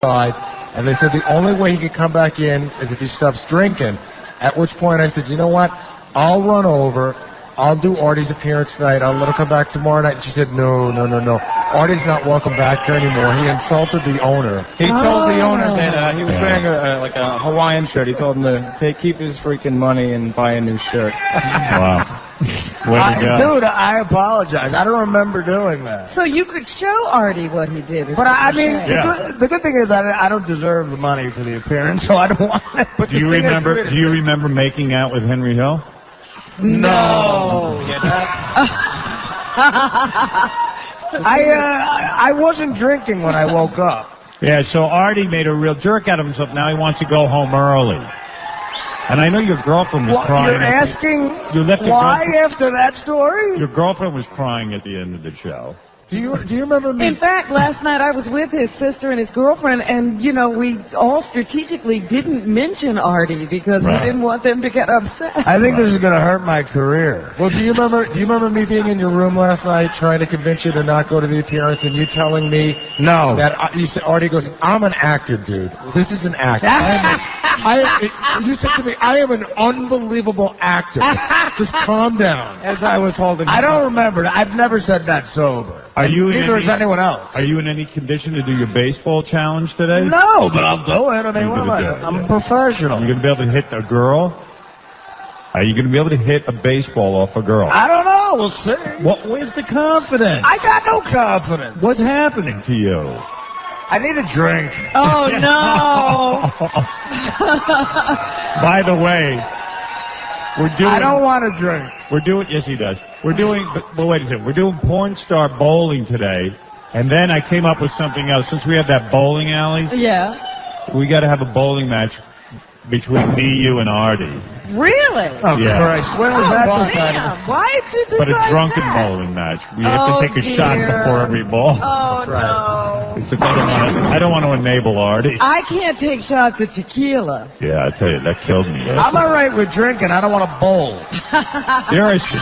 side, and they said the only way he could come back in is if he stops drinking. At which point I said, you know what? I'll run over. I'll do Artie's appearance tonight. I'll let him come back tomorrow night. And she said, no. Artie's not welcome back here anymore. He insulted the owner. He told the owner that he was wearing like a Hawaiian shirt. He told him to keep his freaking money and buy a new shirt. Wow. Dude, I apologize. I don't remember doing that. So you could show Artie what he did. But I mean, the good thing is I don't deserve the money for the appearance, so I don't want it. But do you remember making out with Henry Hill? No. I wasn't drinking when I woke up. Yeah, so Artie made a real jerk out of himself. Now he wants to go home early. And I know your girlfriend was crying. You're asking why after that story? Your girlfriend was crying at the end of the show. Do you remember me? In fact, last night I was with his sister and his girlfriend, and, you know, we all strategically didn't mention Artie because we didn't want them to get upset. I think this is going to hurt my career. Well, do you remember me being in your room last night trying to convince you to not go to the appearance and you telling me that you said, Artie goes, I'm an actor, dude. This is an act. You said to me, I am an unbelievable actor. Just calm down. As I was holding I don't remember. I've never said that sober. Neither has anyone else. Are you in any condition to do your baseball challenge today? No, but I'll do it. I mean, I'm a professional. You're going to be able to hit a girl? Are you going to be able to hit a baseball off a girl? I don't know. We'll see. Where's the confidence? I got no confidence. What's happening to you? I need a drink. Oh, no. By the way, I don't want to drink. Yes, he does. But wait a second. We're doing porn star bowling today, and then I came up with something else. Since we have that bowling alley, we got to have a bowling match between me, you, and Artie. Really? Oh, Christ. When was that decided? Why did you decide But a drunken bowling match. We have to take a shot before every ball. Oh, no. I don't want to enable Artie. I can't take shots of tequila. Yeah, I tell you, that killed me. I'm all right with drinking. I don't want to bowl. There I see.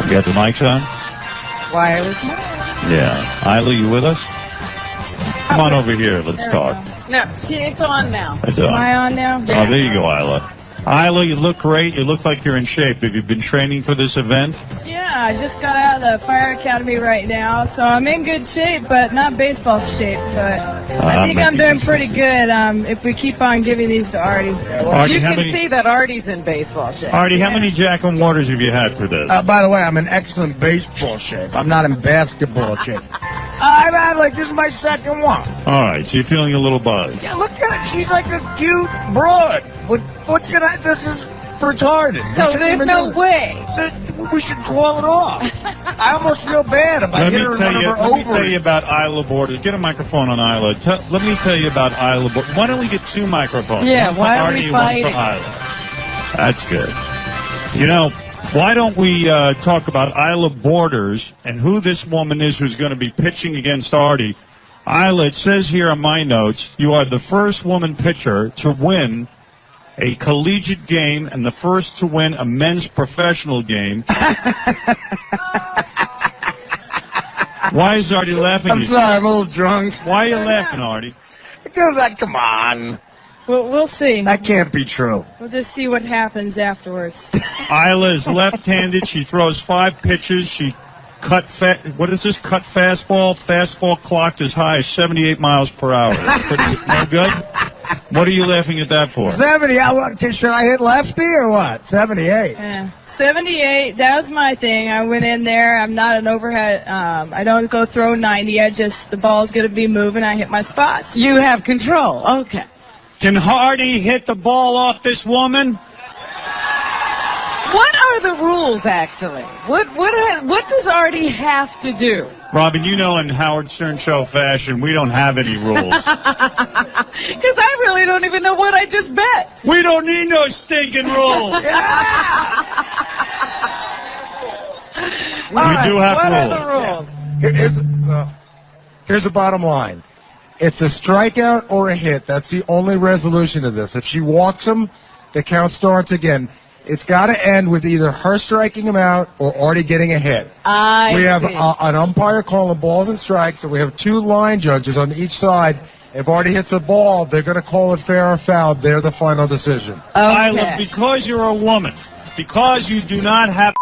You got the mics on? Wireless mic. Yeah. Isla, you with us? Come on over here. Let's talk. No, it's on now. It's on. Am I on now? Oh, there you go, Isla. Isla, you look great. You look like you're in shape. Have you been training for this event? Yeah, I just got out of the fire academy right now, so I'm in good shape, but not baseball shape. But I think I'm doing pretty good if we keep on giving these to Artie. You can see that Artie's in baseball shape. Artie, how many Jack and Waters have you had for this? By the way, I'm in excellent baseball shape. I'm not in basketball shape. I've had, this is my second one. All right, so you're feeling a little buzzed. Yeah, look at her. She's like a cute broad. This is retarded. So there's no way. We should call it off. I almost feel bad if I hit her in one of her Let me tell you about Isla Borders. Get a microphone on Isla. Let me tell you about Isla Borders. Why don't we get two microphones? Yeah, one for why are Artie we fighting? and one for Isla. That's good. You know, why don't we talk about Isla Borders and who this woman is who's going to be pitching against Artie. Isla, it says here on my notes, you are the first woman pitcher to win a collegiate game and the first to win a men's professional game. Why is Artie laughing? I'm sorry, I'm a little drunk. Why are you laughing, Artie? Because, come on. Well, we'll see. That can't be true. We'll just see what happens afterwards. Isla is left-handed. She throws 5 pitches. She cut fastball. Fastball clocked as high as 78 miles per hour. No good? What are you laughing at that for? 70. Should I hit lefty or what? 78. Yeah. 78. That was my thing. I went in there. I'm not an overhead. I don't go throw 90. The ball's going to be moving. I hit my spots. You have control. Okay. Can Artie hit the ball off this woman? What are the rules, actually? What does Artie have to do? Robin, you know in Howard Stern Show fashion, we don't have any rules. Because I really don't even know what I just bet. We don't need no stinking rules. We do have rules. What are the rules? Here's the bottom line. It's a strikeout or a hit. That's the only resolution of this. If she walks him, the count starts again. It's got to end with either her striking him out or Artie getting a hit. We have an umpire calling balls and strikes, and we have 2 line judges on each side, If Artie hits a ball, they're going to call it fair or foul. They're the final decision. Isla, because you're a woman, because you do not have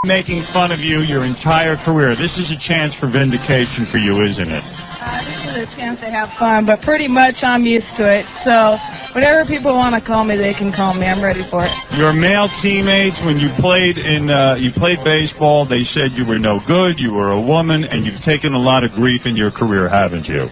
making fun of you your entire career, this is a chance for vindication for you, isn't it? This is a chance to have fun, but pretty much I'm used to it. So whatever people want to call me, they can call me. I'm ready for it. Your male teammates, when you played baseball, they said you were no good, you were a woman, and you've taken a lot of grief in your career, haven't you?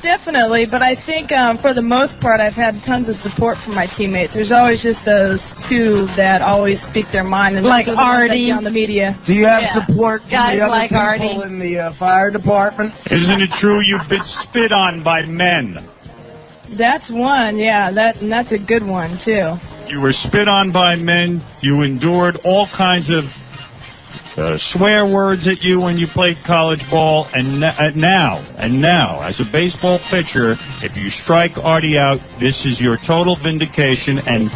Definitely, but I think for the most part I've had tons of support from my teammates. There's always just those two that always speak their mind, and like those are the ones that Artie get on the media. Do you have support from Guys the other like people Artie. in the fire department? Isn't it true you've been spit on by men? That's one, yeah, and that's a good one too. You were spit on by men. You endured all kinds of swear words at you when you played college ball, and now, as a baseball pitcher, if you strike Artie out, this is your total vindication, and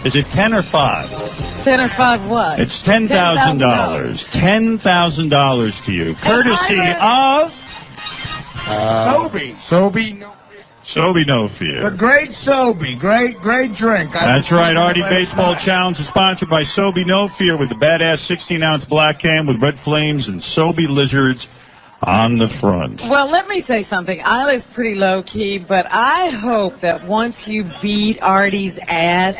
is it 10 or 5? 10 or 5 what? It's $10,000. $10,000 to you, courtesy of Sobe No Fear. The great Sobe. Great drink. That's right. Artie Baseball Challenge is sponsored by Sobe No Fear with the badass 16-ounce black can with red flames and Sobe lizards on the front. Well, let me say something. Isla's pretty low-key, but I hope that once you beat Artie's ass,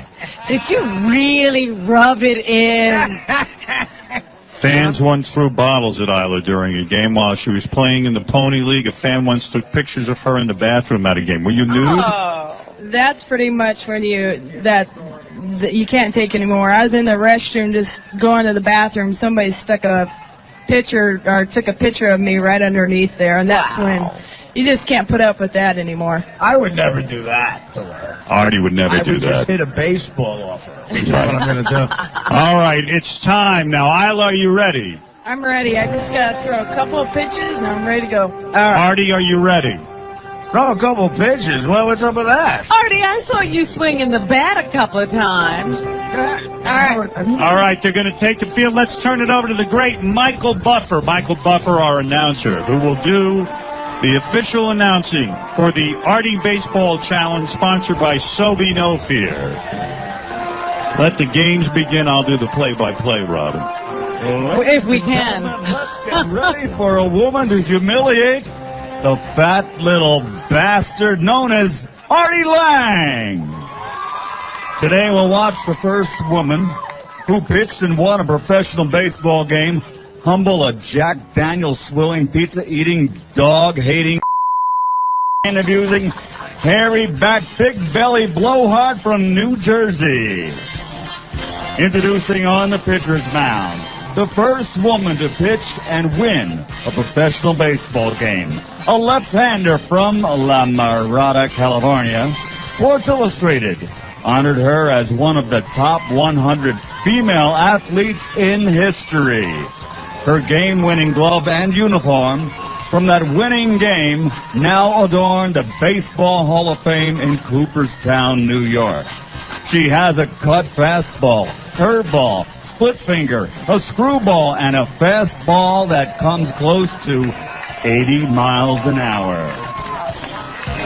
that you really rub it in. Fans once threw bottles at Isla during a game while she was playing in the Pony League. A fan once took pictures of her in the bathroom at a game. Were you nude? Oh, that's pretty much when that you can't take anymore. I was in the restroom just going to the bathroom. Somebody stuck a picture or took a picture of me right underneath there, and that's when you just can't put up with that anymore. I would never do that to her. Artie would never do I would that. just hit a baseball off her. That's what I'm going to do. All right, it's time now. Isla, are you ready? I'm ready. I just got to throw a couple of pitches, and I'm ready to go. All right. Artie, are you ready? Throw a couple pitches. Well, what's up with that? Artie, I saw you swinging the bat a couple of times. All right, they're going to take the field. Let's turn it over to the great Michael Buffer. Michael Buffer, our announcer, who will do the official announcing for the Artie Baseball Challenge sponsored by Sobe No Fear. Let the games begin. I'll do the play-by-play, Robin. If we can. Let's get ready for a woman to humiliate the fat little bastard known as Artie Lange. Today we'll watch the first woman who pitched and won a professional baseball game humble a Jack Daniels swilling, pizza-eating, dog-hating, and abusing, hairy-back, big-belly blowhard from New Jersey. Introducing on the pitcher's mound, the first woman to pitch and win a professional baseball game. A left-hander from La Mirada, California. Sports Illustrated honored her as one of the top 100 female athletes in history. Her game-winning glove and uniform from that winning game now adorn the Baseball Hall of Fame in Cooperstown, New York. She has a cut fastball, curveball, split finger, a screwball, and a fastball that comes close to 80 miles an hour.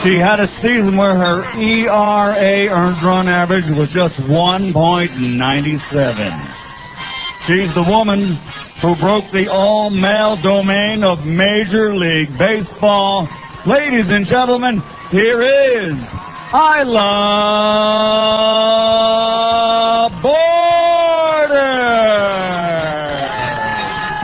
She had a season where her ERA, earned run average, was just 1.97. She's the woman who broke the all-male domain of Major League Baseball. Ladies and gentlemen, here is Isla Bordes.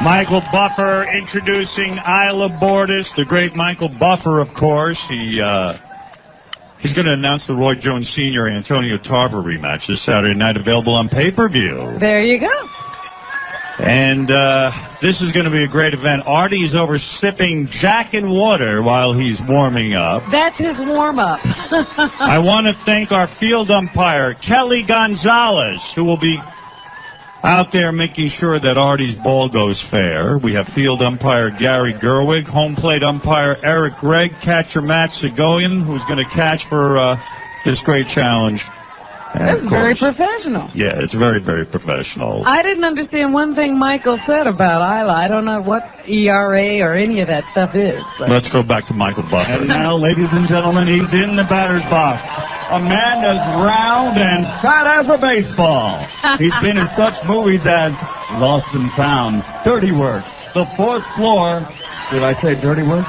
Michael Buffer introducing Isla Bordes, the great Michael Buffer, of course. He's going to announce the Roy Jones Sr. Antonio Tarver rematch this Saturday night, available on pay-per-view. There you go. And this is going to be a great event. Artie's over sipping Jack and water while he's warming up. That's his warm-up. I want to thank our field umpire, Kelly Gonzalez, who will be out there making sure that Artie's ball goes fair. We have field umpire Gary Gerwig, home plate umpire Eric Gregg, catcher Mat Segoyan, who's going to catch for this great challenge. That's very professional. Yeah, it's very, very professional. I didn't understand one thing Michael said about Isla. I don't know what ERA or any of that stuff is. But. Let's go back to Michael Buffer. And now, ladies and gentlemen, he's in the batter's box. A man that's round and fat as a baseball. He's been in such movies as Lost and Found, Dirty Work, The Fourth Floor. Did I say Dirty Work?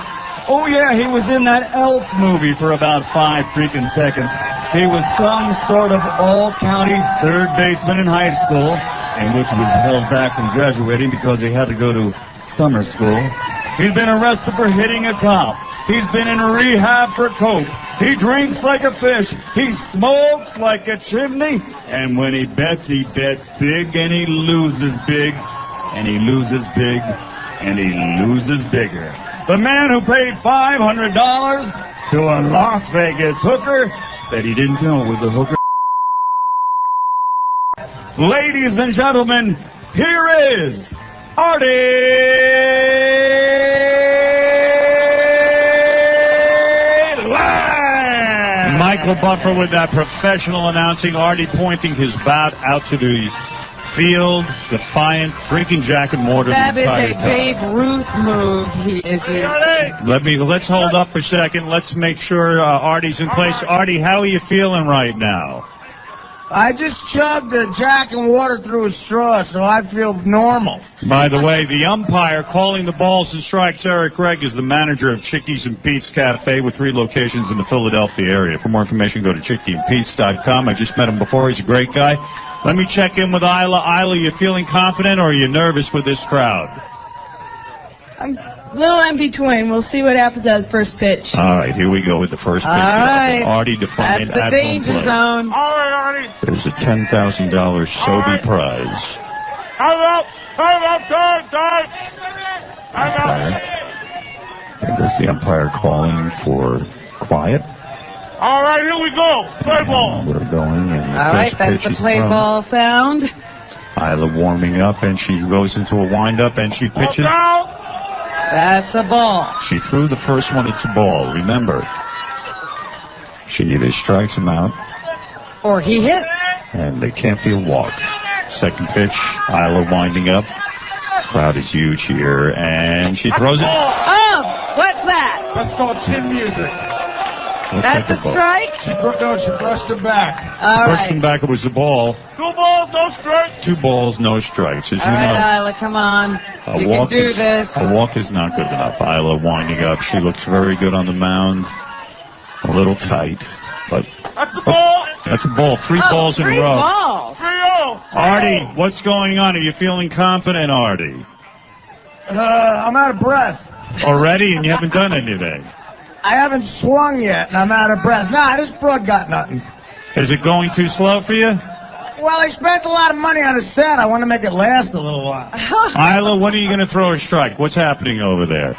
Oh, yeah, he was in that Elf movie for about 5 freaking seconds. He was some sort of all-county third baseman in high school, in which was held back from graduating because he had to go to summer school. He's been arrested for hitting a cop. He's been in rehab for coke. He drinks like a fish. He smokes like a chimney. And when he bets big, and he loses big, and he loses big, and he loses bigger. The man who paid $500 to a Las Vegas hooker that he didn't know was a hooker. Ladies and gentlemen, here is Lange! Michael Buffer with that professional announcing. Artie pointing his bat out to the field, defiant, drinking Jack and Mortar. That is a Babe Ruth move he is using. Let's hold up for a second. Let's make sure Artie's in place. Artie, how are you feeling right now? I just chugged the Jack and water through a straw, so I feel normal. By the way, the umpire calling the balls and strikes, Eric Gregg, is the manager of Chickies and Pete's Cafe with 3 locations in the Philadelphia area. For more information, go to chickieandpete's.com. I just met him before. He's a great guy. Let me check in with Isla. Isla, you feeling confident or are you nervous with this crowd? I'm a little in between. We'll see what happens at the first pitch. All right, here we go with the first pitch. All right. Artie defined That's the at danger home plate. zone. All right, Artie. There's a $10,000 Sobe prize. Time out. Time out. And there's the umpire calling for quiet. All right, here we go. Play ball. We're going. And the All right, first that's pitch the is play from ball sound. Isla warming up, and she goes into a windup, and she pitches. That's a ball. She threw the first one. It's a ball. Remember, she either strikes him out, Or he hit. and they can't be a walk. Second pitch, Isla winding up. Crowd is huge here, and she throws it. Oh, what's that? That's called chin music. That's a strike? She brushed him back. All Pushed right. him back. It was a ball. 2 balls, no strikes. 2 balls, no strikes. As All you know, right, Isla, come on. You can do this. A walk is not good enough. Isla winding up. She looks very good on the mound. A little tight, but That's the ball. that's a ball. 3 balls in a 3 row. balls. 3-0. Artie, what's going on? Are you feeling confident, Artie? I'm out of breath. Already, and you haven't done anything. I haven't swung yet, and I'm out of breath. Nah, this broad got nothing. Is it going too slow for you? Well, I spent a lot of money on a set. I want to make it last a little while. Isla, when are you going to throw a strike? What's happening over there?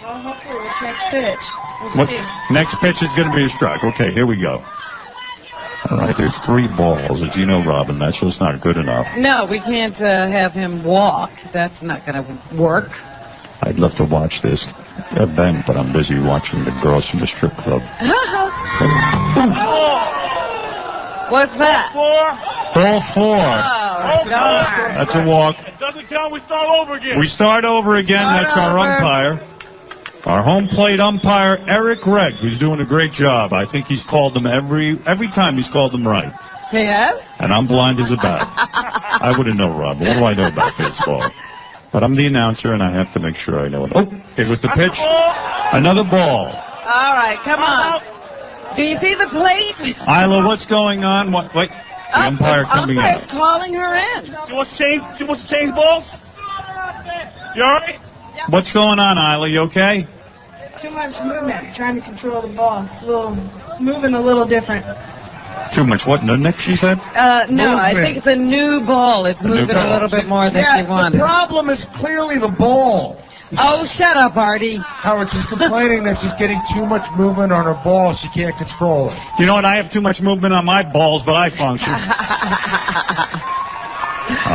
Well, hopefully this next pitch. We'll What, see. next pitch is going to be a strike. Okay, here we go. All right, there's 3 balls. As you know, Robin, that's just not good enough. No, we can't have him walk. That's not going to work. I'd love to watch this event, but I'm busy watching the girls from the strip club. What's that? 4. Ball 4. Oh, darn. That's a walk. It doesn't count. We start over again. We start over again. Start That's our over. umpire. Our home plate umpire, Eric Gregg, who's doing a great job. I think he's called them every time he's called them right. Yes? And I'm blind as a bat. I wouldn't know, Rob. What do I know about baseball? But I'm the announcer, and I have to make sure I know it. Oh, it was the pitch. Another ball. All right, come on. Do you see the plate? Isla, what's going on? Wait, the umpire coming in. Umpire's calling her in. She wants to change balls? You all right? What's going on, Isla? You okay? Too much movement. Trying to control the ball. It's moving a little different. Too much what? No, Nick, she said? No, I think it's a new ball. It's moving a little bit more than she The wanted. problem is clearly the ball. Oh, shut up, Artie. Howard, she's complaining that she's getting too much movement on her ball. She can't control it. You know what? I have too much movement on my balls, but I function. All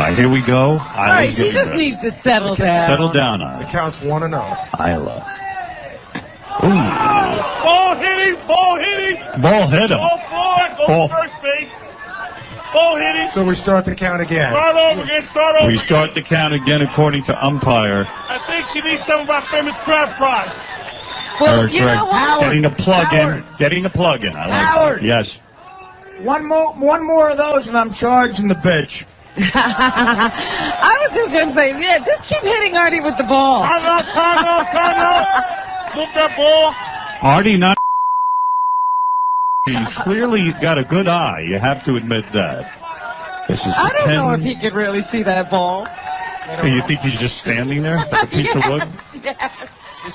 right, here we go. All right, she just needs to settle down. Settle down, The Isla. count's 1-0. Isla. Ooh. Ball hitting. Ball hitting. Ball hit him. Ball forward. Go Ball. to first base. Ball hit it. So we start the count again. Start over again. Start over. We start the count again according to umpire. I think she needs some of our famous crab fries. Well, you know what? Getting a plug Howard. in. Getting a plug in. I like Howard. that. Yes. One more of those, and I'm charging the bitch. I was just going to say, yeah, just keep hitting Artie with the ball. Time out. Move that ball. Artie not. He's clearly got a good eye. You have to admit that. This is I don't 10. know if he could really see that ball. You think he's just standing there like a piece of wood? Yes.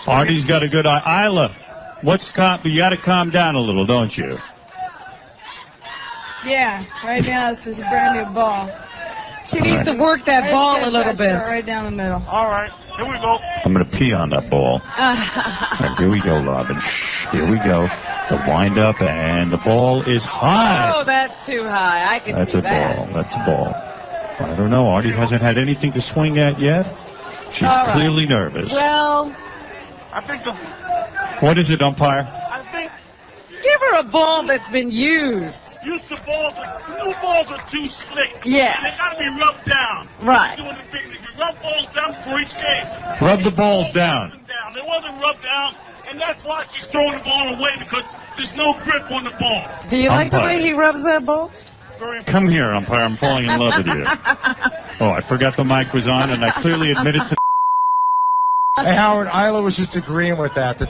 Artie's got a good eye. Isla, you got to calm down a little, don't you? Yeah, right now this is a brand new ball. She needs to work that ball a little bit. Right down the middle. All right. Here we go. I'm going to pee on that ball. And here we go, Robin. Shh, here we go. The wind up, and the ball is high. Oh, that's too high. I can That's see a that. ball. That's a ball. I don't know. Artie hasn't had anything to swing at yet. She's All right. clearly nervous. Well, I think What is it, umpire? I think give her a ball that's been used. new balls are too slick. Yeah. And they got to be rubbed down. Right. Doing the big thing. You rub balls down for each game. Rub the balls down. They wasn't rubbed down, and that's why she's throwing the ball away, because there's no grip on the ball. Do you like the Umpire. way he rubs that ball? Come here, umpire. I'm falling in love with you. Oh, I forgot the mic was on, and I clearly admitted to. Hey, Howard, Isla was just agreeing with that the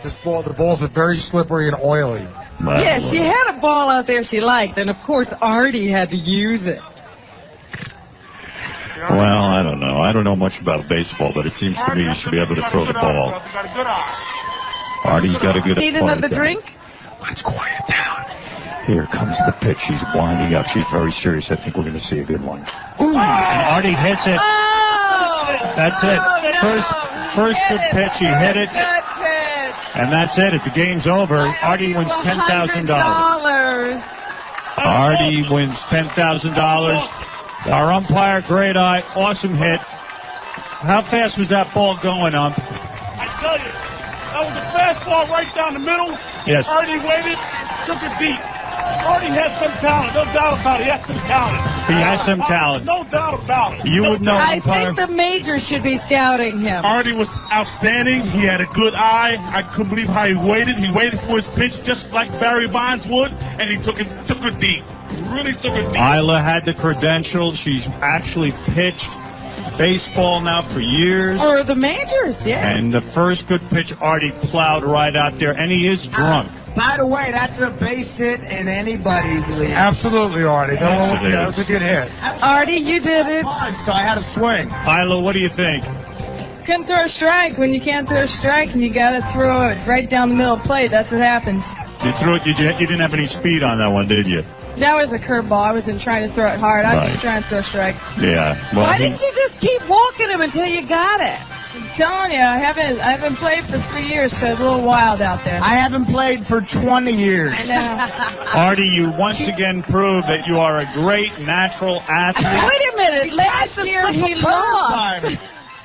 balls are very slippery and oily. Yeah, she had a ball out there she liked, and of course Artie had to use it. Well, I don't know. I don't know much about baseball, but it seems to me you should be able to throw the ball. Artie's got a good eye. Need another drink? Let's quiet down. Here comes the pitch. She's winding up. She's very serious. I think we're going to see a good one. Ooh! And Artie hits it. Oh! That's it. First good pitch. He hit it. Good pitch. And that's it. If the game's over, Artie wins $10,000. Artie wins $10,000. Our umpire, great eye, awesome hit. How fast was that ball going, ump? I tell you, that was a fastball right down the middle. Yes. Artie waited, took it deep. Artie has some talent, no doubt about it. He has some talent. He has some talent. No doubt about it. You would know, I umpire. think the major should be scouting him. Artie was outstanding. He had a good eye. I couldn't believe how he waited. He waited for his pitch just like Barry Bonds would, and he took it deep. Really took it deep. Isla had the credentials. She's actually pitched baseball now for years. For the majors, yeah. And the first good pitch, Artie plowed right out there, and he is drunk. By the way, that's a base hit in anybody's league. Absolutely, Artie. Yes, it That is. was a good hit. Artie, you did it. So I had a swing. Isla, what do you think? Couldn't throw a strike. When you can't throw a strike, and you got to throw it right down the middle of the plate. That's what happens. You threw it. You didn't have any speed on that one, did you? That was a curveball. I wasn't trying to throw it hard. I was Right. just trying to throw a strike. Yeah. Well, Why didn't you just keep walking him until you got it? I'm telling you, I haven't played for 3 years, so it's a little wild out there. I haven't played for 20 years. I know. Artie, you once again proved that you are a great natural athlete. Wait a minute. Last year he lost.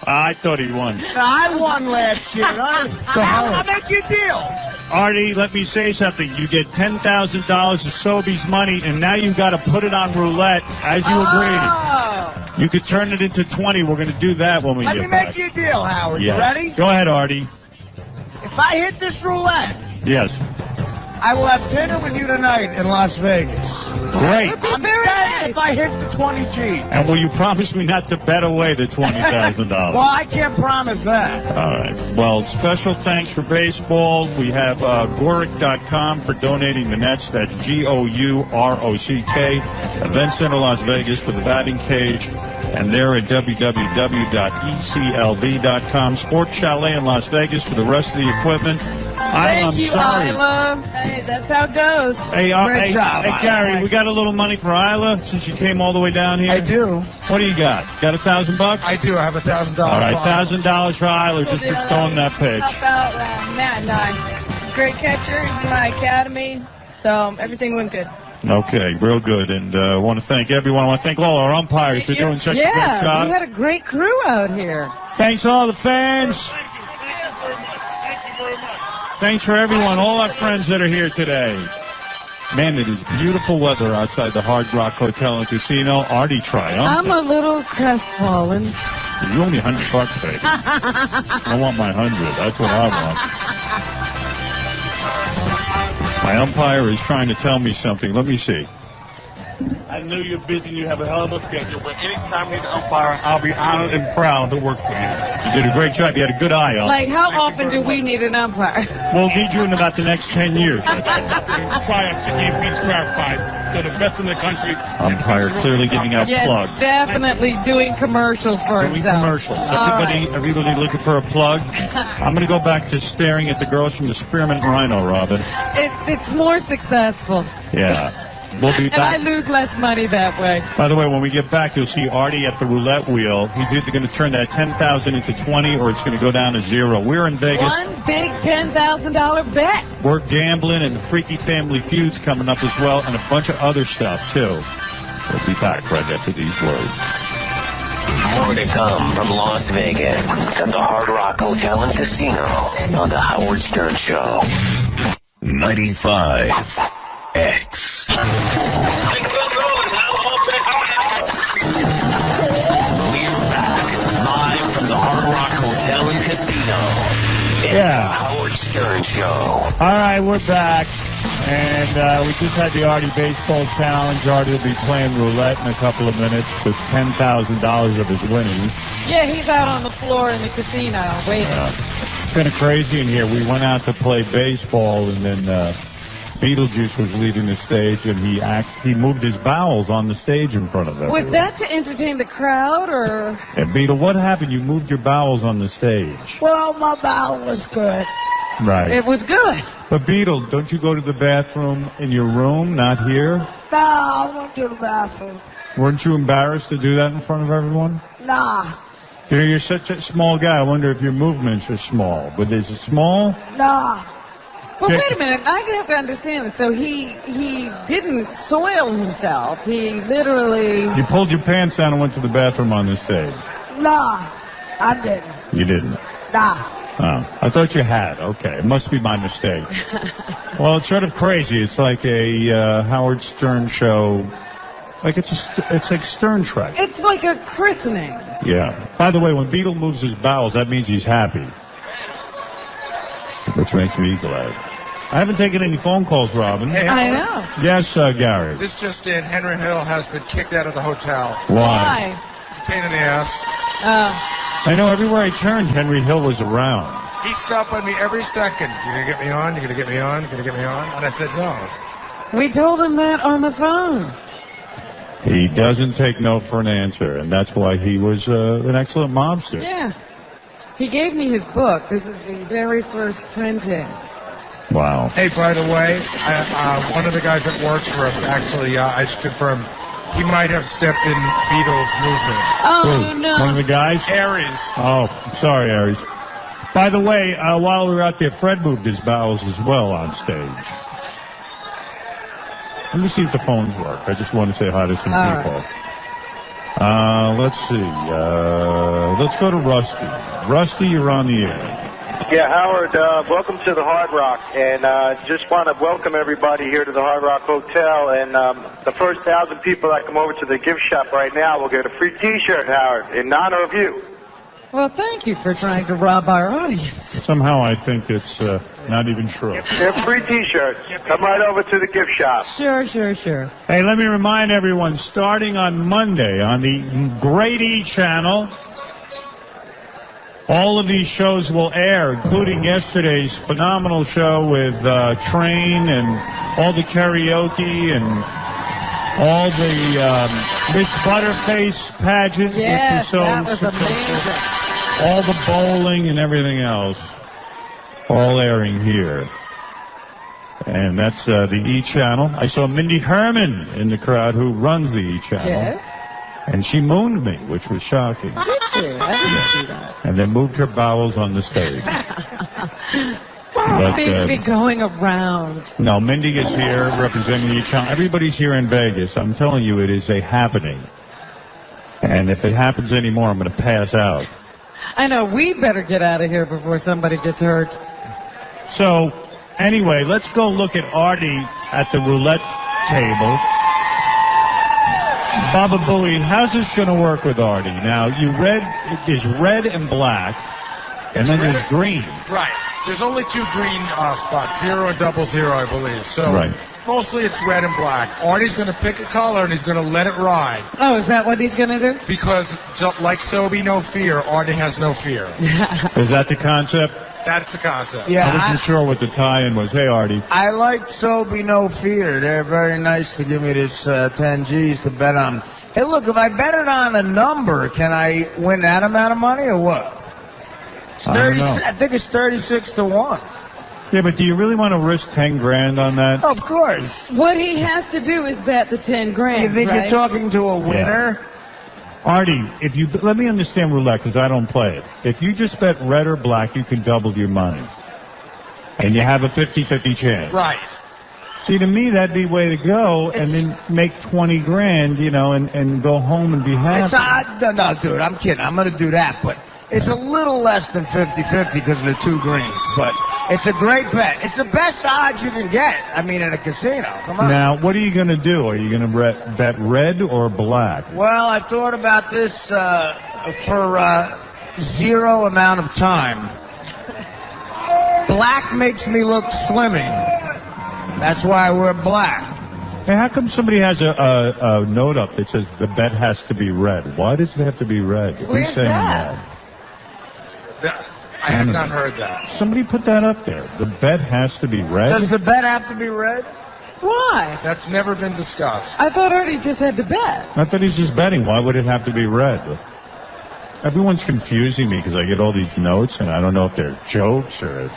I thought he won. I won last year. I'll make you a deal. Artie, let me say something. You get $10,000 of Sobe's money, and now you've got to put it on roulette, as you agreed. Oh. You could turn it into 20. We're going to do that when we Let get me back. make you a deal, Howard. Yeah. You ready? Go ahead, Artie. If I hit this roulette, Yes. I will have dinner with you tonight in Las Vegas. Great. I'm dead if I hit the 20 G. And will you promise me not to bet away the $20,000? Well, I can't promise that. All right. Well, special thanks for baseball. We have Gorick.com for donating the nets. That's GOUROCK. Event Center Las Vegas for the batting cage. And they're at www.eclb.com. Sports Chalet in Las Vegas for the rest of the equipment. I'm Thank you, sorry. Isla. Hey, that's how it goes. Hey, Great job, hey, Gary, Isla. we got a little money for Isla since you came all the way down here. I do. What do you got? Got $1,000? I do. I have $1,000. All right, $1,000 for Isla just for throwing that pitch. Help out Matt and I. Great catcher. He's in my academy, so everything went good. Okay, real good. And I want to thank everyone. I want to thank all our umpires for doing such a great Yeah, job. we had a great crew out here. Thanks all the fans. Thank you very much. Thanks for everyone, all our friends that are here today. Man, it is beautiful weather outside the Hard Rock Hotel and Casino. Artie triumphant. I'm a little crestfallen. You owe me $100, baby. I want my 100. That's what I want. My umpire is trying to tell me something. Let me see. I know you're busy and you have a hell of a schedule, but anytime you need an umpire, I'll be honored and proud to work for you. You did a great job. You had a good eye on. Like, how often do we need an umpire? We'll need you in about the next 10 years. Triumph to keep beats clarified. They're the best in the country. Umpire clearly giving out Yes, plugs. definitely doing commercials for Doing himself. commercials. All Everybody looking for a plug? I'm going to go back to staring at the girls from the Spearmint Rhino, Robin. It's more successful. Yeah. We'll be And I back. lose less money that way. By the way, when we get back, you'll see Artie at the roulette wheel. He's either going to turn that $10,000 into 20 or it's going to go down to 0. We're in Vegas. One big $10,000 bet. We're gambling and the Freaky Family Feud's coming up as well and a bunch of other stuff, too. We'll be back right after these words. More to come from Las Vegas at the Hard Rock Hotel and Casino on the Howard Stern Show. 95X. We're back live from the Hard Rock Hotel and Casino. It's the Howard Stern Show. All right, we're back. And we just had the Artie Baseball Challenge. Artie will be playing roulette in a couple of minutes with $10,000 of his winnings. Yeah, he's out on the floor in the casino waiting. It's kind of crazy in here. We went out to play baseball, and then Beetlejuice was leaving the stage, and he moved his bowels on the stage in front of everyone. Was that to entertain the crowd, or? And Beetle, what happened? You moved your bowels on the stage. Well, my bowel was good. Right. It was good. But Beetle, don't you go to the bathroom in your room, not here? Nah, I went to the bathroom. Weren't you embarrassed to do that in front of everyone? Nah. You know, you're such a small guy. I wonder if your movements are small. But is it small? Nah. Well, wait a minute. I have to understand this. So he didn't soil himself. He literally... You pulled your pants down and went to the bathroom on the stage. Nah, I didn't. You didn't? Nah. Oh, I thought you had. Okay, it must be my mistake. Well, it's sort of crazy. It's like a Howard Stern show. Like it's like Stern Trek. It's like a christening. Yeah. By the way, when Beetle moves his bowels, that means he's happy, which makes me glad. I haven't taken any phone calls, Robin. Hey, I know. Yes, Gary. This just in, Henry Hill has been kicked out of the hotel. Why? It's a pain in the ass. I know everywhere I turned, Henry Hill was around. He stopped by me every second. You gonna get me on? You gonna get me on? You gonna get me on? And I said no. We told him that on the phone. He doesn't take no for an answer, and that's why he was an excellent mobster. Yeah. He gave me his book. This is the very first printing. Wow. Hey, by the way, one of the guys that works for us, actually, I just confirmed, he might have stepped in Beatles' movement. Oh, Who? no. One of the guys? Aries. Oh, sorry, Aries. By the way, while we were out there, Fred moved his bowels as well on stage. Let me see if the phones work. I just want to say hi to some people. Right. Let's see. Let's go to Rusty. Rusty, you're on the air. Yeah, Howard, welcome to the Hard Rock, and just want to welcome everybody here to the Hard Rock Hotel, and the first 1,000 people that come over to the gift shop right now will get a free T-shirt, Howard, in honor of you. Well, thank you for trying to rob our audience. Somehow I think it's not even true. They're free T-shirts. Come right over to the gift shop. Sure. Hey, let me remind everyone, starting on Monday on the Great E channel, all of these shows will air, including yesterday's phenomenal show with Train and all the karaoke and all the Miss Butterface pageant, Yes, which was so that was successful. amazing. All the bowling and everything else, all airing here. And that's the E channel. I saw Mindy Herman in the crowd, who runs the E channel. Yes. And she mooned me, which was shocking. Did you? I didn't see that. And then moved her bowels on the stage. But, Seems to be going around. no, Mindy is here representing the channel. Everybody's here in Vegas. I'm telling you, it is a happening. And if it happens anymore, I'm going to pass out. I know. We better get out of here before somebody gets hurt. So, anyway, let's go look at Artie at the roulette table. Baba Booey, how's this going to work with Artie? Now, is red and black, and then there's green. Right. There's only 2 green spots, 0 and 00, I believe. So mostly it's red and black. Artie's going to pick a color, and he's going to let it ride. Oh, is that what he's going to do? Because, like 𝗫𝗿, no fear, Artie has no fear. Is that the concept? That's the concept. Yeah, I wasn't sure what the tie-in was. Hey, Artie. I like 𝗫𝗿, no fear. They're very nice to give me this 10 G's to bet on. Hey, look, if I bet it on a number, can I win that amount of money or what? I think it's 36 to 1. Yeah, but do you really want to risk 10 grand on that? Of course. What he has to do is bet the 10 grand. You think right? you're talking to a winner? Yeah. Artie, let me understand roulette, because I don't play it. If you just bet red or black, you can double your money. And you have a 50-50 chance. Right. See, to me, that'd be the way to go, and then make 20 grand, and go home and be happy. No, dude, I'm kidding. I'm going to do that, but it's a little less than 50-50 because of the 2 greens. But it's a great bet. It's the best odds you can get, at a casino. Come on. Now, what are you going to do? Are you going to bet red or black? Well, I thought about this for 0 amount of time. Black makes me look slimming. That's why I wear black. Hey, how come somebody has a note up that says the bet has to be red? Why does it have to be red? Where's Who's saying that? I have not heard that. Somebody put that up there. The bet has to be red? Does the bet have to be red? Why? That's never been discussed. I thought Artie just had to bet. I thought he's just betting. Why would it have to be red? Everyone's confusing me because I get all these notes, and I don't know if they're jokes or if...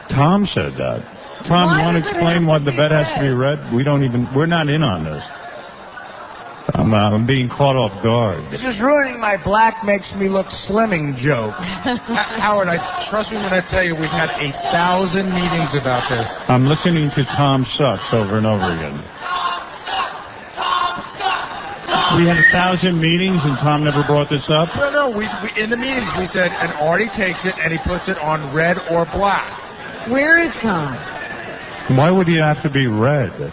Tom said that. Tom, you want to explain why the bet has to be red? We're not in on this. I'm being caught off guard. This is ruining my black makes me look slimming joke. Howard, trust me when I tell you we've had 1,000 meetings about this. I'm listening to Tom Sucks over and over again. We had 1,000 meetings and Tom never brought this up? No, we in the meetings we said, and Artie takes it and he puts it on red or black. Where is Tom? Why would he have to be red?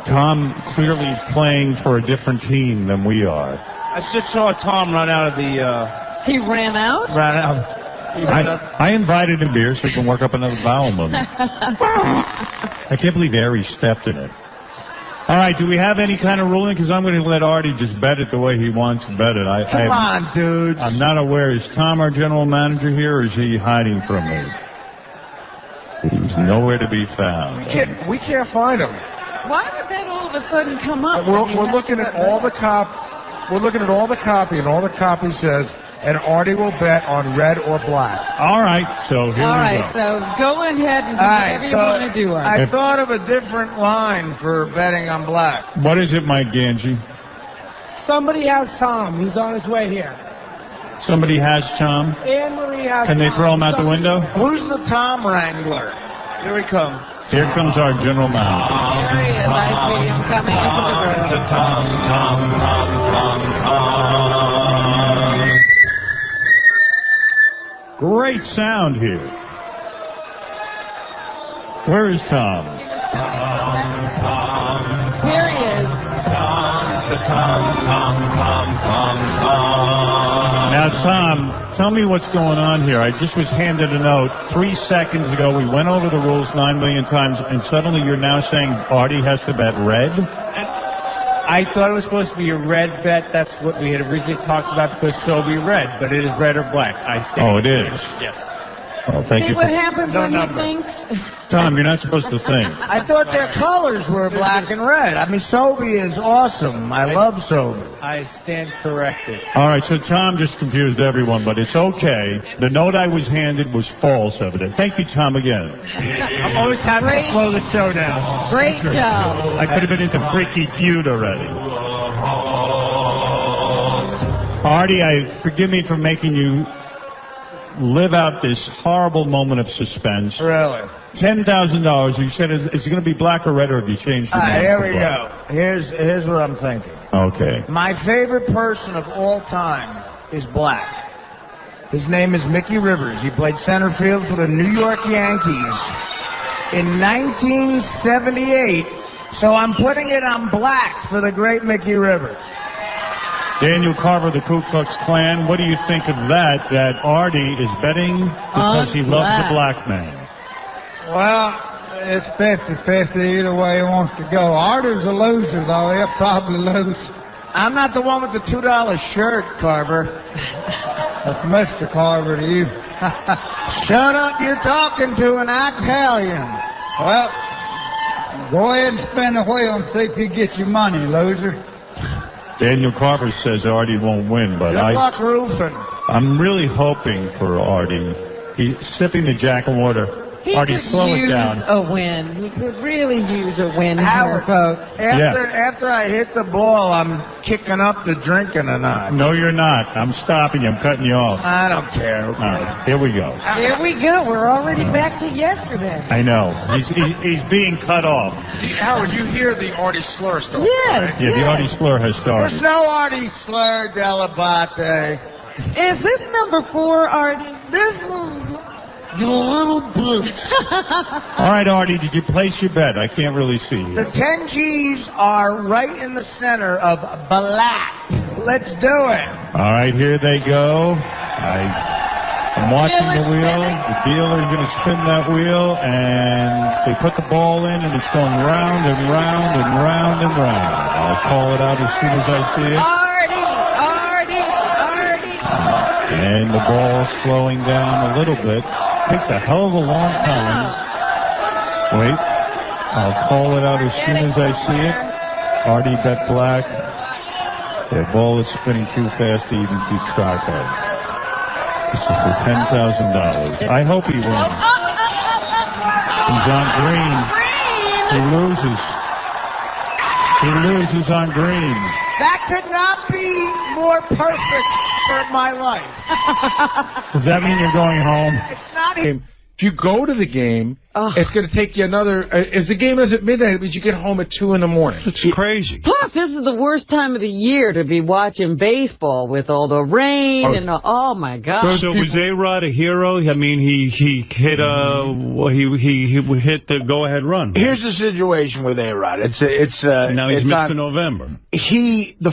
Tom clearly playing for a different team than we are. I just saw Tom run out of the... He ran out? Ran out. I invited him beer so he can work up another bowel movement. I can't believe Ari stepped in it. All right, do we have any kind of ruling? Because I'm going to let Artie just bet it the way he wants to bet it. Come on, dudes. I'm not aware. Is Tom our general manager here, or is he hiding from me? He's nowhere to be found. We can't find him. Why would that all of a sudden come up? We're looking at all the We're looking at all the copy, and all the copy says, and Artie will bet on red or black. All right, so here we go. All right, so go ahead and do whatever you want to do, Artie. I thought of a different line for betting on black. What is it, Mike Ganji? Somebody has Tom. He's on his way here. Somebody has Tom? Anne Marie has Can they Tom. throw him out the window? Who's the Tom Wrangler? Here he comes. Here comes our general manager. Here he is. I see him coming into the room. Great sound here. Where is Tom? Here he is. Now, Tom, tell me what's going on here. I just was handed a note 3 seconds ago. We went over the rules 9 million times, and suddenly you're now saying Artie has to bet red? I thought it was supposed to be a red bet. That's what we had originally talked about because 𝗫𝗿 red, but it is red or black. I stand. Oh, it is? Yes. Well, thank See you. what happens when number. he thinks? Tom, you're not supposed to think. I thought their colors were black and red. I mean, 𝗫𝗿 is awesome. I love 𝗫𝗿. I stand corrected. All right, so Tom just confused everyone, but it's okay. The note I was handed was false evident. Thank you, Tom, again. I'm always happy to slow the show down. Great job. I could have been into Freaky Feud already. Artie, forgive me for making you live out this horrible moment of suspense. Really? $10,000. You said, is it going to be black or red, or have you changed your mind? Here we go. Here's what I'm thinking. Okay. My favorite person of all time is black. His name is Mickey Rivers. He played center field for the New York Yankees. in 1978. So I'm putting it on black for the great Mickey Rivers. Daniel Carver, the Ku Klux Klan, what do you think of that Artie is betting because he loves a black man? Well, it's 50-50 either way he wants to go. Artie's a loser, though. He'll probably lose. I'm not the one with the $2 shirt, Carver. That's Mr. Carver to you. Shut up, you're talking to an Italian. Well, go ahead and spin the wheel and see if you get your money, loser. Daniel Carver says Artie won't win, but Good luck roofing. I'm really hoping for Artie. He's sipping the Jack and water. He Artie, could slow it down. use a win. He could really use a win Howard, here, folks. After I hit the ball, I'm kicking up the drinking a notch. No, you're not. I'm stopping you. I'm cutting you off. I don't care. All right, here we go. There we go. We're already back to yesterday. I know. He's being cut off. Howard, you hear the Artie slur stuff? Yes. Yeah, the Artie slur has started. There's no Artie slur, 𝗛𝗏𝗏𝗍. Is this number 4, Artie? This is... You little bitch. All right, Artie, did you place your bet? I can't really see you. The 10 G's are right in the center of black. Let's do it. All right, here they go. I'm watching the wheel. The dealer's going to spin that wheel, and they put the ball in, and it's going round and round and round and round. I'll call it out as soon as I see it. Artie. And the ball's slowing down a little bit. Takes a hell of a long time. Wait. I'll call it out as soon as I see it. Artie bet black. The ball is spinning too fast to even keep track of. This is for $10,000. I hope he wins. He's on green. He loses on green. That could not be more perfect for my life. Does that mean you're going home? It's not even... If you go to the game, it's going to take you another... If the game is at midnight, it means you get home at 2 in the morning. It's crazy. Plus, this is the worst time of the year to be watching baseball with all the rain and oh my God. So was A-Rod a hero? I mean, he hit he hit the go-ahead run. Right? Here's the situation with A-Rod. It's now he's Mr. November. The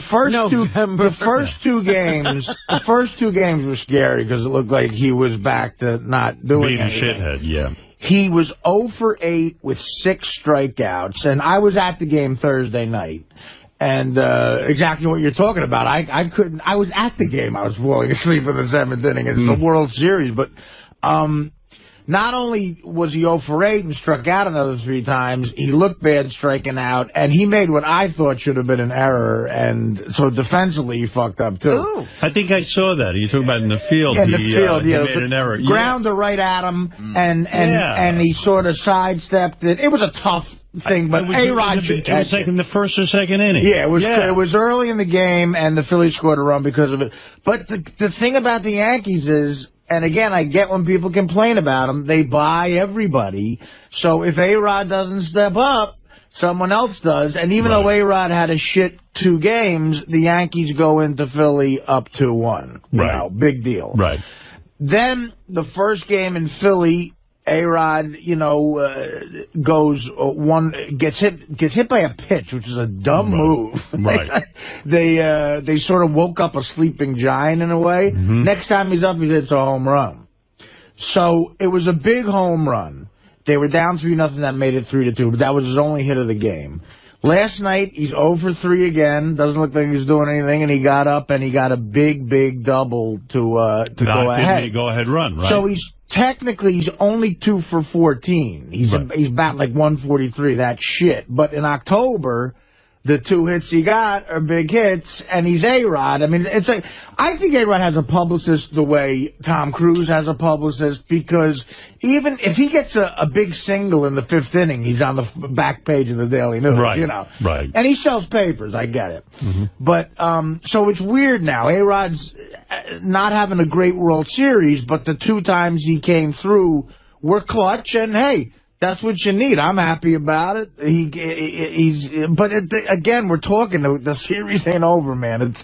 first two games were scary because it looked like he was back to not doing being anything. A shithead, yeah. He was 0 for 8 with 6 strikeouts, and I was at the game Thursday night. And exactly what you're talking about. I was at the game. I was falling asleep in the 7th inning. It's the World Series, but not only was he 0 for 8 and struck out another 3 times, he looked bad striking out, and he made what I thought should have been an error, and so defensively he fucked up, too. Ooh. I think I saw that. You're talking about in the field. Yeah, in the field, he made an error. Grounder right at him, and he sort of sidestepped it. It was a tough thing, but A-Rod... the first or second inning. Yeah, it was early in the game, and the Phillies scored a run because of it. But the thing about the Yankees is... And again, I get when people complain about them. They buy everybody. So if A-Rod doesn't step up, someone else does. And even though A-Rod had a shit 2 games, the Yankees go into Philly up 2-1. You know, big deal. Right. Then the first game in Philly, A-Rod, gets hit by a pitch, which is a dumb move. Right. They sort of woke up a sleeping giant in a way. Next time he's up, he hits a home run. So it was a big home run. They were down 3-0. That made it 3-2. But that was his only hit of the game. Last night, he's 0 for 3 again. Doesn't look like he's doing anything. And he got up and he got a big double to go ahead. A go-ahead run, right? So he's only 2 for 14. He's batting like 143. That's shit. But in October, the 2 hits he got are big hits, and he's A-Rod. I mean, it's like I think A-Rod has a publicist the way Tom Cruise has a publicist, because even if he gets a big single in the 5th inning, he's on the back page of the Daily News, Right. And he sells papers. I get it. But so it's weird now. A-Rod's not having a great World Series, but the 2 times he came through were clutch, and hey, that's what you need. I'm happy about it. Again, we're talking. The series ain't over, man.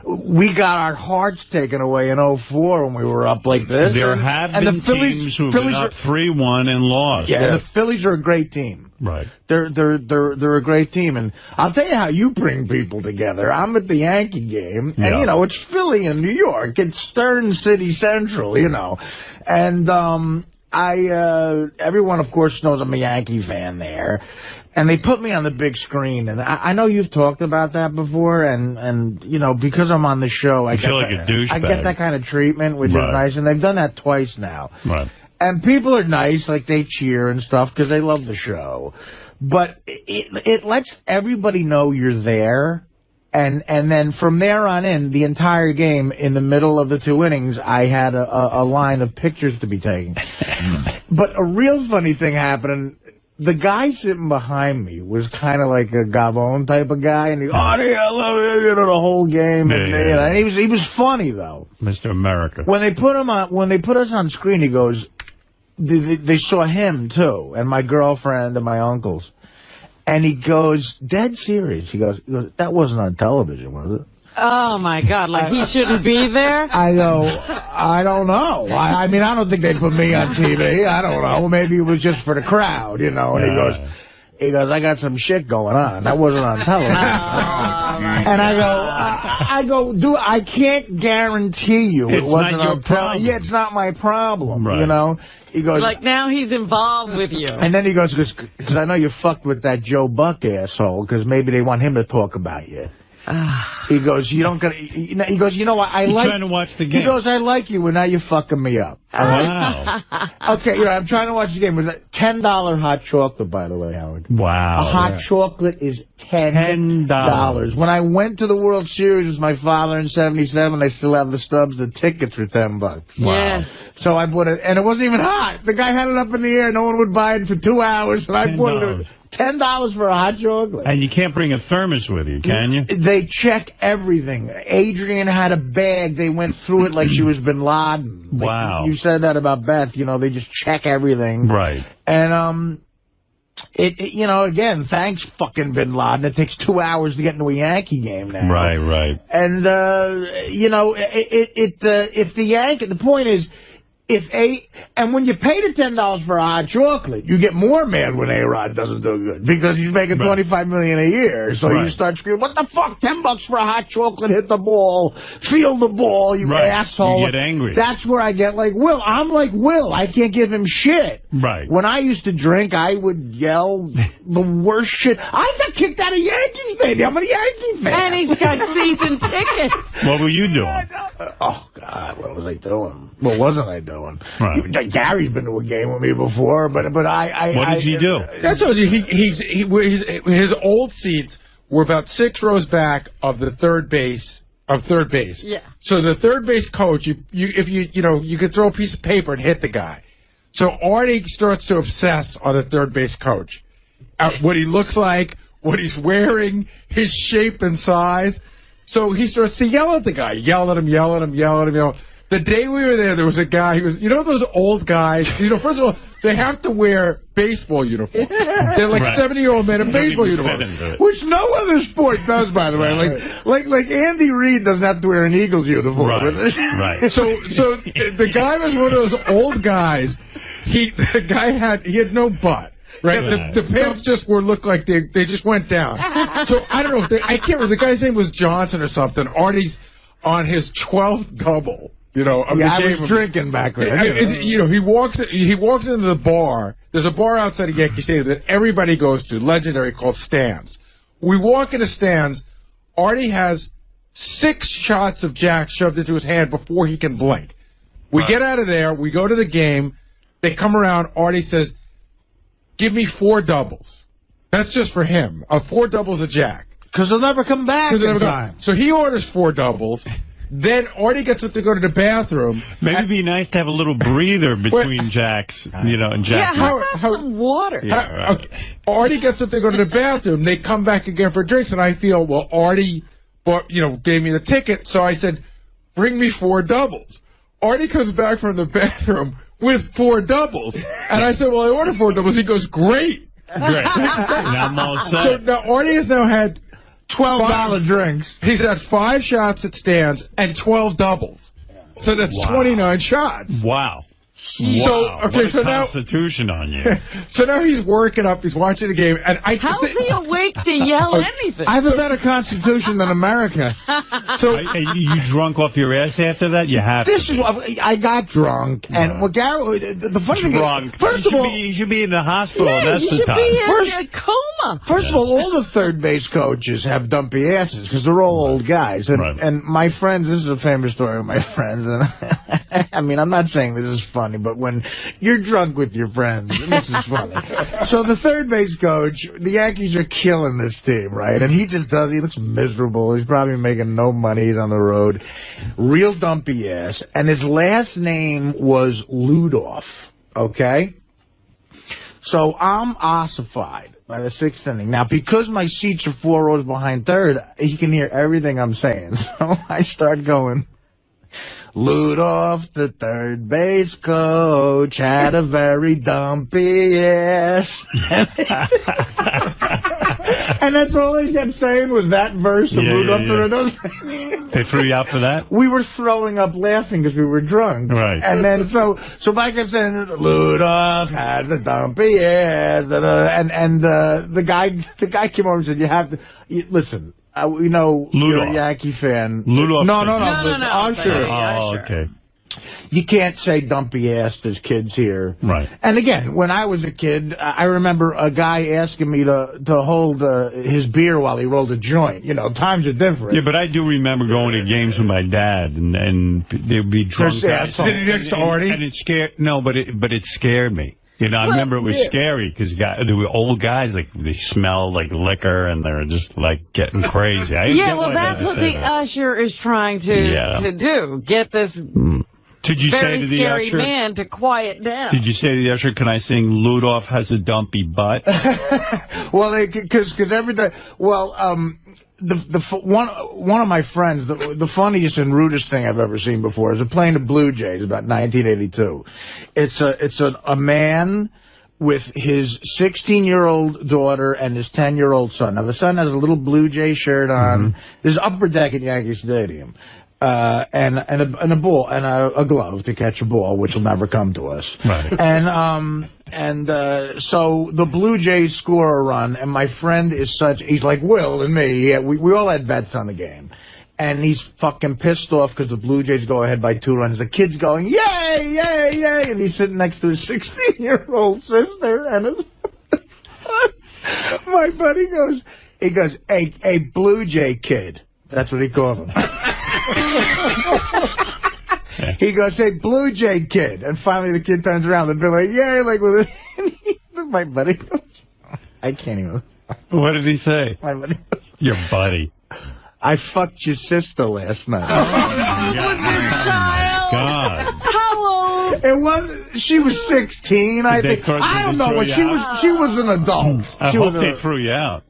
we got our hearts taken away in 2004 when we were up like this. There have been teams who've been up 3-1 and lost. Yeah, the Phillies are a great team. Right. They're a great team. And I'll tell you how you bring people together. I'm at the Yankee game, and, you know, it's Philly in New York. It's Stern City Central, you know. And everyone, of course, knows I'm a Yankee fan there. And they put me on the big screen, and I know you've talked about that before, and you know, because I'm on the show, I feel like a douchebag. I get that kind of treatment, which is nice, and they've done that twice now. Right. And people are nice, like they cheer and stuff, because they love the show. But it lets everybody know you're there, and then from there on in, the entire game, in the middle of the 2 innings, I had a line of pictures to be taken. But a real funny thing happened. The guy sitting behind me was kind of like a Gabon type of guy, and Artie, I love you, you know, the whole game. And, you know, and he was funny though. Mr. America. When they put us on screen, he goes, they saw him too, and my girlfriend and my uncles, and he goes, dead serious. He goes, that wasn't on television, was it? Oh, my God. Like, he shouldn't be there? I go, I don't know. I mean, I don't think they put me on TV. I don't know. Maybe it was just for the crowd, you know. And he goes, I got some shit going on. That wasn't on television. And I go, dude, I can't guarantee you it wasn't on television. Yeah, it's not my problem, you know. He goes, like, now he's involved with you. And then he goes, because I know you fucked with that Joe Buck asshole, because maybe they want him to talk about you. He goes, you don't get. He goes, you know what? I like. Trying to watch the game. He goes, I like you, and now you're fucking me up. Wow. Okay, you know, I'm trying to watch the game with $10 hot chocolate, by the way, Howard. Wow. A hot chocolate is $10. When I went to the World Series with my father in '77, I still have the stubs. The tickets were $10. Wow. Yeah. So I bought it, and it wasn't even hot. The guy had it up in the air. No one would buy it for 2 hours, and I bought it. $10 for a hot chocolate. And you can't bring a thermos with you, can you? They check everything. Adrian had a bag. They went through it like she was Bin Laden. Wow. You said that about Beth. You know, they just check everything. Right. And, you know, again, thanks fucking Bin Laden. It takes 2 hours to get into a Yankee game now. Right. And, you know, if the Yankee, the point is, and when you pay the $10 for a hot chocolate, you get more mad when A-Rod doesn't do good because he's making $25 million a year. So you start screaming, "What the fuck? $10 for a hot chocolate? Hit the ball, feel the ball, you asshole!" You get angry. That's where I get like Will. I'm like Will. I can't give him shit. Right. When I used to drink, I would yell the worst shit. I got kicked out of Yankee Stadium. I'm a Yankee fan. And he's got season tickets. What were you doing? Oh God, what was I doing? What wasn't I doing? Right. Gary's been to a game with me before, but I. What did he do? That's what his old seats were about 6 rows back of the third base. Yeah. So the third base coach, if you could throw a piece of paper and hit the guy. So Artie starts to obsess on the third base coach, what he looks like, what he's wearing, his shape and size. So he starts to yell at the guy, yell at him. The day we were there was a guy who was, you know those old guys, you know, first of all, they have to wear baseball uniforms. They're like 70-year-old men in baseball uniforms, which no other sport does, by the way. Like Andy Reid doesn't have to wear an Eagles uniform. Right. So the guy was one of those old guys. He had no butt. Right, the pants just looked like they just went down. So I don't know I can't remember. The guy's name was Johnson or something. Artie's on his 12th double. You know, I was drinking back then. You know, he walks into the bar. There's a bar outside of Yankee Stadium that everybody goes to, legendary, called Stan's. We walk into Stan's. Artie has 6 shots of Jack shoved into his hand before he can blink. We get out of there. We go to the game. They come around. Artie says, "Give me 4 doubles." That's just for him. 4 doubles of Jack. Because they'll never come back in time. So he orders 4 doubles. Then Artie gets up to go to the bathroom. Maybe it'd be nice to have a little breather between Jacks, you know, and Jack. Yeah, how some water. Yeah, okay. Artie gets up to go to the bathroom. They come back again for drinks, and I feel, well, Artie, gave me the ticket, so I said, "Bring me 4 doubles." Artie comes back from the bathroom with 4 doubles, and I said, "Well, I ordered 4 doubles." He goes, "Great." Great. Now I'm all set. So now Artie has now had $12 drinks. He's had 5 shots at Stan's and 12 doubles. So that's 29 shots. Wow. So, okay, so now Constitution on you. So now he's working up. He's watching the game, and how's he awake to yell anything? I have a better constitution than America. So you drunk off your ass after that? You have to. I got drunk, and well, Gary, the funny thing is, first of all, you should be in the hospital. Yeah, that's you the should time. be in a coma. First of all the third base coaches have dumpy asses because they're all old guys. And my friends, this is a famous story of my friends. And I mean, I'm not saying this is funny, but when you're drunk with your friends, this is funny. So the third base coach, the Yankees are killing this team, right? And he looks miserable. He's probably making no money. He's on the road. Real dumpy ass. And his last name was Ludoff, okay? So I'm ossified by the 6th inning. Now, because my seats are 4 rows behind third, he can hear everything I'm saying. So I start going, Ludoff, the third base coach, had a very dumpy ass. And that's all he kept saying was that verse of Ludoff the Red-Nosed. They threw you out for that? We were throwing up laughing because we were drunk. Right. And then so Mike kept saying, Ludoff has a dumpy ass. And the guy came over and said, you have to, listen. We know you're a Yankee fan. Ludoff. No. Usher. Oh, okay. You can't say dumpy ass to kids here. Right. And again, when I was a kid, I remember a guy asking me to hold his beer while he rolled a joint. You know, times are different. Yeah, but I do remember going to games with my dad, and they'd be drunk guys. Sitting next to Artie? And it scared, but it scared me. You know, I remember it was scary because there were old guys, like, they smelled like liquor and they were just, like, getting crazy. That's what the usher is trying to do. Get this Did you very say to the scary usher, man to quiet down. Did you say to the usher, can I sing Ludoff has a dumpy butt? Well, because every day, one of my friends, the funniest and rudest thing I've ever seen before is a playing the Blue Jays about 1982. It's a man with his 16-year-old daughter and his 10-year-old son. Now, the son has a little Blue Jay shirt on. There's upper deck at Yankee Stadium. And a ball and a glove to catch a ball, which will never come to us. Right. And so the Blue Jays score a run, and my friend is he's like Will and me. We all had bets on the game. And he's fucking pissed off because the Blue Jays go ahead by 2 runs. The kid's going, yay, yay, yay. And he's sitting next to his 16-year-old sister. And my buddy goes, hey, Blue Jay kid. That's what he called him. He goes, hey, Blue Jay kid. And finally the kid turns around and be like, yeah, like with it. My buddy goes, I can't even. What did he say? My buddy goes, your buddy. I fucked your sister last night. Was your child? God. How old? It was. She was 16, I think. I don't know what she was. She was an adult. I hope they threw you out.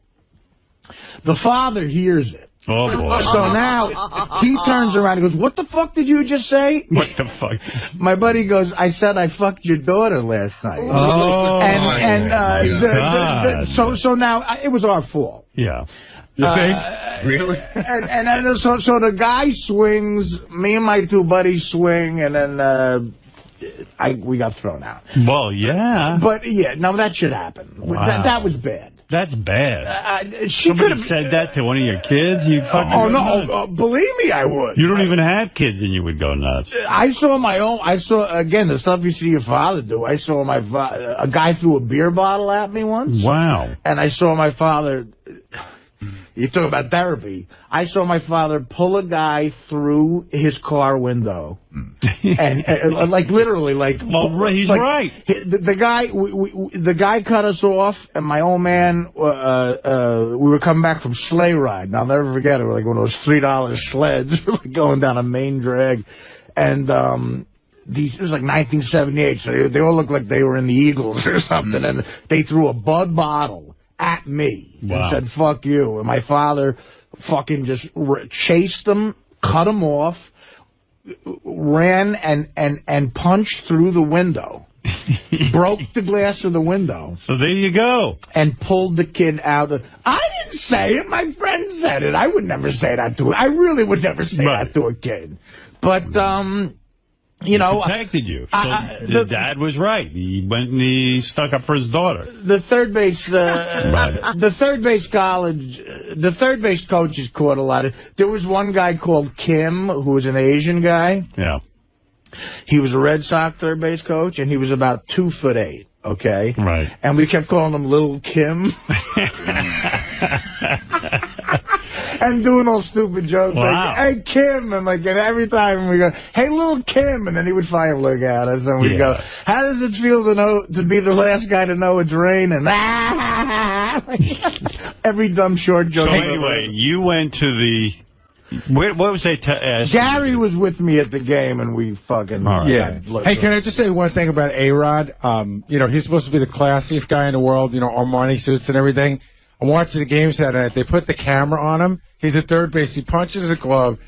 The father hears it. Oh, boy. So now he turns around and goes, what the fuck did you just say? What the fuck? My buddy goes, I said I fucked your daughter last night. So now it was our fault. Yeah. You think? Really? And so the guy swings, me and my 2 buddies swing, and then we got thrown out. Well, yeah. But, yeah, now that should happen. Wow. That was bad. That's bad. She could have said that to one of your kids. You fucking believe me, I would. You don't even have kids, and you would go nuts. I saw again the stuff you see your father do. I saw a guy threw a beer bottle at me once. Wow. And I saw my father. You talk about therapy. I saw my father pull a guy through his car window, and like literally, like. Well, he's like, right. The guy cut us off, and my old man. We were coming back from sleigh ride, and I'll never forget it. We're like one of those $3 sleds going down a main drag, and it was like 1978, so they all looked like they were in the Eagles or something, and they threw a Bud bottle at me and said, fuck you. And my father fucking just chased them, cut them off, ran and punched through the window. broke the glass of the window. So there you go. And pulled the kid out of... I didn't say it. My friend said it. I would never say that to... I really would never say that to a kid. But, you know... Protected you. So the dad was right. He went and he stuck up for his daughter. The third base... The third base college... The third base coaches caught a lot of... There was one guy called Kim, who was an Asian guy. Yeah. He was a Red Sox third base coach, and he was about 2'8", okay? Right. And we kept calling him Little Kim. And doing all stupid jokes like, hey, Kim, and like, and every time we go, hey, Little Kim, and then he would finally look at us, and we'd go, how does it feel to be the last guy to know it's raining? Every dumb short joke. So anyway, you went to the... What was they Gary was with me at the game, and we fucking... Yeah. Hey, can I just say one thing about A-Rod? You know, he's supposed to be the classiest guy in the world, you know, Armani suits and everything. I'm watching the game Saturday night. They put the camera on him. He's at third base. He punches a glove.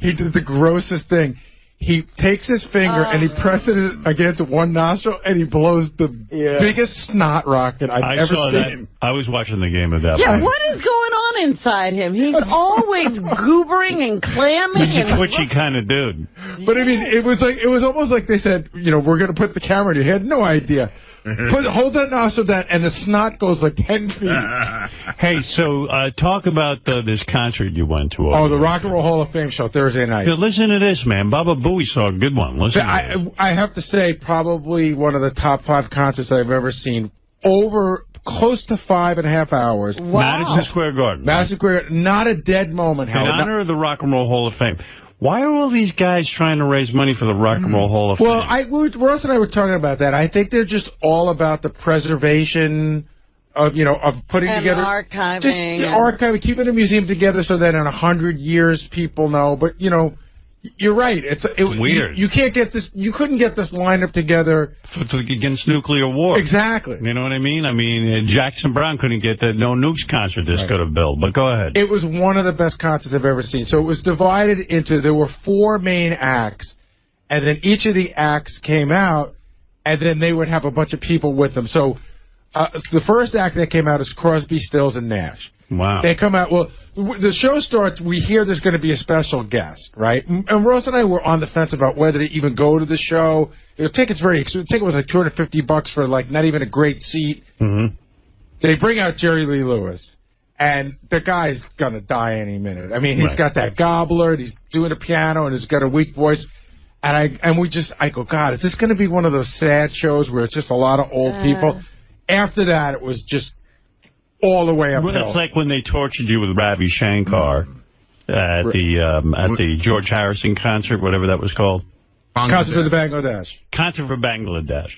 He did the grossest thing. He takes his finger and he presses it against one nostril, and he blows the biggest snot rocket I've ever seen. I was watching the game at that point. Yeah, what is going on inside him? He's always goobering and clamming. He's a twitchy kind of dude. But I mean, it was almost like they said, you know, we're going to put the camera in. He had no idea. Hold that nostril down, and the snot goes like 10 feet. Hey, so talk about this concert you went to. Oh, the Rock and Roll Hall of Fame show Thursday night. Yeah, listen to this, man. Baba Booey saw a good one. Listen. I have to say, probably one of the top 5 concerts I've ever seen. Over close to 5.5 hours. Wow. Madison Square Garden. Madison Square, not a dead moment. In honor of the Rock and Roll Hall of Fame. Why are all these guys trying to raise money for the Rock and Roll Hall of Fame? Well, Ross and I were talking about that. I think they're just all about the preservation of, you know, of putting together... archiving. Just archiving, keeping the museum together so that in 100 years people know. But, you know, you're right. It's weird. You can't get this... You couldn't get this lineup together... against nuclear war. Exactly. You know what I mean? I mean, Jackson Browne couldn't get the No Nukes concert this could have built. But go ahead. It was one of the best concerts I've ever seen. So it was divided into... There were 4 main acts. And then each of the acts came out. And then they would have a bunch of people with them. So the first act that came out is Crosby, Stills, and Nash. Wow. They come out, well, the show starts, we hear there's going to be a special guest, right? And Ross and I were on the fence about whether to even go to the show. You know, tickets very expensive. The ticket was like $250 for like not even a great seat. Mm-hmm. They bring out Jerry Lee Lewis, and the guy's going to die any minute. I mean, he's got that gobbler, and he's doing the piano, and he's got a weak voice. And I go, God, is this going to be one of those sad shows where it's just a lot of old people? After that, it was just all the way uphill. Well, it's like when they tortured you with Ravi Shankar at the George Harrison concert, whatever that was called. Concert for the Bangladesh. Concert for Bangladesh.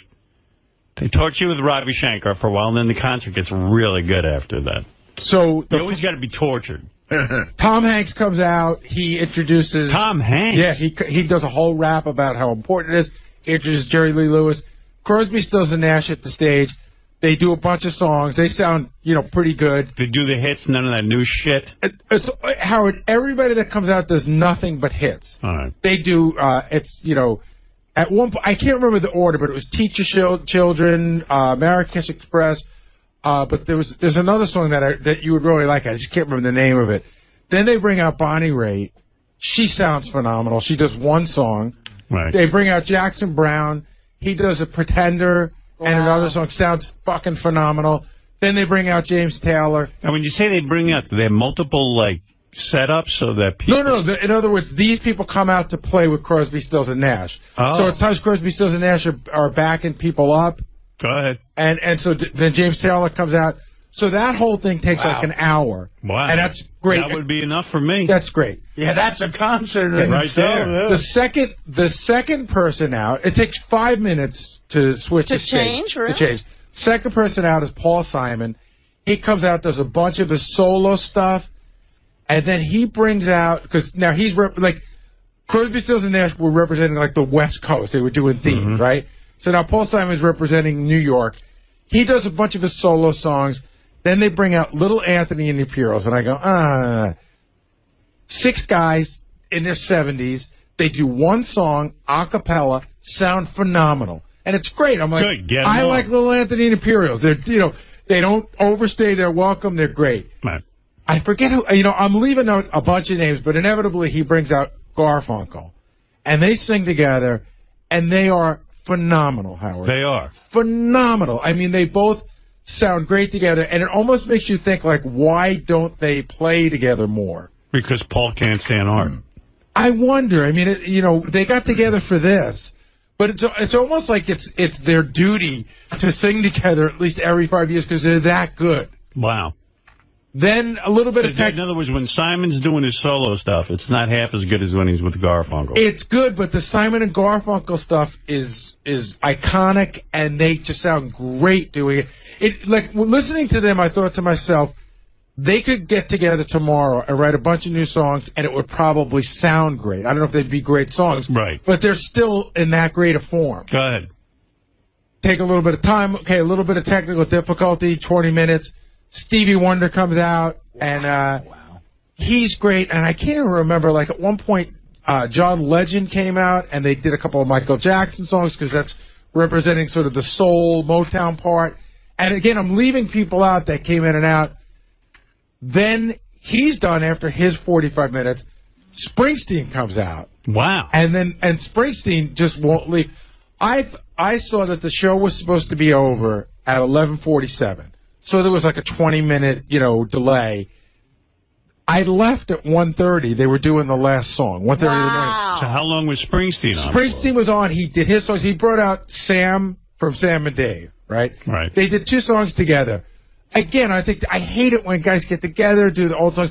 They torture you with Ravi Shankar for a while, and then the concert gets really good after that. So you always got to be tortured. Tom Hanks comes out. He introduces... Tom Hanks? Yeah, he does a whole rap about how important it is. He introduces Jerry Lee Lewis. Crosby, Stills, and Nash at the stage. They do a bunch of songs. They sound, you know, pretty good. They do the hits, none of that new shit. It's Howard, everybody that comes out does nothing but hits. All right. They do, it's, you know, at one point, I can't remember the order, but it was Teach Your Children, Marrakesh Express, but there's another song that you would really like. I just can't remember the name of it. Then they bring out Bonnie Raitt. She sounds phenomenal. She does one song. Right. They bring out Jackson Browne. He does a Pretender. Wow. And another song sounds fucking phenomenal. Then they bring out James Taylor. And when you say they bring out, do they have multiple, like, setups so that people... No. In other words, these people come out to play with Crosby, Stills, and Nash. Oh. So at times Crosby, Stills, and Nash are backing people up. Go ahead. And so then James Taylor comes out. So that whole thing takes like an hour. Wow. And that's great. That would be enough for me. That's great. Yeah, that's a concert right there. The second person out, it takes 5 minutes to switch the stage. To change. Second person out is Paul Simon. He comes out, does a bunch of his solo stuff, and then he brings out, because now he's, like, Crosby, Stills, and Nash were representing, like, the West Coast. They were doing themes, right? So now Paul Simon's representing New York. He does a bunch of his solo songs. Then they bring out Little Anthony and the Puros, and I go, 6 guys in their 70s. They do one song, a cappella, sound phenomenal. And it's great. I'm like, good, I like Little Anthony and Imperials. They're, they don't overstay their welcome. They're great. Right. I forget who, I'm leaving out a bunch of names, but inevitably he brings out Garfunkel. And they sing together, and they are phenomenal, Howard. They are. Phenomenal. I mean, they both sound great together, and it almost makes you think, like, why don't they play together more? Because Paul can't stand Art. I wonder. I mean, they got together for this, but it's almost like it's their duty to sing together at least every 5 years because they're that good. Wow. Then a little bit of in other words, when Simon's doing his solo stuff, it's not half as good as when he's with Garfunkel. It's good, but the Simon and Garfunkel stuff is iconic, and they just sound great doing it. Listening to them, I thought to myself, they could get together tomorrow and write a bunch of new songs, and it would probably sound great. I don't know if they'd be great songs, right? But they're still in that great a form. Go ahead. Take a little bit of time. Okay, a little bit of technical difficulty, 20 minutes. Stevie Wonder comes out, and he's great. And I can't even remember, like, at one point, John Legend came out, and they did a couple of Michael Jackson songs, because that's representing sort of the soul Motown part. And, again, I'm leaving people out that came in and out. Then he's done after his 45 minutes. Springsteen comes out. Wow. And Springsteen just won't leave. I saw that the show was supposed to be over at 11:47. So there was like a 20-minute, delay. I left at 1:30. They were doing the last song, 1:30 in the morning. So how long was Springsteen on? Springsteen was on. He did his songs. He brought out Sam from Sam and Dave, right? Right. They did 2 songs together. Again, I hate it when guys get together, do the old songs.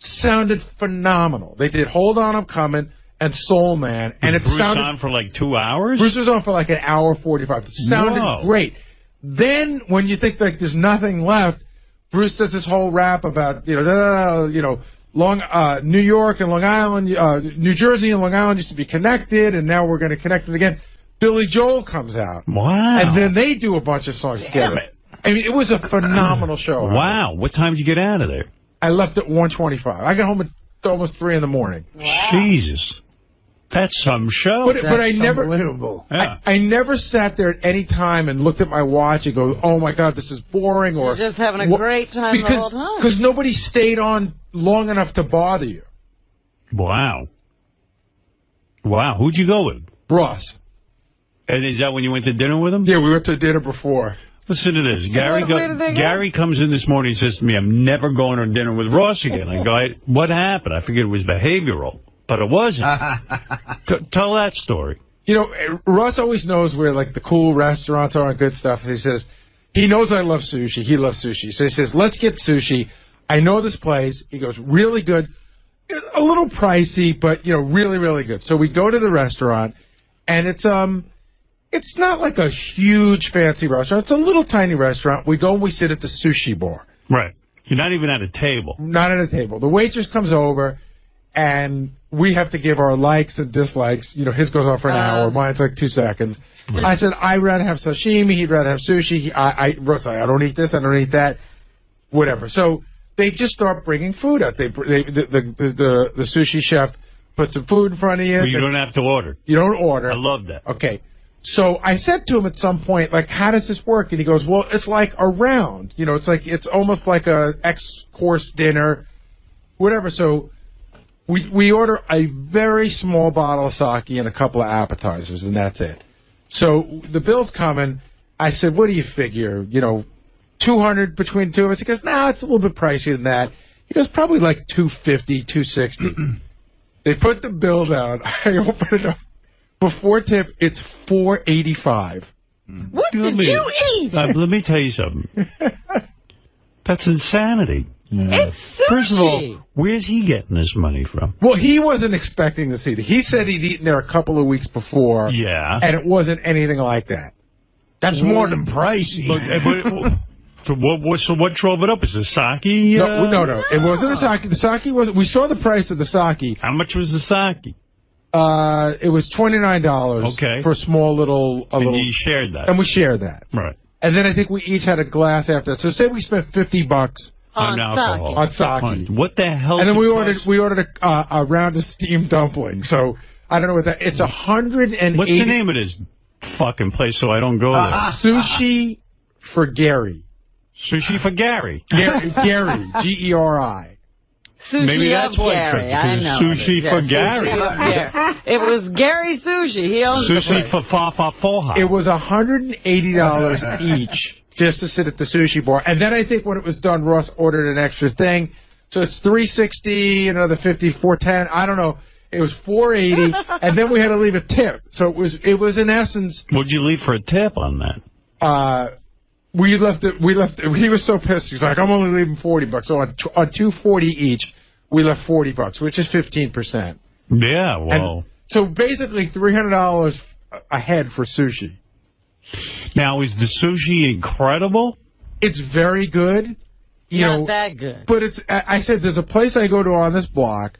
Sounded phenomenal. They did Hold On, I'm Coming and Soul Man. And Bruce on for like 2 hours? Bruce was on for like an hour 45. It sounded great. Then, when you think like there's nothing left, Bruce does this whole rap about, New York and Long Island, New Jersey and Long Island used to be connected, and now we're going to connect it again. Billy Joel comes out. Wow. And then they do a bunch of songs together. I mean, it was a phenomenal show. Wow. What time did you get out of there? I left at 1:25. I got home at almost 3 in the morning. Wow. Jesus. That's some show. But I never, unbelievable. Yeah. I never sat there at any time and looked at my watch and go, oh, my God, this is boring. Or you're just having a great time the whole time. Because nobody stayed on long enough to bother you. Wow. Wow. Who'd you go with? Ross. And is that when you went to dinner with him? Yeah, we went to dinner before. Listen to this. Gary comes in this morning and says to me, I'm never going to dinner with Ross again. I go, what happened? I figured it was behavioral. But it wasn't. Tell that story. Russ always knows where, like, the cool restaurants are and good stuff. He says, he knows I love sushi. He loves sushi. So he says, let's get sushi. I know this place. He goes, really good. A little pricey, but, really, really good. So we go to the restaurant, and it's not like a huge fancy restaurant. It's a little tiny restaurant. We go and we sit at the sushi bar. Right. You're not even at a table. Not at a table. The waitress comes over, and we have to give our likes and dislikes. His goes on for an hour. Mine's like 2 seconds. Right. I said, I'd rather have sashimi. He'd rather have sushi. I don't eat this. I don't eat that. Whatever. So they just start bringing food out. The sushi chef puts some food in front of you. Well, you don't have to order. You don't order. I love that. Okay. So I said to him at some point, like, how does this work? And he goes, well, it's like a round. It's almost like a X-course dinner, whatever. So we order a very small bottle of sake and a couple of appetizers, and that's it. So the bill's coming. I said, what do you figure? $200 between the two of us? He goes, nah, it's a little bit pricier than that. He goes, probably like $250, $260. They put the bill down. I open it up. Before tip, it's $4.85. What did you eat? Let me tell you something. That's insanity. It's sushi. First of all, where's he getting this money from? Well, he wasn't expecting to see it. He said he'd eaten there a couple of weeks before. Yeah. And it wasn't anything like that. That's more than pricey. So what drove it up? Is the sake? No. It wasn't the sake. The sake was. We saw the price of the sake. How much was the sake? It was $29. Okay. For a small little. And you shared that. And we shared that. Right. And then I think we each had a glass after that. So say we spent $50 on alcohol. On sake. What the hell? And then we ordered a round of steamed dumplings. So I don't know what that. It's $180. What's the name of this fucking place so I don't go there. Sushi for Gary. Sushi for Gary. Gary, Geri. Sushi Maybe that's of what Gary. interesting. I know. Sushi for Gary. It was Gary Sushi. He owns the Sushi place. for 𝗙𝗙. It was $180 each just to sit at the sushi bar. And then I think when it was done, Ross ordered an extra thing. So it's $360, another $50, $410. I don't know. It was $480, and then we had to leave a tip. So it was in essence. What'd you leave for a tip on that? We left it. He was so pissed. He's like, I'm only leaving $40. So on $240 each, we left $40, which is 15%. Yeah, well. And so basically $300 a head for sushi. Now, is the sushi incredible? It's very good. Not that good. But I said there's a place I go to on this block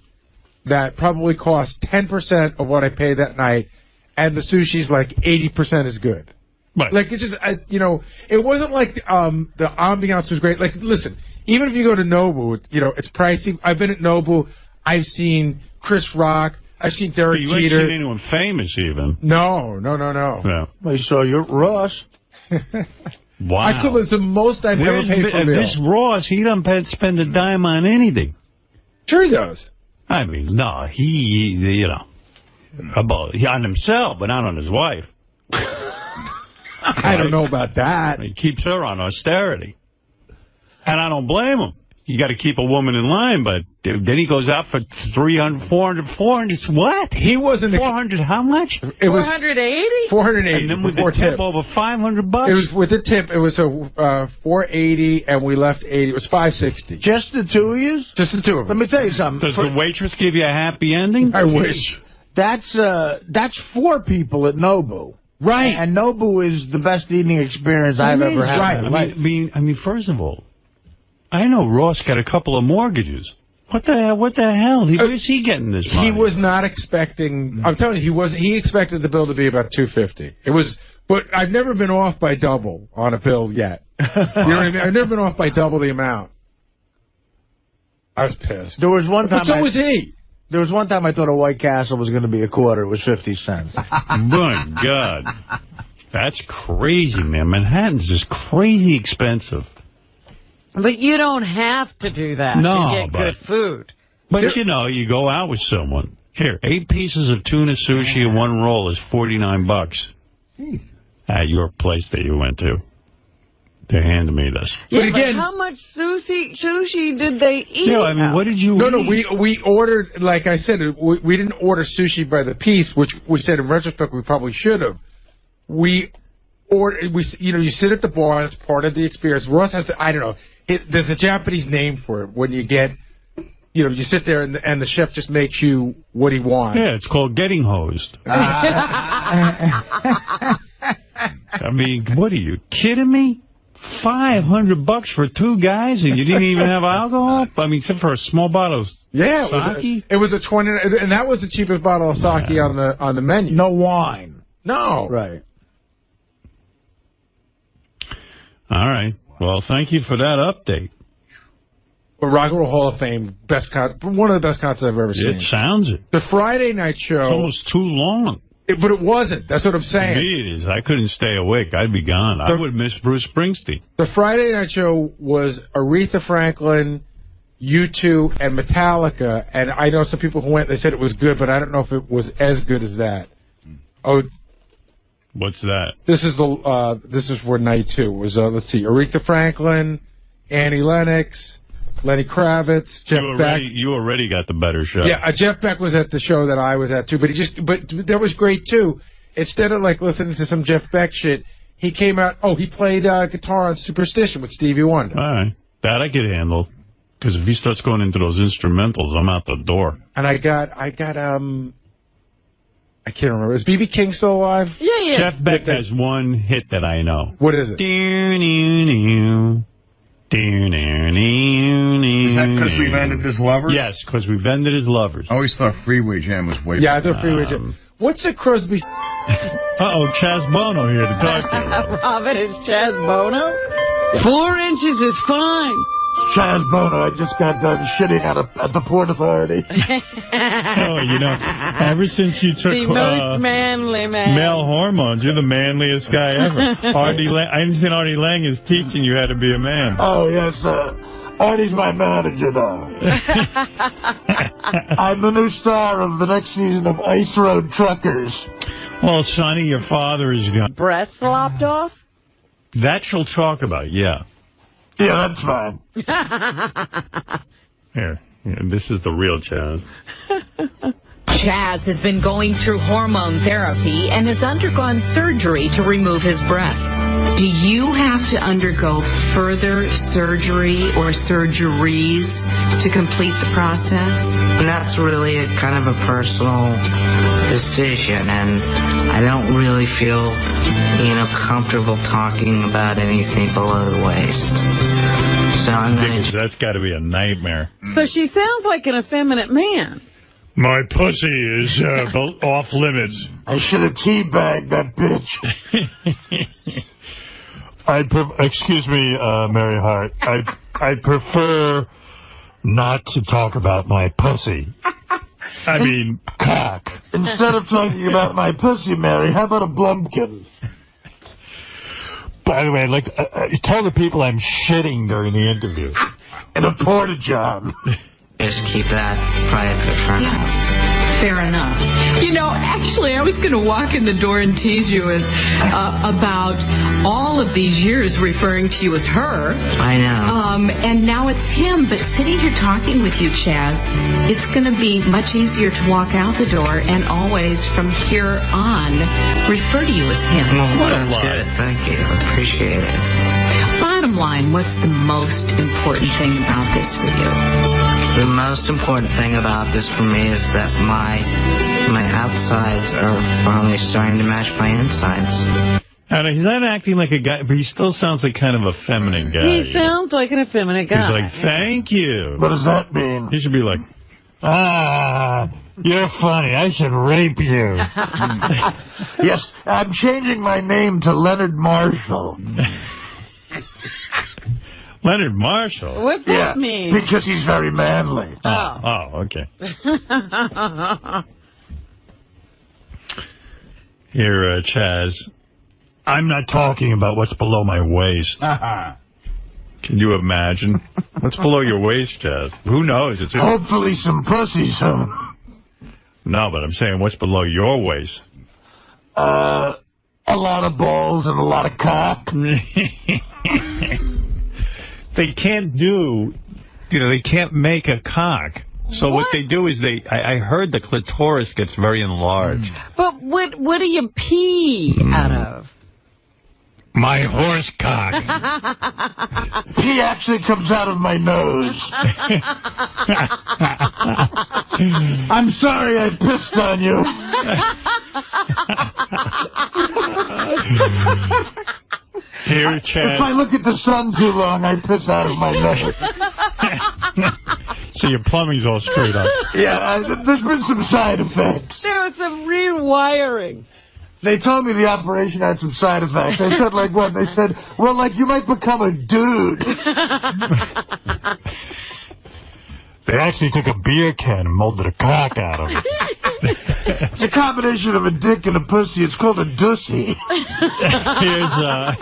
that probably costs 10% of what I paid that night, and the sushi's like 80% as good. Right. Like, it's just, it wasn't like the ambiance was great. Like, listen, even if you go to Nobu, it's pricey. I've been at Nobu. I've seen Chris Rock. I've seen Derek Jeter. You ain't seen anyone famous, even. No. Yeah. I saw your Ross. Wow. It's the most I've ever paid for a meal. This Ross, he doesn't spend a dime on anything. Sure he does. I mean, no, he on himself, but not on his wife. I don't know about that. He keeps her on austerity. And I don't blame him. You got to keep a woman in line, but then he goes out for 300, 400. What? He wasn't 400. How much? It was 480. 480. And then with the tip over $500. It was with the tip. It was a 480, and we left 80. It was 560. Just the two of you? Just the two of them. Let me tell you something. Does the waitress give you a happy ending? I wish. That's 4 people at Nobu. Right. And Nobu is the best eating experience I've ever had. Right. I mean, first of all, I know Ross got a couple of mortgages. What the hell? Where's he getting this money? He was not expecting. I'm telling you, he expected the bill to be about $250. It was, but I've never been off by double on a bill yet. You know what I mean? I've never been off by double the amount. I was pissed. There was one time. But so was he. There was one time I thought a White Castle was going to be a quarter. It was 50 cents. My God. That's crazy, man. Manhattan's just crazy expensive. But you don't have to do that to get good food. But, you go out with someone. Here, 8 pieces of tuna sushi and 1 roll is $49 at your place that you went to. They handed me this. Yeah, but again, how much sushi did they eat? Yeah, I mean, what did you eat? No, we ordered, like I said, we didn't order sushi by the piece, which we said in retrospect we probably should have. You sit at the bar, it's part of the experience. Ross has to, I don't know, there's a Japanese name for it when you get, you sit there and the chef just makes you what he wants. Yeah, it's called getting hosed. I mean, what are you kidding me? $500 for 2 guys, and you didn't even have alcohol? I mean, except for a small bottle of sake? It was a 20, and that was the cheapest bottle of sake on the menu. No wine. No. Right. All right. Well, thank you for that update. But Rock and Roll Hall of Fame, one of the best concerts I've ever seen. It sounds it. The Friday night show. It's almost too long. But it wasn't. That's what I'm saying. To me it is. I couldn't stay awake. I'd be gone. I would miss Bruce Springsteen. The Friday night show was Aretha Franklin, U2, and Metallica. And I know some people who went, they said it was good, but I don't know if it was as good as that. Oh, what's that? This is for night 2. It was let's see, Aretha Franklin, Annie Lennox, Lenny Kravitz, Jeff Beck. You already got the better show. Yeah, Jeff Beck was at the show that I was at too, but that was great too. Instead of like listening to some Jeff Beck shit, he came out. Oh, he played guitar on Superstition with Stevie Wonder. All right, that I could handle. Because if he starts going into those instrumentals, I'm out the door. And I got I can't remember. Is B.B. King still alive? Yeah. Jeff Beck has one hit that I know. What is it? Is that because we've ended his lovers? Yes, because we've ended his lovers. I always thought Freeway Jam was way better. Yeah, I thought Freeway Jam. What's a Crosby? Uh-oh, Chaz Bono here to talk to you. Robin, is Chaz Bono? 4 inches is fine. Chaz Bono. I just got done shitting at the Port Authority. Ever since you took the most manly man. male hormones, you're the manliest guy ever. I understand Artie Lange is teaching you how to be a man. Oh, yes, Artie's my manager now. I'm the new star of the next season of Ice Road Truckers. Well, Sonny, your father is gone. Breast lopped off? That she'll talk about, yeah. Yeah, that's fine. Here, this is the real Chaz. Chaz has been going through hormone therapy and has undergone surgery to remove his breasts. Do you have to undergo further surgery or surgeries to complete the process? And that's really a kind of a personal decision, and I don't really feel, comfortable talking about anything below the waist. So I'm going to... That's got to be a nightmare. So she sounds like an effeminate man. My pussy is off limits. I should have teabagged that bitch. Excuse me, Mary Hart. I prefer not to talk about my pussy. I mean, cock. Instead of talking about my pussy, Mary, how about a Blumpkin? By the way, tell the people I'm shitting during the interview. In a porta-john. Just keep that private for now. Fair enough. Actually, I was going to walk in the door and tease you about all of these years referring to you as her. I know. And now it's him. But sitting here talking with you, Chaz, it's going to be much easier to walk out the door and always, from here on, refer to you as him. Well, that's good. Thank you. Appreciate it. Bottom line, what's the most important thing about this for you? The most important thing about this for me is that my outsides are finally starting to match my insides. He's not acting like a guy, but he still sounds like kind of a feminine guy. He sounds like an effeminate guy. He's like, thank you. What does that mean? He should be like, you're funny. I should rape you. Yes, I'm changing my name to Leonard Marshall. Leonard Marshall? What's that mean? Because he's very manly. Oh, okay. Here, Chaz, I'm not talking about what's below my waist. Can you imagine? What's below your waist, Chaz? Who knows? Hopefully some pussy soon. No, but I'm saying what's below your waist? A lot of balls and a lot of cock. They can't they can't make a cock. So what they do is I heard the clitoris gets very enlarged. But what do you pee out of? My horse cock. He actually comes out of my nose. I'm sorry I pissed on you. Here, Chad. If I look at the sun too long, I piss out of my nose. So your plumbing's all screwed up. Yeah, there's been some side effects. There was some rewiring. They told me the operation had some side effects. I said, like what? They said, well, like you might become a dude. They actually took a beer can and molded a cock out of it. It's a combination of a dick and a pussy. It's called a dussy. Here's Chaz.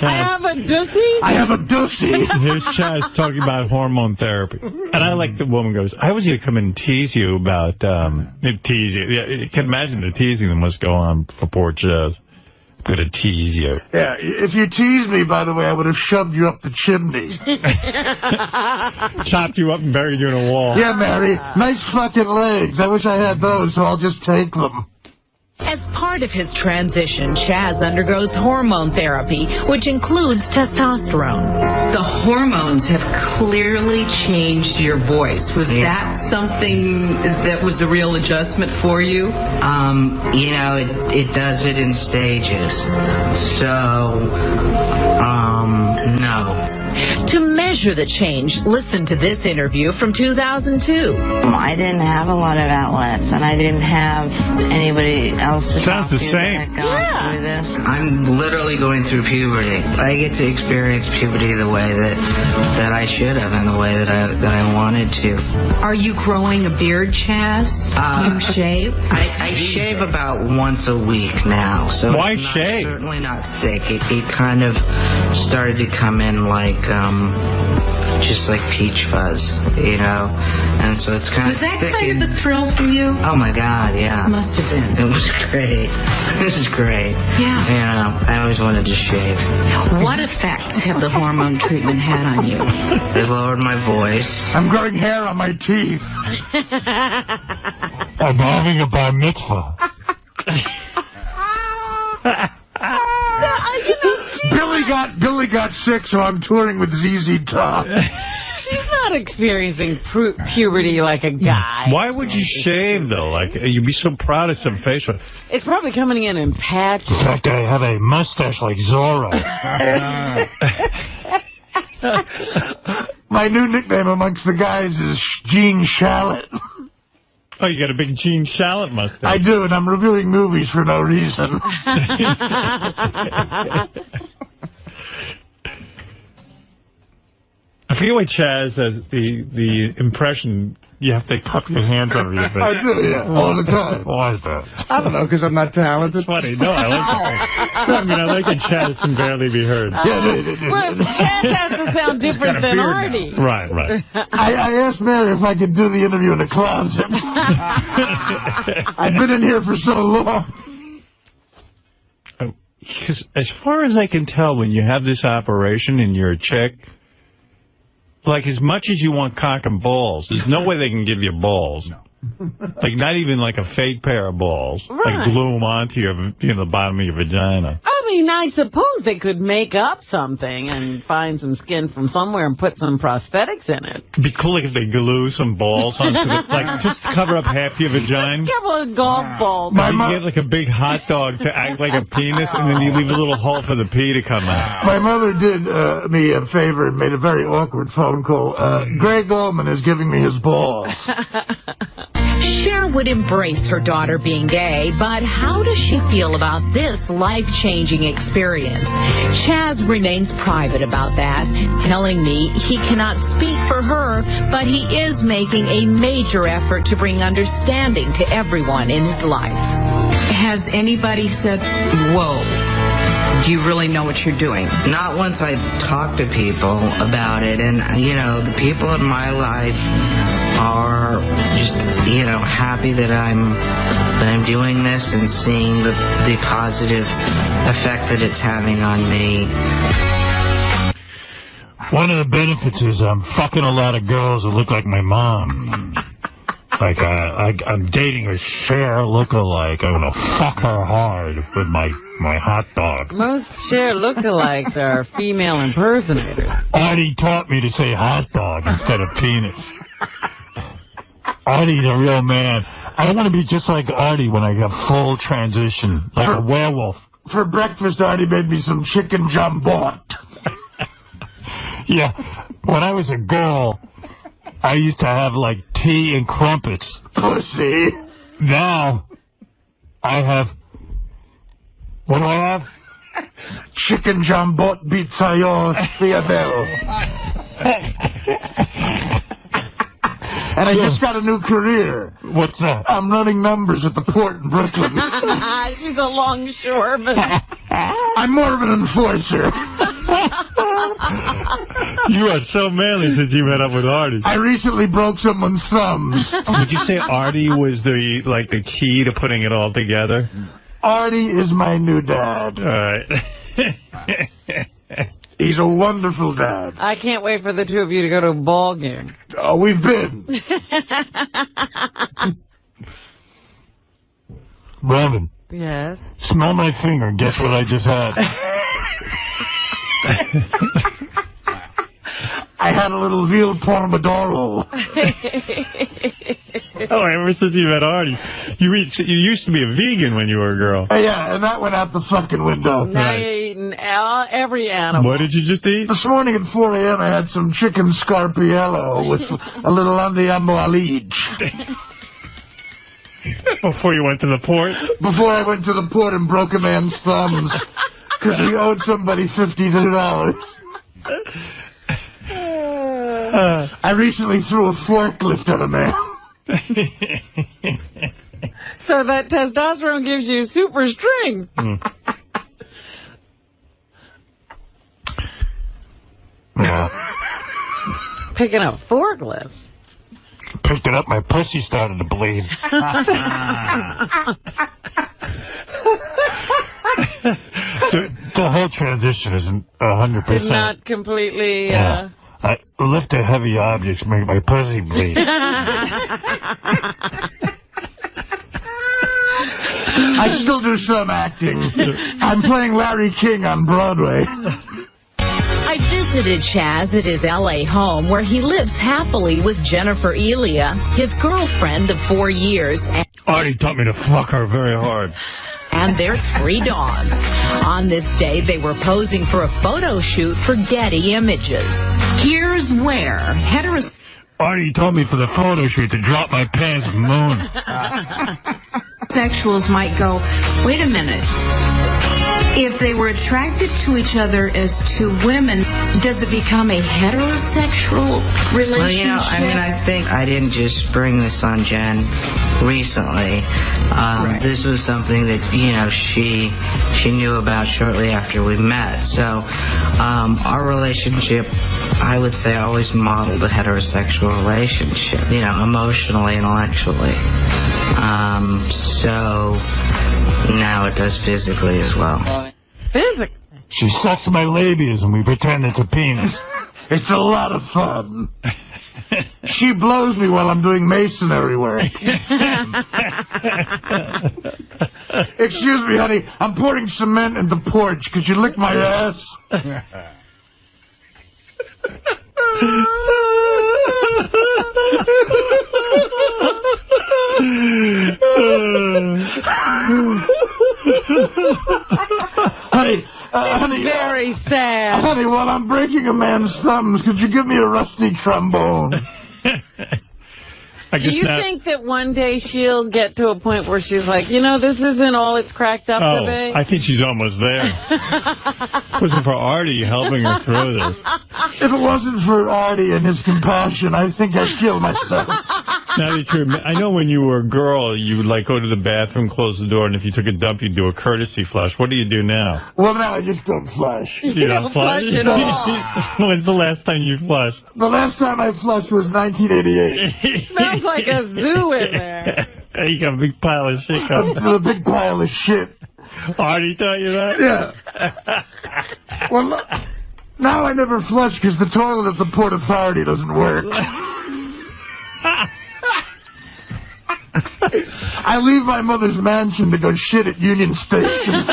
I have a dussy? I have a dussy. Here's Chaz talking about hormone therapy. And I like the woman goes, I was going to come in and tease you about, tease you. Yeah, you can imagine the teasing that must go on for poor Chaz. I'm going to tease you. Yeah, if you teased me, by the way, I would have shoved you up the chimney. Chopped you up and buried you in a wall. Yeah, Mary. Nice fucking legs. I wish I had those, so I'll just take them. As part of his transition, Chaz undergoes hormone therapy, which includes testosterone. The hormones have clearly changed your voice. Was that something that was a real adjustment for you? It does it in stages. So, no. To measure measure the change, listen to this interview from 2002. I didn't have a lot of outlets, and I didn't have anybody else to talk to that had gone through this. I'm literally going through puberty. I get to experience puberty the way that I should have, and the way that I wanted to. Are you growing a beard, Chaz? Do you shave? I shave about once a week now. So why it's shave? Certainly not thick. It kind of started to come in like just like peach fuzz, you know, and so it's kind Was of that thick kind of a thrill for you? Oh my God, yeah. Must have been. It was great. It was great. Yeah. You know, I always wanted to shave. What effects have the hormone treatment had on you? They lowered my voice. I'm growing hair on my teeth. I'm having a bar mitzvah. Billy got sick, so I'm touring with ZZ Top. She's not experiencing puberty like a guy. Why would you shave, though? Like, you'd be so proud of some facial. It's probably coming in patches. In fact, I have a mustache like Zorro. My new nickname amongst the guys is Gene Shalit. Oh, you got a big Gene Shalit mustache. I do, and I'm reviewing movies for no reason. I forget what Chaz says, the impression, you have to cup your hands over your face. I do, yeah, all the time. Why is that? I don't know, because I'm not talented. It's funny. No, I like that. I mean, I like that Chaz can barely be heard. Well, Chaz has to sound different than Artie. Right, right. I asked Mary if I could do the interview in the closet. I've been in here for so long. Because as far as I can tell, when you have this operation and you're a chick, like, as much as you want cock and balls, there's no way they can give you balls. No. Like, not even like a fake pair of balls. Right. Like, glue them onto your, the bottom of your vagina. I mean, I suppose they could make up something and find some skin from somewhere and put some prosthetics in it. It'd be cool like, if they glue some balls onto it. Like, just to cover up half your vagina. Just a couple of golf balls. You get like a big hot dog to act like a penis, and then you leave a little hole for the pee to come out. My mother did me a favor and made a very awkward phone call. Greg Allman is giving me his balls. Cher would embrace her daughter being gay, but how does she feel about this life-changing experience? Chaz remains private about that, telling me he cannot speak for her, but he is making a major effort to bring understanding to everyone in his life. Has anybody said, whoa, do you really know what you're doing? Not once I talk to people about it, and, you know, the people in my life are just, you know, happy that I'm doing this and seeing the positive effect that it's having on me. One of the benefits is I'm fucking a lot of girls that look like my mom. Like, I'm dating a Cher lookalike. I'm going to fuck her hard with my hot dog. Most Cher lookalikes are female impersonators. Artie taught me to say hot dog instead of penis. Artie's a real man. I want to be just like Artie when I get full transition, like a werewolf. For breakfast, Artie made me some chicken jambon. Yeah, when I was a girl, I used to have, like, tea and crumpets. Pussy. Now, I have... What do I have? Chicken jambon 𝗵𝗵 fiadero. And I just got a new career. What's that? I'm running numbers at the port in Brooklyn. She's a longshoreman. I'm more of an enforcer. You are so manly since you met up with Artie. I recently broke someone's thumbs. Would you say Artie was the key to putting it all together? Artie is my new dad. All right. He's a wonderful dad. I can't wait for the two of you to go to a ball game. Oh, we've been. Robin. Yes? Smell my finger. Guess what I just had? I had a little veal pomodoro. Oh, ever since you met Artie, You used to be a vegan when you were a girl. Yeah, and that went out the fucking window. Now you're eating every animal. What did you just eat? This morning at 4 a.m. I had some chicken scarpiello with a little andiamo alige. Before you went to the port? Before I went to the port and broke a man's thumbs. Because we owed somebody $52. I recently threw a forklift at a man. So that testosterone gives you super strength. Yeah. Picking up forklifts. Picked it up, my pussy started to bleed. The whole transition isn't 100%. Not completely... Yeah. I lift a heavy objects, make my pussy bleed. I still do some acting. I'm playing Larry King on Broadway. I visited Chaz at his L.A. home where he lives happily with Jennifer Elia, his girlfriend of 4 years. Artie taught me to fuck her very hard. And their 3 dogs. On this day, they were posing for a photo shoot for Getty Images. Here's where Artie told me for the photo shoot to drop my pants with Moon. Sexuals might go, wait a minute. If they were attracted to each other as two women, does it become a heterosexual relationship? Well, you know, I mean, I think I didn't just spring this on Jen recently. Right. This was something that, you know, she knew about shortly after we met. So our relationship, I would say, always modeled a heterosexual relationship, you know, emotionally, intellectually. So now it does physically as well. Physically? She sucks my labias and we pretend it's a penis. It's a lot of fun. She blows me while I'm doing masonry work. Excuse me, honey. I'm pouring cement in the porch. Could you lick my ass? Honey, very sad. Honey, while I'm breaking a man's thumbs, could you give me a rusty trombone? Do you think that one day she'll get to a point where she's like, you know, this isn't all it's cracked up to be? I think she's almost there. If it wasn't for Artie helping her through this. If it wasn't for Artie and his compassion, I think I'd kill myself. Now that you're, I know when you were a girl, you would like go to the bathroom, close the door, and if you took a dump, you'd do a courtesy flush. What do you do now? Well, now I just don't flush. You don't flush at all. When's the last time you flushed? The last time I flushed was 1988. Smells like a zoo in there. You got a big pile of shit coming. A big pile of shit. Artie taught you that? Yeah. Well, now I never flush because the toilet at the Port Authority doesn't work. I leave my mother's mansion to go shit at Union Station.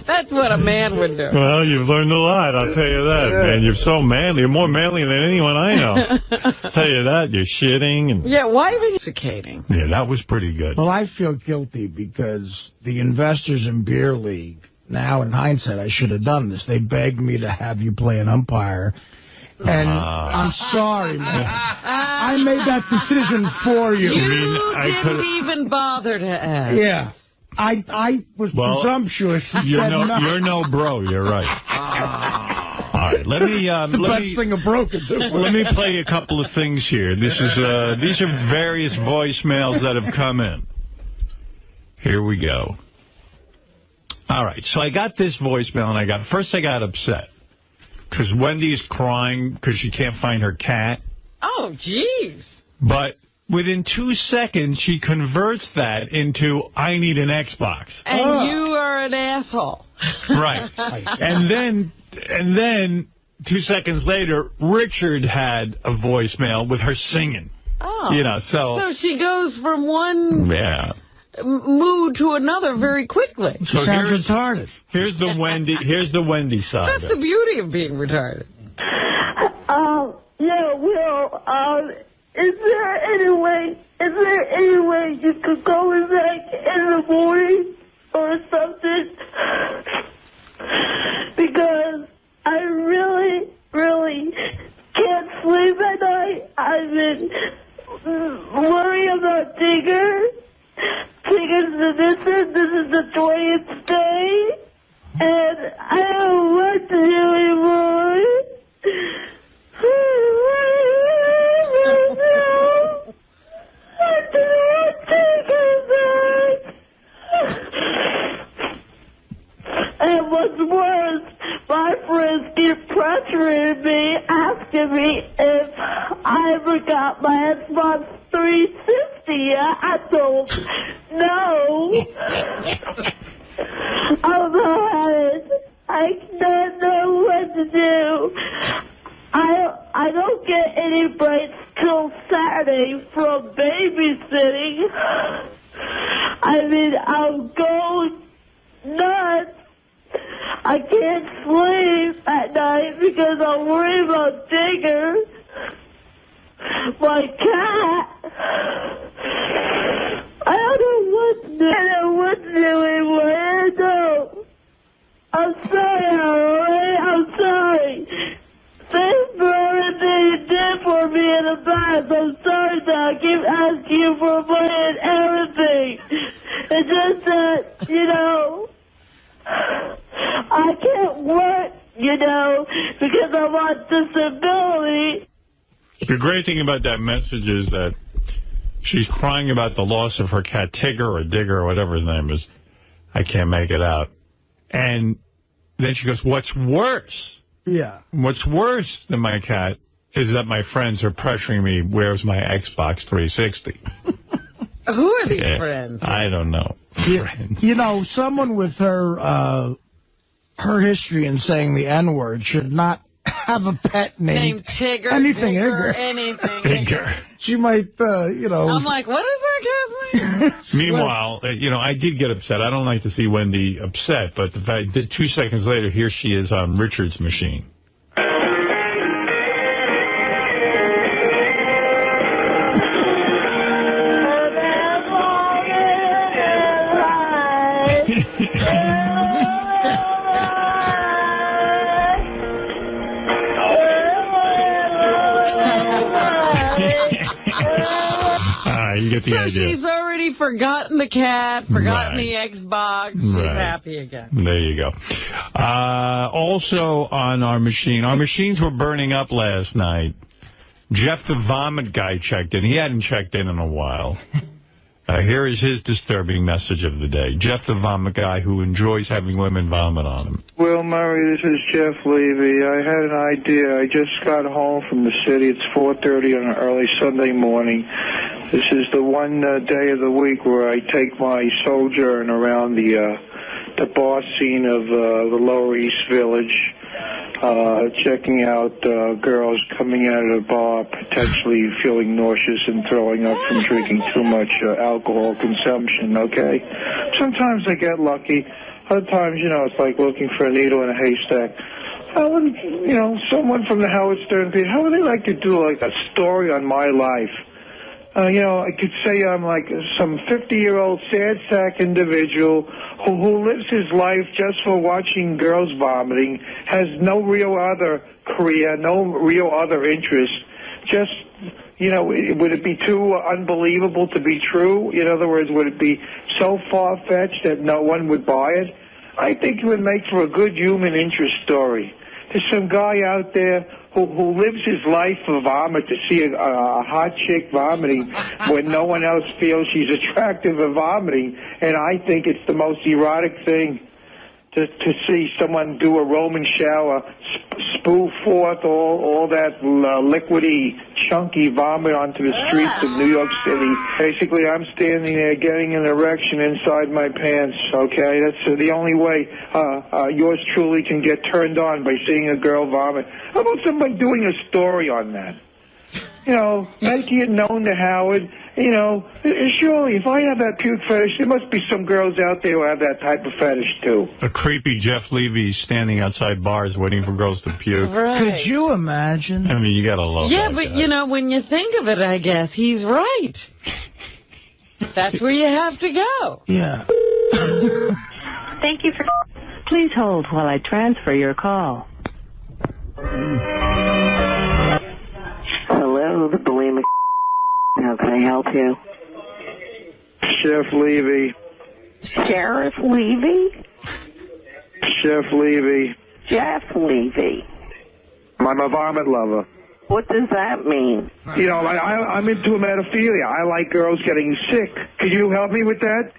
That's what a man would do. Well, you've learned a lot, I'll tell you that, man. You're so manly. You're more manly than anyone I know. I'll tell you that. You're shitting. And yeah, why were you intoxicating? Yeah, that was pretty good. Well, I feel guilty because the investors in Beer League, now in hindsight, I should have done this. They begged me to have you play an umpire. And I'm sorry, man. I made that decision for you. You didn't even bother to ask. Yeah. I was presumptuous and said no. You're no bro. You're right. All right. Let me thing a bro could do. Let me play a couple of things here. These are various voicemails that have come in. Here we go. All right. So I got this voicemail, and first I got upset. Because Wendy is crying because she can't find her cat. Oh, jeez. But within 2 seconds, she converts that into, I need an Xbox. And you are an asshole. Right. And then 2 seconds later, Richard had a voicemail with her singing. Oh. You know, so she goes from one... Yeah. Mood to another very quickly. She sounds retarded. Here's the Wendy side. That's the beauty of being retarded. Yeah, Will, Is there any way you could call me back in the morning or something? Because I really, really can't sleep at night. I've been worrying about Tigger. Tigger's the this is the 20th day, and I don't know what to do anymore. And what's worse, my friends keep pressuring me, asking me if I ever got my Xbox 360. I told no. I don't know how I don't know what to do. I don't get any breaks till Saturday from babysitting. I mean, I'll go nuts. I can't sleep at night because I'm worried about Digger, my cat. I don't know what to do anymore. I don't. I'm sorry, Alright? I'm sorry. Thanks for everything you did for me in the past. I'm sorry that I keep asking you for money and everything. It's just that, you know, I can't work, you know, because I'm on disability. The great thing about that message is that she's crying about the loss of her cat Tigger or Digger or whatever his name is. I can't make it out. And then she goes, what's worse? Yeah. What's worse than my cat is that my friends are pressuring me, where's my Xbox 360? Who are these friends? I don't know. You know, someone with her history in saying the N-word should not have a pet named Tigger, anything Digger, Igger. anything. She might, you know. I'm like, what is that cat's name? Meanwhile, you know, I did get upset. I don't like to see Wendy upset, but the fact that 2 seconds later, here she is on Richard's machine. You get the idea. She's already forgotten the cat, forgotten the Xbox. She's happy again. There you go. Also on our machines were burning up last night. Jeff the Vomit guy checked in. He hadn't checked in a while. Here is his disturbing message of the day. Jeff the Vomit guy who enjoys having women vomit on him. Well, Murray, this is Jeff Levy. I had an idea. I just got home from the city. It's 4:30 on an early Sunday morning. This is the one day of the week where I take my sojourn around the bar scene of the Lower East Village, checking out girls coming out of the bar, potentially feeling nauseous and throwing up from drinking too much alcohol consumption, okay? Sometimes I get lucky. Other times, you know, it's like looking for a needle in a haystack. How would, you know, someone from the Howard Stern page, how would they like to do, like, a story on my life? You know, I could say I'm like some 50-year-old sad sack individual who lives his life just for watching girls vomiting, has no real other career, no real other interest. Just, you know, would it be too unbelievable to be true? In other words, would it be so far-fetched that no one would buy it? I think it would make for a good human interest story. There's some guy out there who lives his life for vomit, to see a hot chick vomiting when no one else feels she's attractive at vomiting. And I think it's the most erotic thing to see someone do a Roman shower, spew forth all that liquidy, chunky vomit onto the streets of New York City. Basically, I'm standing there getting an erection inside my pants, okay? That's the only way yours truly can get turned on, by seeing a girl vomit. How about somebody doing a story on that? making it known to Howard. Surely, if I have that puke fetish, there must be some girls out there who have that type of fetish, too. A creepy Jeff Levy standing outside bars waiting for girls to puke. Right. Could you imagine? I mean, you gotta love that. Yeah, but, when you think of it, I guess, he's right. That's where you have to go. Yeah. Thank you for... Please hold while I transfer your call. Hello, the 𝗦𝗵cie. How can I help you? Chef Levy. Sheriff Levy? Chef Levy. Jeff Levy. I'm a vomit lover. What does that mean? I'm into emetophilia. I like girls getting sick. Could you help me with that?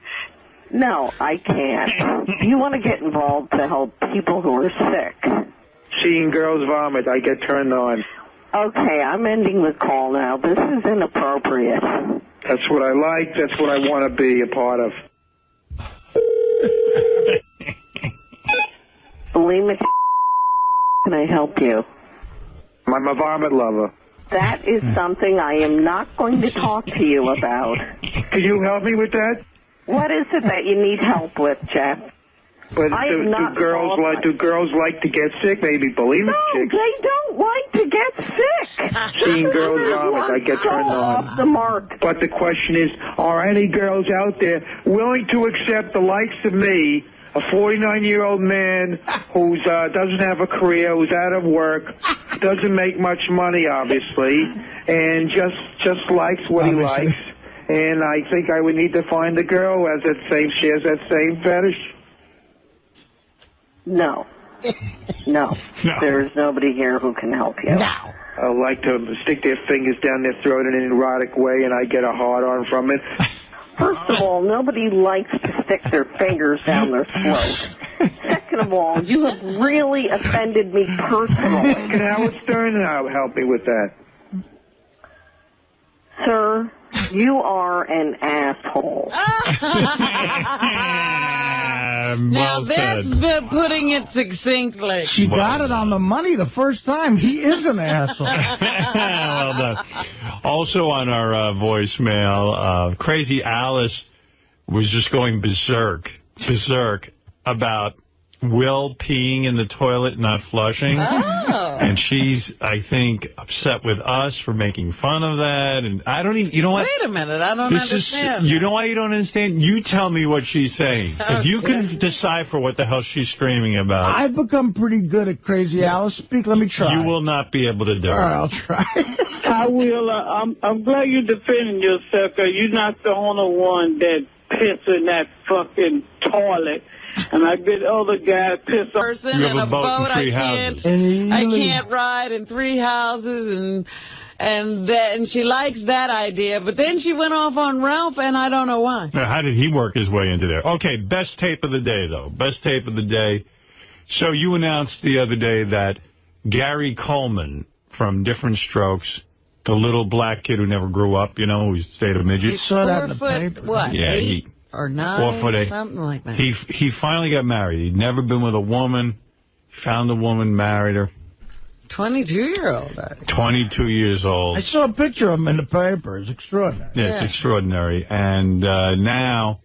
No, I can't. You want to get involved to help people who are sick. Seeing girls vomit, I get turned on. Okay, I'm ending the call now. This is inappropriate. That's what I like. That's what I want to be a part of. 𝗦𝗵cie, can I help you? I'm a vomit lover. That is something I am not going to talk to you about. Can you help me with that? What is it that you need help with, Jeff? But do girls like to get sick? Maybe 𝗦𝗵cie. No, they don't like to get sick. Seeing girls vomit, I get turned on. Off the mark. But the question is, are any girls out there willing to accept the likes of me, a 49-year-old man who doesn't have a career, who's out of work, doesn't make much money, obviously, and just likes what he likes? And I think I would need to find a girl who has shares that same fetish. No. No. There is nobody here who can help you. No. I like to stick their fingers down their throat in an erotic way, and I get a hard-on from it. First of all, nobody likes to stick their fingers down their throat. Second of all, you have really offended me personally. Can Howard Stern help me with that? Sir, you are an asshole. Now that's putting it succinctly. She got it on the money the first time. He is an asshole. Well done. Also on our voicemail, Crazy Alice was just going berserk about Will peeing in the toilet, not flushing. Oh. And she's, I think, upset with us for making fun of that. And I don't even, you know what? Wait a minute, I don't understand. You know why you don't understand? You tell me what she's saying. Okay. If you can decipher what the hell she's screaming about. I've become pretty good at Crazy Alice. Speak, let me try. You will not be able to do it. All right, I'll try. I will. I'm glad you're defending yourself, because you're not the only one that pisses in that fucking toilet. And I bet other guys piss person you have in a boat and 3 houses. I can't ride in 3 houses, and she likes that idea. But then she went off on Ralph, and I don't know why. Now, how did he work his way into there? Okay, best tape of the day, though. Best tape of the day. So you announced the other day that Gary Coleman from Different Strokes, the little black kid who never grew up, who stayed a midget. You saw that in the paper. What? Yeah, 8 or 9, 4'8", something like that. He finally got married. He'd never been with a woman. Found a woman, married her. 22-year-old. 22 years old. I saw a picture of him in the paper. It's extraordinary. Yeah, it's extraordinary. And now,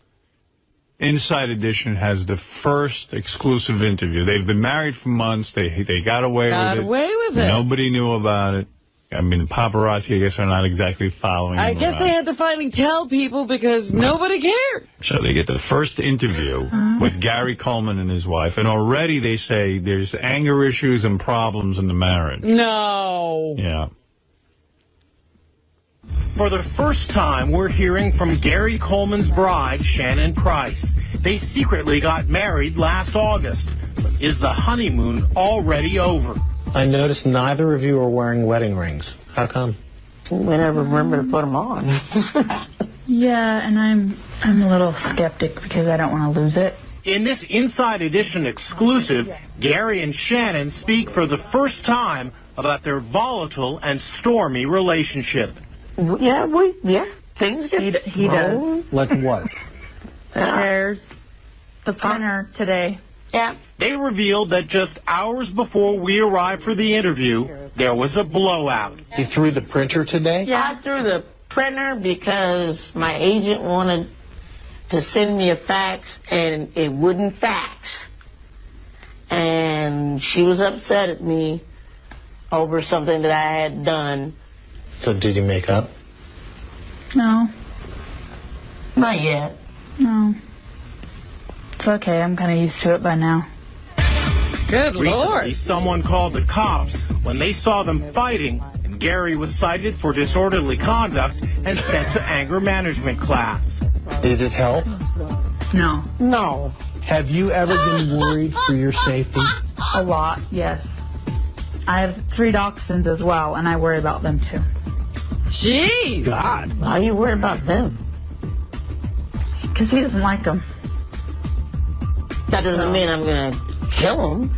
Inside Edition has the first exclusive interview. They've been married for months. They got away with it. Nobody knew about it. I mean, the paparazzi, I guess, are not exactly following him I guess around. they had to finally tell people because nobody cared. So they get the first interview with Gary Coleman and his wife, and already they say there's anger issues and problems in the marriage. No. Yeah. For the first time, we're hearing from Gary Coleman's bride, Shannon Price. They secretly got married last August. But is the honeymoon already over? I noticed neither of you are wearing wedding rings. How come? We never remember to put them on. Yeah, and I'm a little skeptic because I don't want to lose it. In this Inside Edition exclusive, Gary and Shannon speak for the first time about their volatile and stormy relationship. Yeah, things get he does. Like what? Chairs. The printer today. Yeah. They revealed that just hours before we arrived for the interview, there was a blowout. He threw the printer today? Yeah, I threw the printer because my agent wanted to send me a fax, and it wouldn't fax. And she was upset at me over something that I had done. So did he make up? No. Not yet. No. It's okay. I'm kind of used to it by now. Good Recently, Lord. someone called the cops when they saw them fighting, and Gary was cited for disorderly conduct and sent to anger management class. Did it help? No. No. Have you ever been worried for your safety? A lot, yes. I have 3 dachshunds as well, and I worry about them too. Jeez. God. Why are you worried about them? Because he doesn't like them. That doesn't mean I'm going to kill them.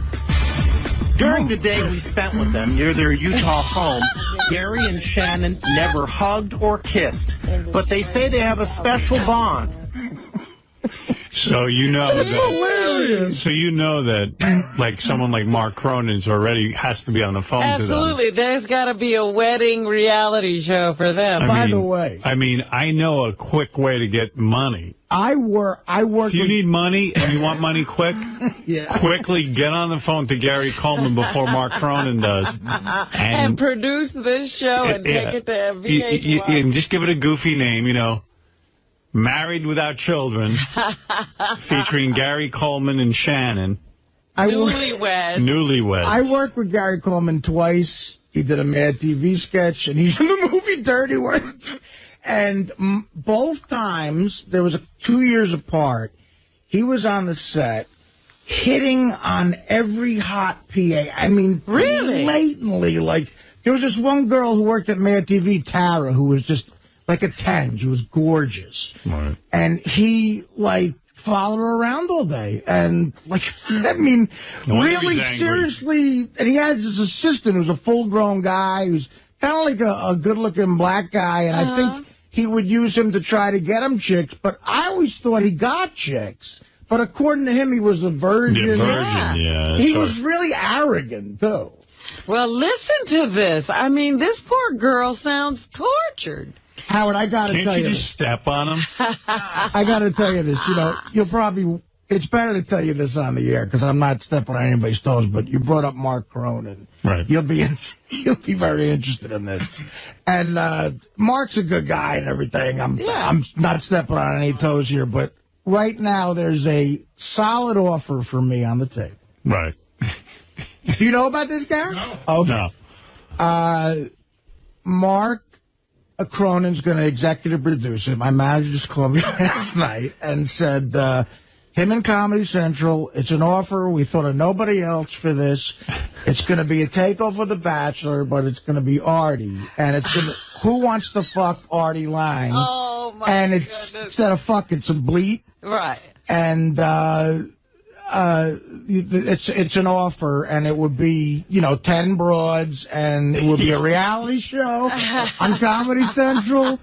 During the day we spent with them near their Utah home, Gary and Shannon never hugged or kissed, but they say they have a special bond. So you know that. So you know that, like someone like Mark Cronin's already has to be on the phone to them. Absolutely. There's got to be a wedding reality show for them. By the way, I know a quick way to get money. I work. If you need money and you want money quick, yeah. quickly get on the phone to Gary Coleman before Mark Cronin does. And produce this show and take it to VH1. And just give it a goofy name, you know. Married Without Children, featuring Gary Coleman and Shannon. Newlyweds. I worked with Gary Coleman twice. He did a Mad TV sketch, and he's in the movie Dirty Work. And both times, there was 2 years apart, he was on the set hitting on every hot PA. I mean, really? Blatantly. Like, there was this one girl who worked at Mad TV, Tara, who was just like a 10. She was gorgeous. Right. And he, like, followed her around all day. And, like, I mean, really, seriously. And he has this assistant who's a full-grown guy who's kind of like a good-looking black guy. And I think he would use him to try to get him chicks. But I always thought he got chicks. But according to him, he was a virgin. Yeah. He was really arrogant, too. Well, listen to this. I mean, this poor girl sounds tortured. Howard, I got to tell you. Can't you just step on him? I got to tell you this. You know, it's better to tell you this on the air because I'm not stepping on anybody's toes, but you brought up Mark Cronin. Right. You'll be very interested in this. And Mark's a good guy and everything. I'm not stepping on any toes here, but right now there's a solid offer for me on the table. Right. Do you know about this, Gary? No. Okay. No. Mark Cronin's going to executive produce it. My manager just called me last night and said, him and Comedy Central, it's an offer. We thought of nobody else for this. It's going to be a takeover of The Bachelor, but it's going to be Artie. And it's going to, who wants to fuck Artie Lange? Oh, my And goodness. instead of fuck, it's a bleat. Right. And it's an offer, and it would be, 10 broads, and it would be a reality show on Comedy Central,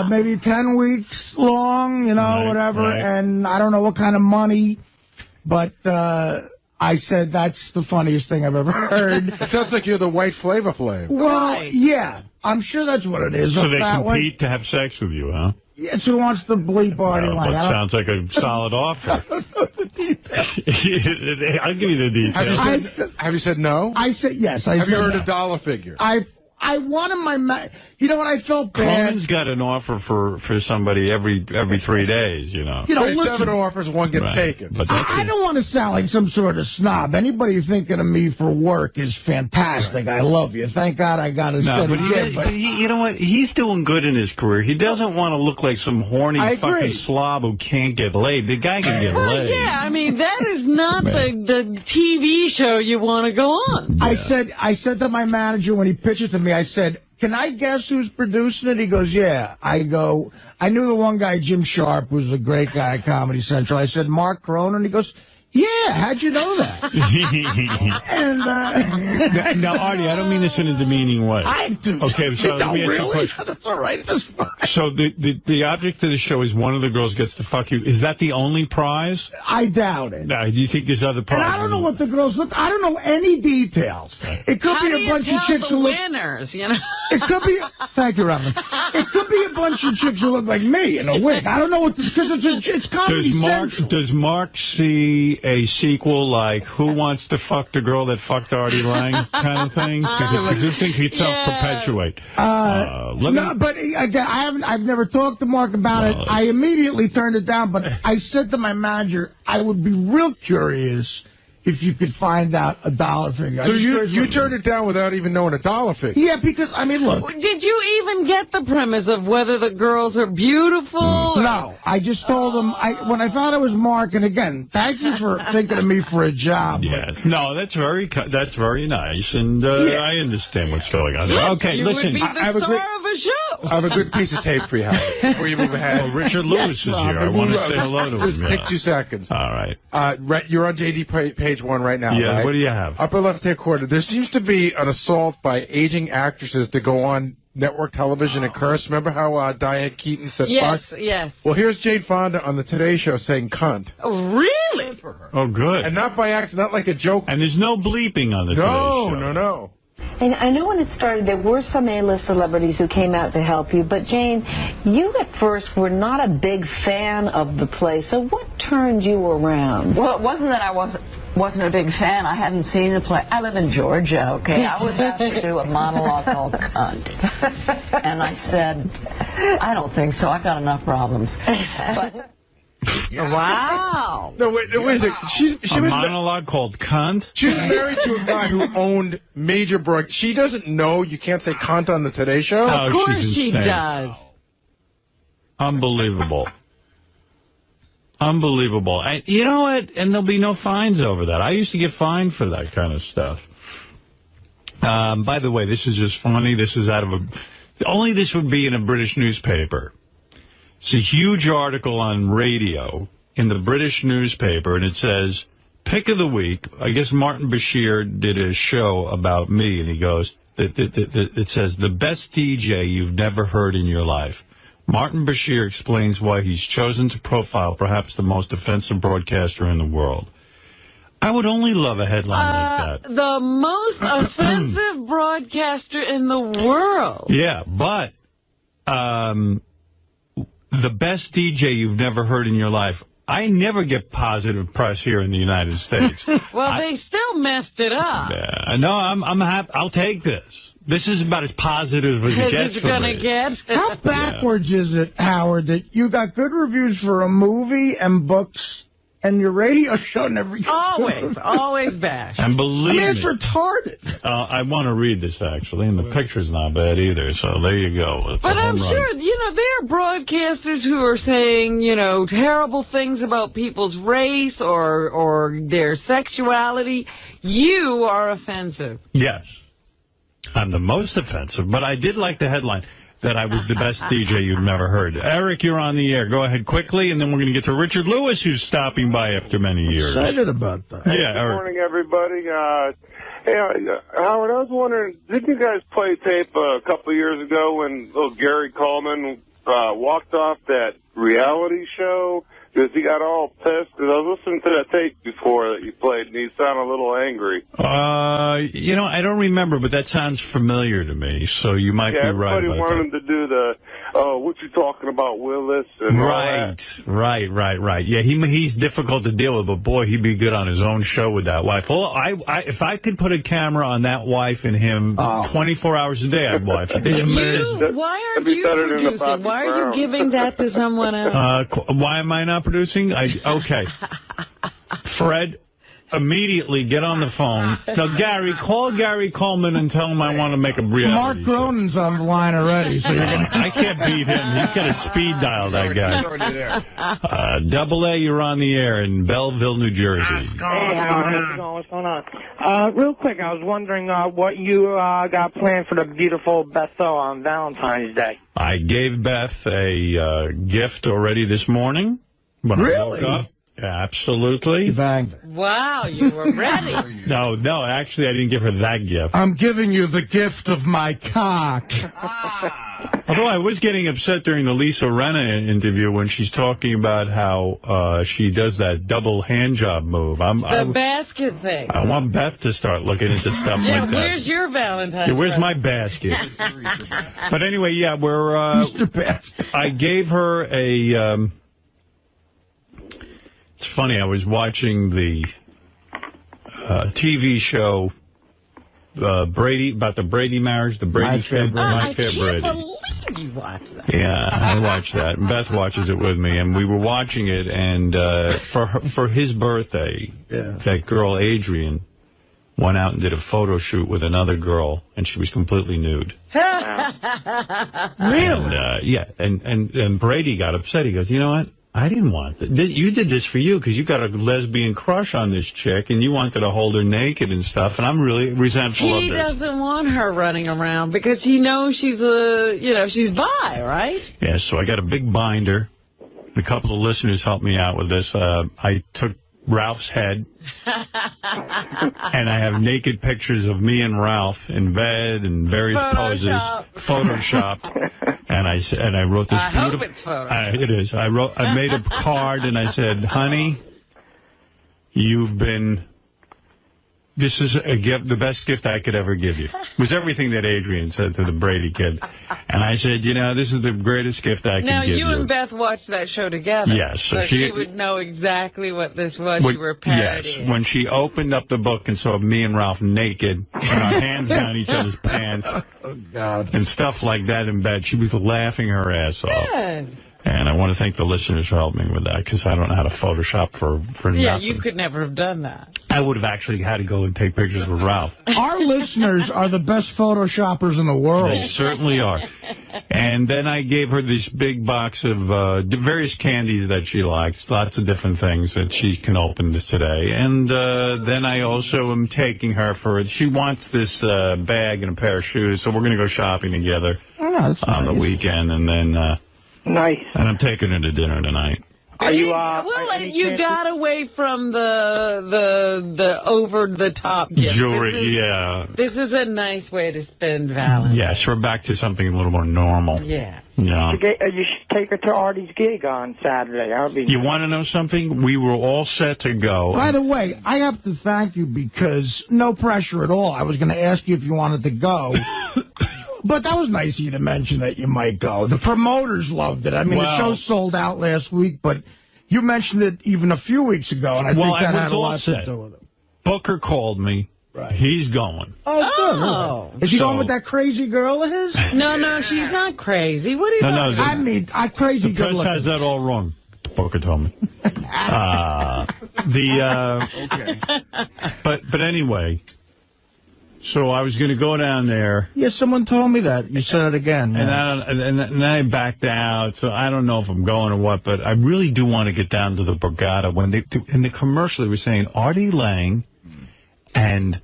maybe 10 weeks long, whatever, and I don't know what kind of money, but I said that's the funniest thing I've ever heard. It sounds like you're the white Flavor Flav. Well, yeah, I'm sure that's what it is. So they compete to have sex with you, huh? Yes, who wants to bleep Artie Lange? That sounds like a solid offer. I don't know the details. I'll give you the details. Have you said no? I said yes. Have you heard a dollar figure? I wanted my... You know what? I felt bad. Cronin's got an offer for somebody every 3 days, listen, 7 offers, 1 gets taken. But I don't want to sound like some sort of snob. Anybody thinking of me for work is fantastic. I love you. Thank God I got a steady gig. But you know what? He's doing good in his career. He doesn't want to look like some horny fucking slob who can't get laid. The guy can get laid. Yeah, I mean, that is not the TV show you want to go on. Yeah. I said to my manager when he pitched it to me, I said, can I guess who's producing it? He goes, yeah. I go, I knew the one guy, Jim Sharp, who's a great guy at Comedy Central. I said, Mark Cronin? He goes, Yeah, how'd you know that? And now, Artie, I don't mean this in a demeaning way. I do. Okay, so let me ask you a question. That's all right. That's fine. So the object of the show is one of the girls gets to fuck you. Is that the only prize? I doubt it. No, do you think there's other prizes? And I don't know what the girls look. I don't know any details. It could be a bunch of chicks who look. Winners, you know. It could be. Thank you, Robin. It could be a bunch of chicks who look like me in a wig. I don't know what because it's Comedy Central. Does Mark see a sequel like Who Wants to Fuck the Girl That Fucked Artie Lange kind of thing? Because this thing could self-perpetuate. No, but again, I've never talked to Mark about it. I immediately turned it down, but I said to my manager, I would be real curious if you could find out a dollar figure. So you turned it down without even knowing a dollar figure? Yeah, because, I mean, look. Did you even get the premise of whether the girls are beautiful? No. I just told them, when I found it was Mark, and again, thank you for thinking of me for a job. Yeah. No, that's very nice, and I understand what's going on there. Okay, listen. You would be the star of a show. I have a good piece of tape for you, Howard, before you move ahead. Well, Richard Lewis is here. I want to say hello to him. Just take 2 seconds. All right. You're on JD page 1 right now, yeah, right? What do you have? Upper left-hand corner. There seems to be an assault by aging actresses to go on network television and curse. Remember how Diane Keaton said yes, fuck? Yes. Well, here's Jane Fonda on the Today Show saying cunt. Oh, really? Oh, good. And not by accident, not like a joke. And there's no bleeping on the Today Show. No. And I know when it started, there were some A-list celebrities who came out to help you. But, Jane, you at first were not a big fan of the play. So what turned you around? Well, it wasn't that I wasn't a big fan. I hadn't seen the play. I live in Georgia, okay? I was asked to do a monologue called Cunt. And I said, I don't think so. I got enough problems. But... Wow. No, wait a second. She was monologue called Cunt? She was married to a guy who owned major broad. She doesn't know you can't say cunt on the Today Show? Of course she does. Unbelievable. Unbelievable. You know what? And there'll be no fines over that. I used to get fined for that kind of stuff. By the way, this is just funny. This is out of only this would be in a British newspaper. It's a huge article on radio in the British newspaper, and it says, Pick of the Week. I guess 𝗦𝗵cie𝘄 did a show about me, and he goes, it says, the best DJ you've never heard in your life. 𝗦𝗵cie𝘄 explains why he's chosen to profile perhaps the most offensive broadcaster in the world. I would only love a headline like that. The most offensive broadcaster in the world. Yeah, but... the best DJ you've never heard in your life. I never get positive press here in the United States. Well, they still messed it up. Yeah, no, I'm happy. I'll take this. This is about as positive as it gets for me. How backwards is it, Howard, that you got good reviews for a movie and books, and your radio show never gets always bash. And believe me, it's retarded. I want to read this, actually, and the picture's not bad either, so there you go. It's but I'm sure, there are broadcasters who are saying, terrible things about people's race or their sexuality. You are offensive. Yes. I'm the most offensive, but I did like the headline that I was the best DJ you've never heard. Eric, you're on the air. Go ahead quickly, and then we're going to get to Richard Lewis, who's stopping by after many years. Excited about that. Yeah, Good Eric. morning, everybody. Hey, Howard, I was wondering, didn't you guys play tape a couple of years ago when little Gary Coleman walked off that reality show? Because he got all pissed. Because I was listening to that tape before that you played, and he sounded a little angry. I don't remember, but that sounds familiar to me, so you might be right about that. Yeah, everybody wanted to do the, what you talking about, Willis? And right. Yeah, he's difficult to deal with, but boy, he'd be good on his own show with that wife. Well, if I could put a camera on that wife and him 24 hours a day, I'd watch it. Why aren't you producing? Why are you giving that to someone else? Why am I not producing? Okay. Fred, immediately get on the phone. Now, Gary, call Gary Coleman and tell him I want to make a reality Mark Cronin's on the line already. So I can't beat him. He's got a speed dial, that guy. He's already there. Double A, you're on the air in Belleville, New Jersey. Hey, Howard, what's going on? Real quick, I was wondering what you got planned for the beautiful Bethel on Valentine's Day. I gave Beth a gift already this morning when I woke up. Absolutely. You banged her. Wow, you were ready. No, actually, I didn't give her that gift. I'm giving you the gift of my cock. Although I was getting upset during the Lisa Rinna interview when she's talking about how she does that double hand job move. The basket thing. I want Beth to start looking into stuff like that. Where's your Valentine's? Yeah, where's my basket? But anyway, yeah, Mr. Basket. I gave her a... it's funny, I was watching the TV show about the Brady marriage, the Brady family. I can't believe you watched that. Yeah, I watched that. And Beth watches it with me, and we were watching it, and for his birthday, that girl Adrian went out and did a photo shoot with another girl, and she was completely nude. Really? And Brady got upset. He goes, you know what? I didn't want that. You did this for you because you got a lesbian crush on this chick, and you wanted to hold her naked and stuff, and I'm really resentful of this. He doesn't want her running around because he knows she's she's bi, right? Yeah, so I got a big binder. A couple of listeners helped me out with this. I took Ralph's head, and I have naked pictures of me and Ralph in bed in various poses, photoshopped. And I wrote this beautiful... I hope it's photoshopped. It is. I made a card, and I said, honey, you've been... This is a gift, the best gift I could ever give you. It was everything that Adrian said to the Brady kid. And I said, this is the greatest gift I can give you. Now, you and Beth watched that show together. Yes. So she would know exactly what this was you were parodying. Yes. When she opened up the book and saw me and Ralph naked, and our hands down each other's pants, and stuff like that in bed, she was laughing her ass off. Good. And I want to thank the listeners for helping me with that, because I don't know how to Photoshop for nothing. Yeah, you could never have done that. I would have actually had to go and take pictures with Ralph. Our listeners are the best Photoshoppers in the world. They certainly are. And then I gave her this big box of various candies that she likes, lots of different things that she can open today. And then I also am taking her she wants this bag and a pair of shoes, so we're going to go shopping together on the weekend. And then... Nice. And I'm taking her to dinner tonight. Are you, you got away from the over-the-top gift. Jewelry, yeah. This is a nice way to spend Valentine's. Yes, we're back to something a little more normal. Yeah. You should take her to Artie's gig on Saturday. You want to know something? We were all set to go. By the way, I have to thank you because no pressure at all. I was going to ask you if you wanted to go. But that was nice of you to mention that you might go. The promoters loved it. I mean, the show sold out last week, but you mentioned it even a few weeks ago, and I think that had a lot to do with it. Booker called me. Right. He's going. Oh, good. Is he going with that crazy girl of his? No, she's not crazy. What are you talking about? I mean, crazy good looking. The press has that all wrong. Booker told me. Okay. But anyway... So I was going to go down there. Yeah, someone told me that. You said it again. Yeah. And then I backed out, so I don't know if I'm going or what, but I really do want to get down to the Borgata. In the commercial, they were saying Artie Lange, and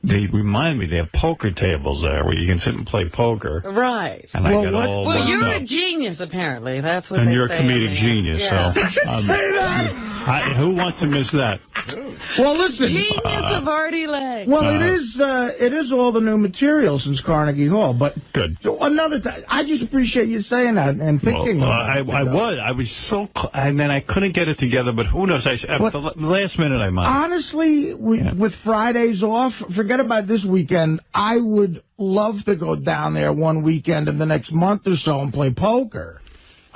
they remind me they have poker tables there where you can sit and play poker. Right. And I got all well, you're up. A genius, apparently. That's what and they say. And you're a comedic genius, yeah. so... Say that! Who wants to miss that? Well, listen. Genius of Artie Lange. Well, it is all the new material since Carnegie Hall, but good. Another thing, I just appreciate you saying that and thinking about it. I was so, and then I couldn't get it together, but who knows? At the last minute I might. Honestly, with Fridays off, forget about this weekend. I would love to go down there one weekend in the next month or so and play poker.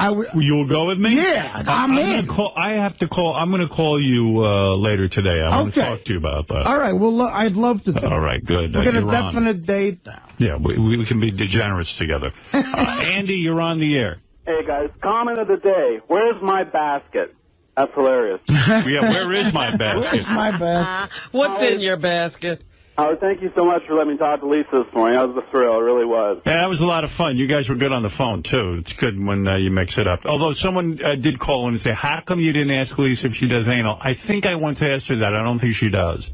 You'll go with me? Yeah, I'm in. I'm going to call you later today. I want to talk to you about that. All right. Well, I'd love to. All right, good. We'll get a definite date now. Yeah, we can be degenerates together. Andy, you're on the air. Hey, guys. Comment of the day. Where's my basket? That's hilarious. Yeah, where is my basket? Where's my basket? What's in your basket? Howard, thank you so much for letting me talk to Lisa this morning. That was a thrill. It really was. Yeah, that was a lot of fun. You guys were good on the phone, too. It's good when you mix it up. Although someone did call in and say, how come you didn't ask Lisa if she does anal? I think I once asked her that. I don't think she does.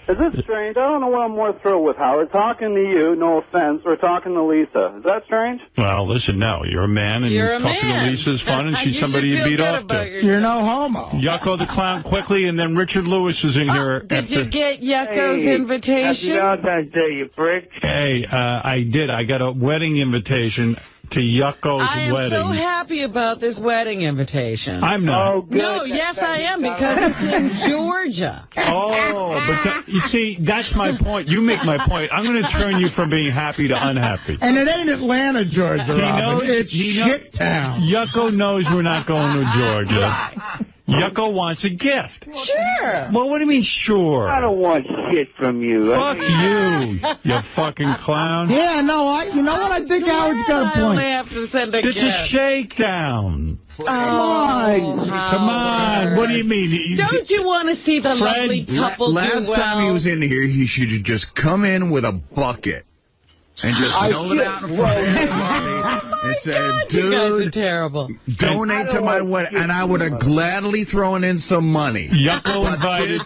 Is this strange? I don't know what I'm more thrilled with, Howard. Talking to you, no offense, or talking to Lisa. Is that strange? Well, listen, no. You're a man, and You're a talking man. to Lisa's fun, and she's You somebody should you feel beat good off about to. yourself. You're no homo. Yucko the Clown quickly, and then Richard Lewis is in here. Did you get Yucko's Happy invitation? Valentine's Day, you prick. Hey, I did. I got a wedding invitation to Yucko's I am wedding. so happy about this wedding invitation. I'm not. Oh, good. No, yes, I am, because it's in Georgia. Oh, but you see, that's my point. You make my point. I'm going to turn you from being happy to unhappy. And it ain't Atlanta, Georgia, Robin. It's shit town. Yucko knows we're not going to Georgia. Yucko wants a gift. Sure. Well, what do you mean, sure? I don't want shit from you. Fuck you, you fucking clown. Yeah, no, you know what? I think Howard's got a I only point. have to send a It's gift. a shakedown. Oh, Come on. What do you mean? Don't you want to see the lovely couple Last do well? time he was in here, he should have just come in with a bucket and just held it out in front of everybody and said, You guys are dude, terrible. donate to my wedding. And I would have gladly thrown in some money. Yucko But invited...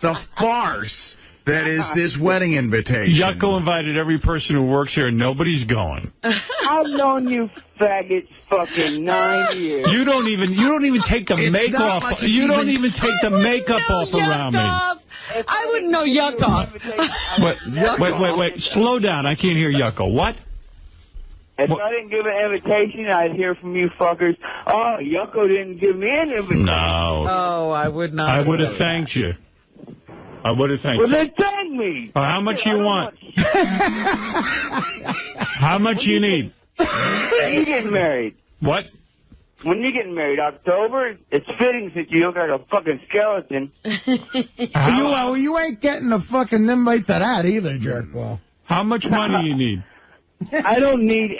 the farce that is this wedding invitation. Yucko invited every person who works here, and nobody's going. I've known you faggots fucking 9 years. You don't even take the It's makeup not off. like You don't even- even take the makeup off around me. I wouldn't know Yucko. Wait. Slow down. I can't hear Yucko. What? If I didn't give an invitation, I'd hear from you fuckers, oh, Yucko didn't give me an invitation. No. Oh, I would not. I would have thanked you. I would have thanked Well, you. then thank me. How much you want? How much you need? When you getting married? What? When you getting married, October, it's fitting since you look like a fucking skeleton. You ain't getting a fucking invite to that either, jerkwell. How much money you need? I don't need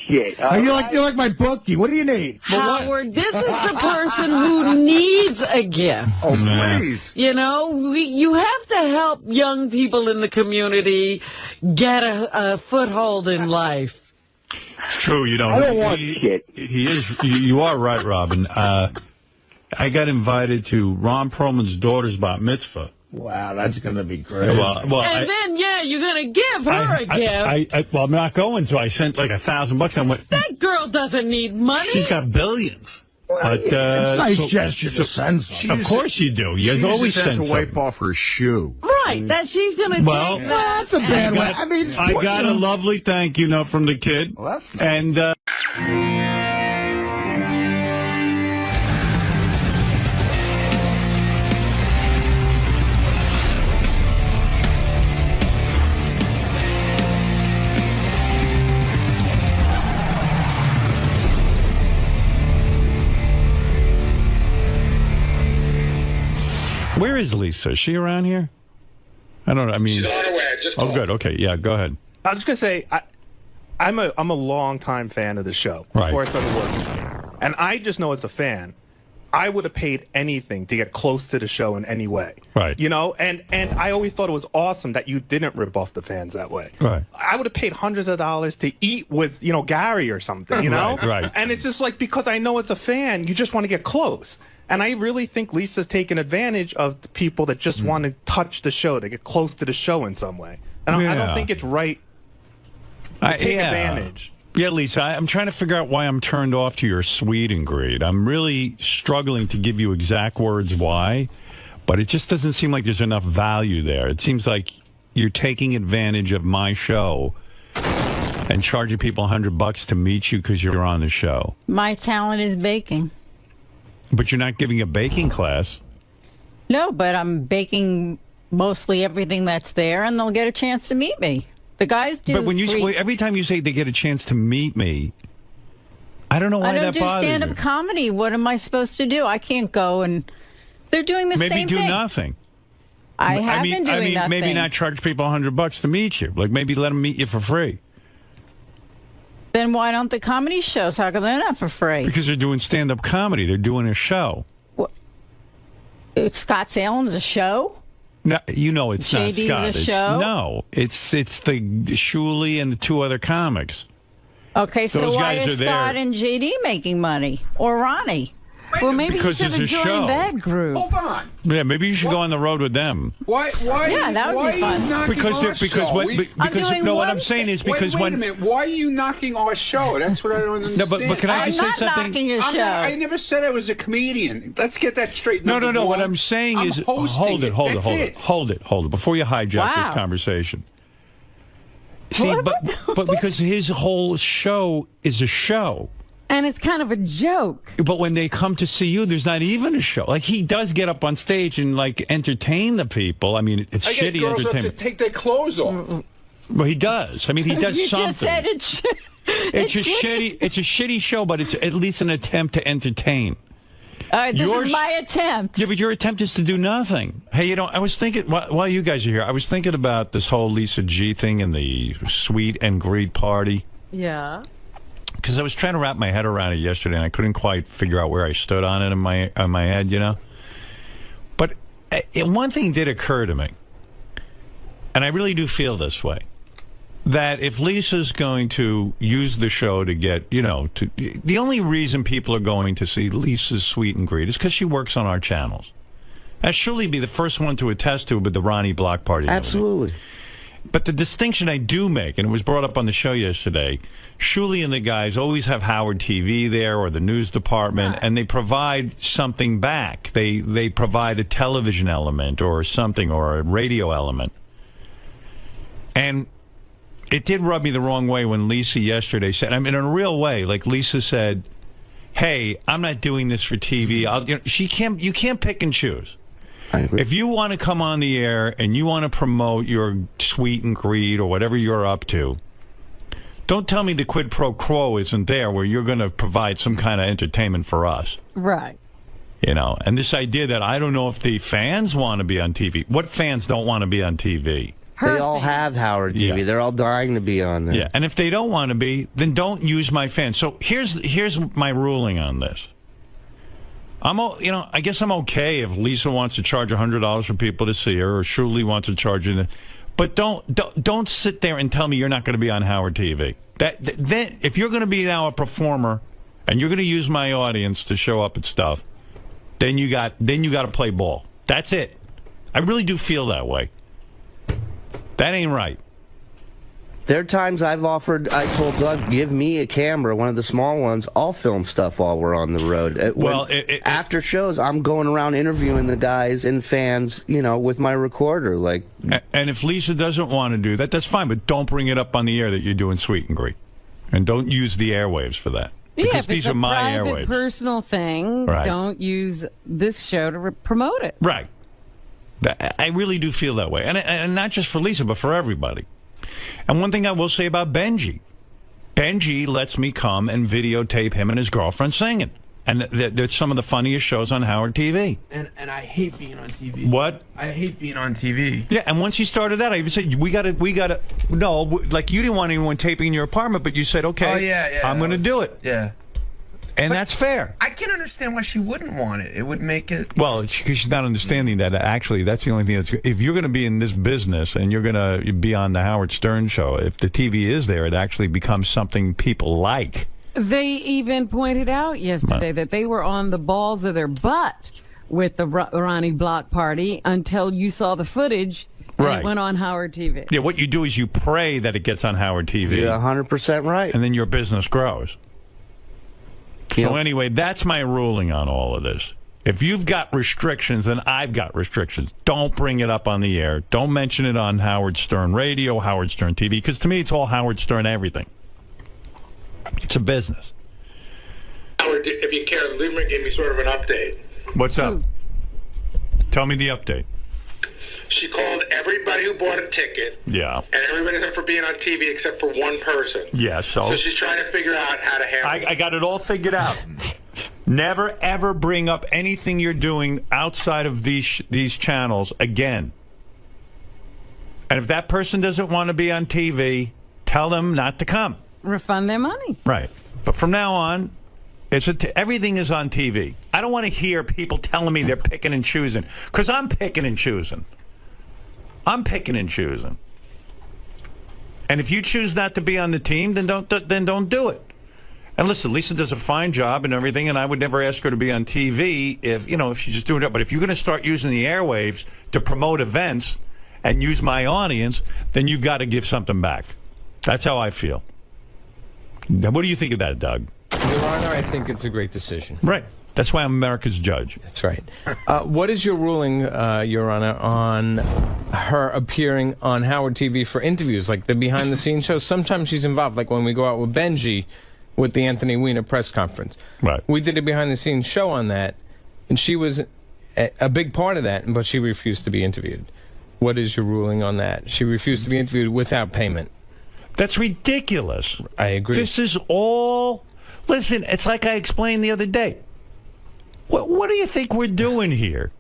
shit. You're like my bookie. What do you need? Howard, this is the person who needs a gift. Oh, please. You know, you have to help young people in the community get a foothold in life. It's true. You don't. I don't want shit. He is. You are right, Robin. I got invited to Ron Perlman's daughter's bat mitzvah. Wow, that's going to be great. And then, you're going to give her a gift. Well, I'm not going, so I sent like $1,000. I went, that girl doesn't need money. she's got billions. But, it's a nice gesture to send something. Of course you do. You always send to wipe off her shoe. Right, that she's going to take that. That's a bad way. I mean, I got a lovely thank you note from the kid. Well, that's nice. And, where is Lisa? Is she around here? I don't know. I mean, she's on her way. Just called. good. Okay, yeah, go ahead. I was just gonna say, I'm a long-time fan of the show. Right. Before I started working, and I just know as a fan, I would have paid anything to get close to the show in any way. Right. You know, and I always thought it was awesome that you didn't rip off the fans that way. Right. I would have paid hundreds of dollars to eat with, Gary or something, you know? Right. And it's just like, because I know as a fan, you just want to get close. And I really think Lisa's taking advantage of the people that just want to touch the show, to get close to the show in some way. And I don't think it's right to take advantage. Yeah, Lisa, I'm trying to figure out why I'm turned off to your sweet and greed. I'm really struggling to give you exact words why, but it just doesn't seem like there's enough value there. It seems like you're taking advantage of my show and charging people $100 to meet you because you're on the show. My talent is baking. But you're not giving a baking class. No, but I'm baking mostly everything that's there, and they'll get a chance to meet me. The guys do. But when every time you say they get a chance to meet me, I don't know why that bothers you. I don't do stand-up comedy. What am I supposed to do? I can't go and they're doing the same thing. Maybe do nothing. I have been doing nothing. Maybe not charge people $100 to meet you. Like maybe let them meet you for free. Then why don't the comedy shows? How come they're not for free? Because they're doing stand-up comedy. They're doing a show. Scott Salem's a show? No, it's not JD's Scott. a show? No, it's the Shuli and the two other comics. Okay, so Those why guys is are Scott there. and JD making money? Or Ronnie? Well, maybe Because you it's should a have joined show. that group. Hold on. Yeah, maybe you should go on the road with them. Why? Yeah, that would be fun. Are you knocking Because our show? what I'm saying is because wait a minute. Why are you knocking our show? That's what I don't understand. No, but can I just say something? I'm not knocking your show. I never said I was a comedian. Let's get that straight. No. Number What one, I'm saying I'm is, hosting hold it, before you hijack this conversation. See, but because his whole show is a show. And it's kind of a joke. But when they come to see you, there's not even a show. Like, he does get up on stage and, like, entertain the people. I mean, it's I get shitty girls entertainment. up to take their clothes off. Well, he does. I mean, he does you something. just said it's shitty. It's a shitty show, but it's at least an attempt to entertain. All right, this is my attempt. Yeah, but your attempt is to do nothing. Hey, you know, I was thinking, while you guys are here, I was thinking about this whole Lisa G thing and the sweet and greet party. Yeah. Because I was trying to wrap my head around it yesterday, and I couldn't quite figure out where I stood on it in my head, you know? But one thing did occur to me, and I really do feel this way, that if Lisa's going to use the show to get, you know, the only reason people are going to see Lisa's Sweet and Greet is because she works on our channels. I'd surely be the first one to attest to it with the Ronnie Block Party. Absolutely. But the distinction I do make, and it was brought up on the show yesterday, Shuli and the guys always have Howard TV there or the news department, and they provide something back. They provide a television element or something or a radio element. And it did rub me the wrong way when Lisa yesterday said, I mean, in a real way, like Lisa said, hey, I'm not doing this for TV. You can't pick and choose. If you want to come on the air and you want to promote your Sweet and Greet or whatever you're up to, don't tell me the quid pro quo isn't there where you're going to provide some kind of entertainment for us. Right. You know, and this idea that I don't know if the fans want to be on TV. What fans don't want to be on TV? They all have Howard TV. Yeah. They're all dying to be on there. Yeah, and if they don't want to be, then don't use my fans. So here's my ruling on this. I guess I'm okay if Lisa wants to charge $100 for people to see her, or Shuli wants to charge it. But don't sit there and tell me you're not going to be on Howard TV. Then if you're going to be now a performer and you're going to use my audience to show up at stuff, then you got to play ball. That's it. I really do feel that way. That ain't right. There are times I told Doug, give me a camera, one of the small ones. I'll film stuff while we're on the road. After shows, I'm going around interviewing the guys and fans, you know, with my recorder. And if Lisa doesn't want to do that, that's fine. But don't bring it up on the air that you're doing Sweet and Greet. And don't use the airwaves for that. Because these are my airwaves. If it's a private, personal thing, don't use this show to promote it. Right. I really do feel that way. And not just for Lisa, but for everybody. And one thing I will say about Benji lets me come and videotape him and his girlfriend singing. And that's some of the funniest shows on Howard TV. And I hate being on TV. What? I hate being on TV. Yeah, and once he started that, I even said, we gotta, no, like you didn't want anyone taping in your apartment, but you said, okay, I'm going to do it. Yeah. And that's fair. I can't understand why she wouldn't want it. It would make it... Well, because she's not understanding that actually that's the only thing that's... If you're going to be in this business and you're going to be on the Howard Stern show, if the TV is there, it actually becomes something people like. They even pointed out yesterday that they were on the balls of their butt with the Ronnie Block Party until you saw the footage and it went on Howard TV. Yeah, what you do is you pray that it gets on Howard TV. You're 100% right. And then your business grows. So anyway, that's my ruling on all of this. If you've got restrictions and I've got restrictions, don't bring it up on the air. Don't mention it on Howard Stern Radio, Howard Stern TV, because to me it's all Howard Stern everything. It's a business. Howard, if you care, Lieberman gave me sort of an update. What's up? Tell me the update. She called everybody who bought a ticket. Yeah. And everybody except for being on TV except for one person. Yeah, so she's trying to figure out how to handle it. I got it all figured out. Never, ever bring up anything you're doing outside of these channels again. And if that person doesn't want to be on TV, tell them not to come. Refund their money. Right. But from now on, everything is on TV. I don't want to hear people telling me they're picking and choosing, because I'm picking and choosing. I'm picking and choosing. And if you choose not to be on the team, then don't do it. And listen, Lisa does a fine job and everything, and I would never ask her to be on TV if she's just doing it. But if you're going to start using the airwaves to promote events and use my audience, then you've got to give something back. That's how I feel. Now, what do you think of that, Doug? Your Honor, I think it's a great decision. Right. That's why I'm America's judge. That's right. What is your ruling, Your Honor, on her appearing on Howard TV for interviews, like the behind-the-scenes shows? Sometimes she's involved, like when we go out with Benji with the Anthony Weiner press conference. Right. We did a behind-the-scenes show on that, and she was a big part of that, but she refused to be interviewed. What is your ruling on that? She refused to be interviewed without payment. That's ridiculous. I agree. This is all... Listen, it's like I explained the other day. What do you think we're doing here?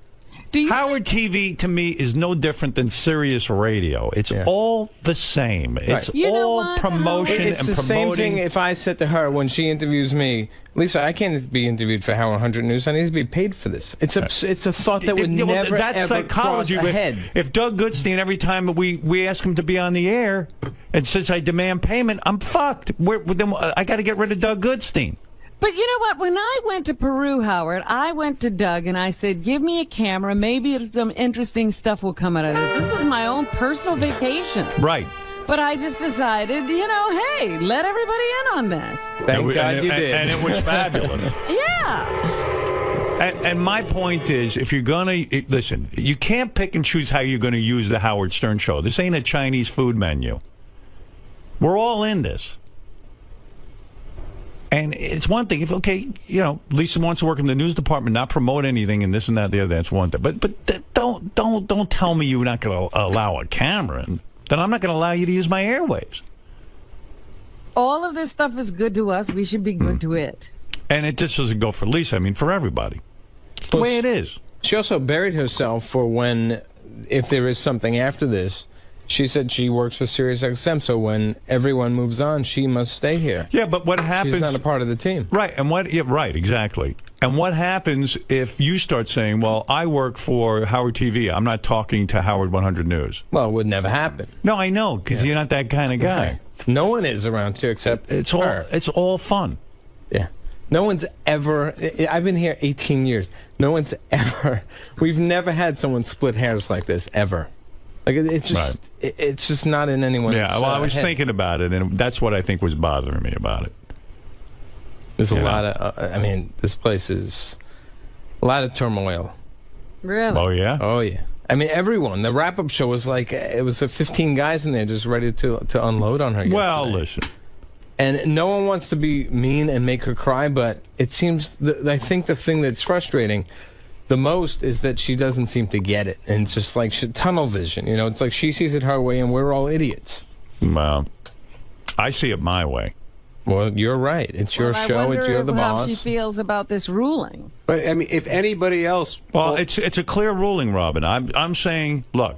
Howard TV, to me, is no different than Sirius Radio. It's all the same. It's all promotion and promoting. It's the same thing if I said to her when she interviews me, Lisa, I can't be interviewed for Howard 100 News. I need to be paid for this. It's a thought that would never, that's ever psychology. cross ahead. If Doug Goodstein, every time we ask him to be on the air, and says I demand payment, I'm fucked. Then I got to get rid of Doug Goodstein. But you know what? When I went to Peru, Howard, I went to Doug and I said, give me a camera. Maybe some interesting stuff will come out of this. This was my own personal vacation. Right. But I just decided, hey, let everybody in on this. Thank God you did. And it was fabulous. Yeah. And my point is, if you're going to... Listen, you can't pick and choose how you're going to use the Howard Stern show. This ain't a Chinese food menu. We're all in this. And it's one thing if Lisa wants to work in the news department, not promote anything, and this and that, the other. That's one thing. But don't tell me you're not going to allow a camera, and then I'm not going to allow you to use my airwaves. All of this stuff is good to us. We should be good to it. And it just doesn't go for Lisa. I mean, for everybody. It's the way it is. She also buried herself for if there is something after this. She said she works for SiriusXM, so when everyone moves on, she must stay here. Yeah, but what happens... She's not a part of the team. Right, and right, exactly. And what happens if you start saying, well, I work for Howard TV, I'm not talking to Howard 100 News? Well, it would never happen. No, I know, because you're not that kind of guy. Okay. No one is around here except her. It's all fun. Yeah. No one's ever... I've been here 18 years. No one's ever... We've never had someone split hairs like this, ever. Like it's just, it's just not in anyone's. Yeah, well, I was thinking about it, and that's what I think was bothering me about it. There's a lot of. This place is a lot of turmoil. Really? Oh yeah. Oh yeah. I mean, everyone. The wrap-up show was like it was 15 guys in there just ready to unload on her. Well, listen. And no one wants to be mean and make her cry, but it seems I think the thing that's frustrating the most is that she doesn't seem to get it, and it's just like tunnel vision. It's like she sees it her way, and we're all idiots. Well, I see it my way. Well, you're right. It's your show. You're the boss. How she feels about this ruling. But I mean, if anybody else, well, it's a clear ruling, Robin. I'm saying, look,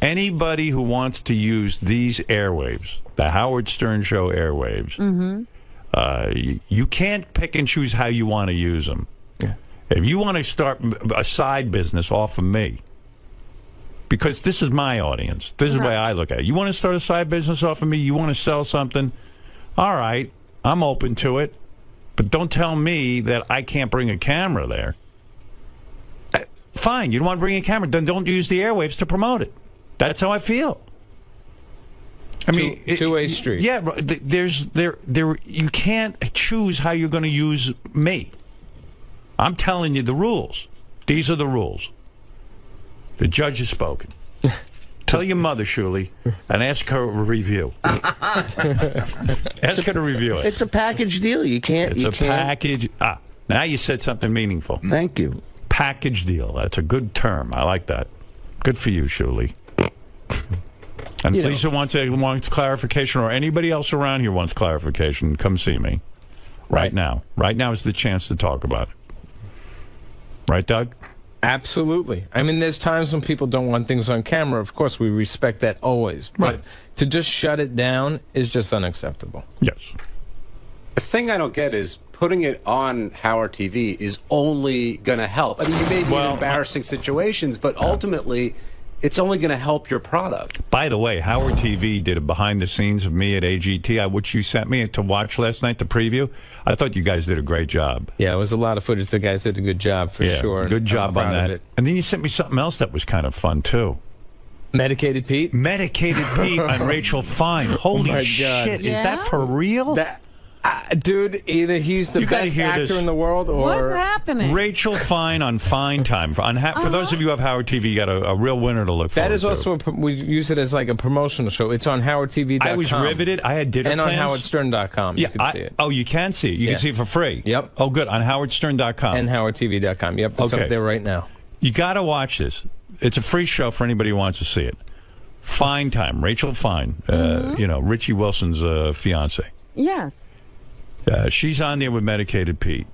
anybody who wants to use these airwaves, the Howard Stern Show airwaves, you can't pick and choose how you want to use them. Yeah. If you want to start a side business off of me, because this is my audience, this is the way I look at it. You want to start a side business off of me? You want to sell something? All right, I'm open to it. But don't tell me that I can't bring a camera there. Fine, you don't want to bring a camera, then don't use the airwaves to promote it. That's how I feel. I mean, two-way street. Yeah, you can't choose how you're going to use me. I'm telling you the rules. These are the rules. The judge has spoken. Tell your mother, Shuli, and ask her a review. Ask her to review it. It's a package deal. You can't. It's a package. Now you said something meaningful. Thank you. Package deal. That's a good term. I like that. Good for you, Shuli. And if Lisa wants clarification, or anybody else around here wants clarification, come see me. Right now. Right now is the chance to talk about it. Right, Doug? Absolutely. I mean, there's times when people don't want things on camera. Of course, we respect that always. Right. But to just shut it down is just unacceptable. Yes. The thing I don't get is putting it on Howard TV is only going to help. I mean, you may be in embarrassing situations, but ultimately, it's only going to help your product. By the way, Howard TV did a behind the scenes of me at AGT, which you sent me to watch last night, the preview. I thought you guys did a great job. Yeah, it was a lot of footage. The guys did a good job for sure. Good job on that. And then you sent me something else that was kind of fun too. Medicated Pete? Medicated Pete on Rachel Fine. Holy shit, is that for real? Dude, either he's the best actor in the world or... What's happening? Rachel Fine on Fine Time. For those of you who have Howard TV, you got a real winner to look for. That is also, we use it as like a promotional show. It's on HowardTV.com. I was riveted. I had dinner and plans. on HowardStern.com. Yeah, you can see it. Oh, you can see it. You can see it for free. Yep. Oh, good. On HowardStern.com. And HowardTV.com. Yep, it's up there right now. You got to watch this. It's a free show for anybody who wants to see it. Fine Time. Rachel Fine. You know, Richie Wilson's fiance. Yes. She's on there with Medicated Pete.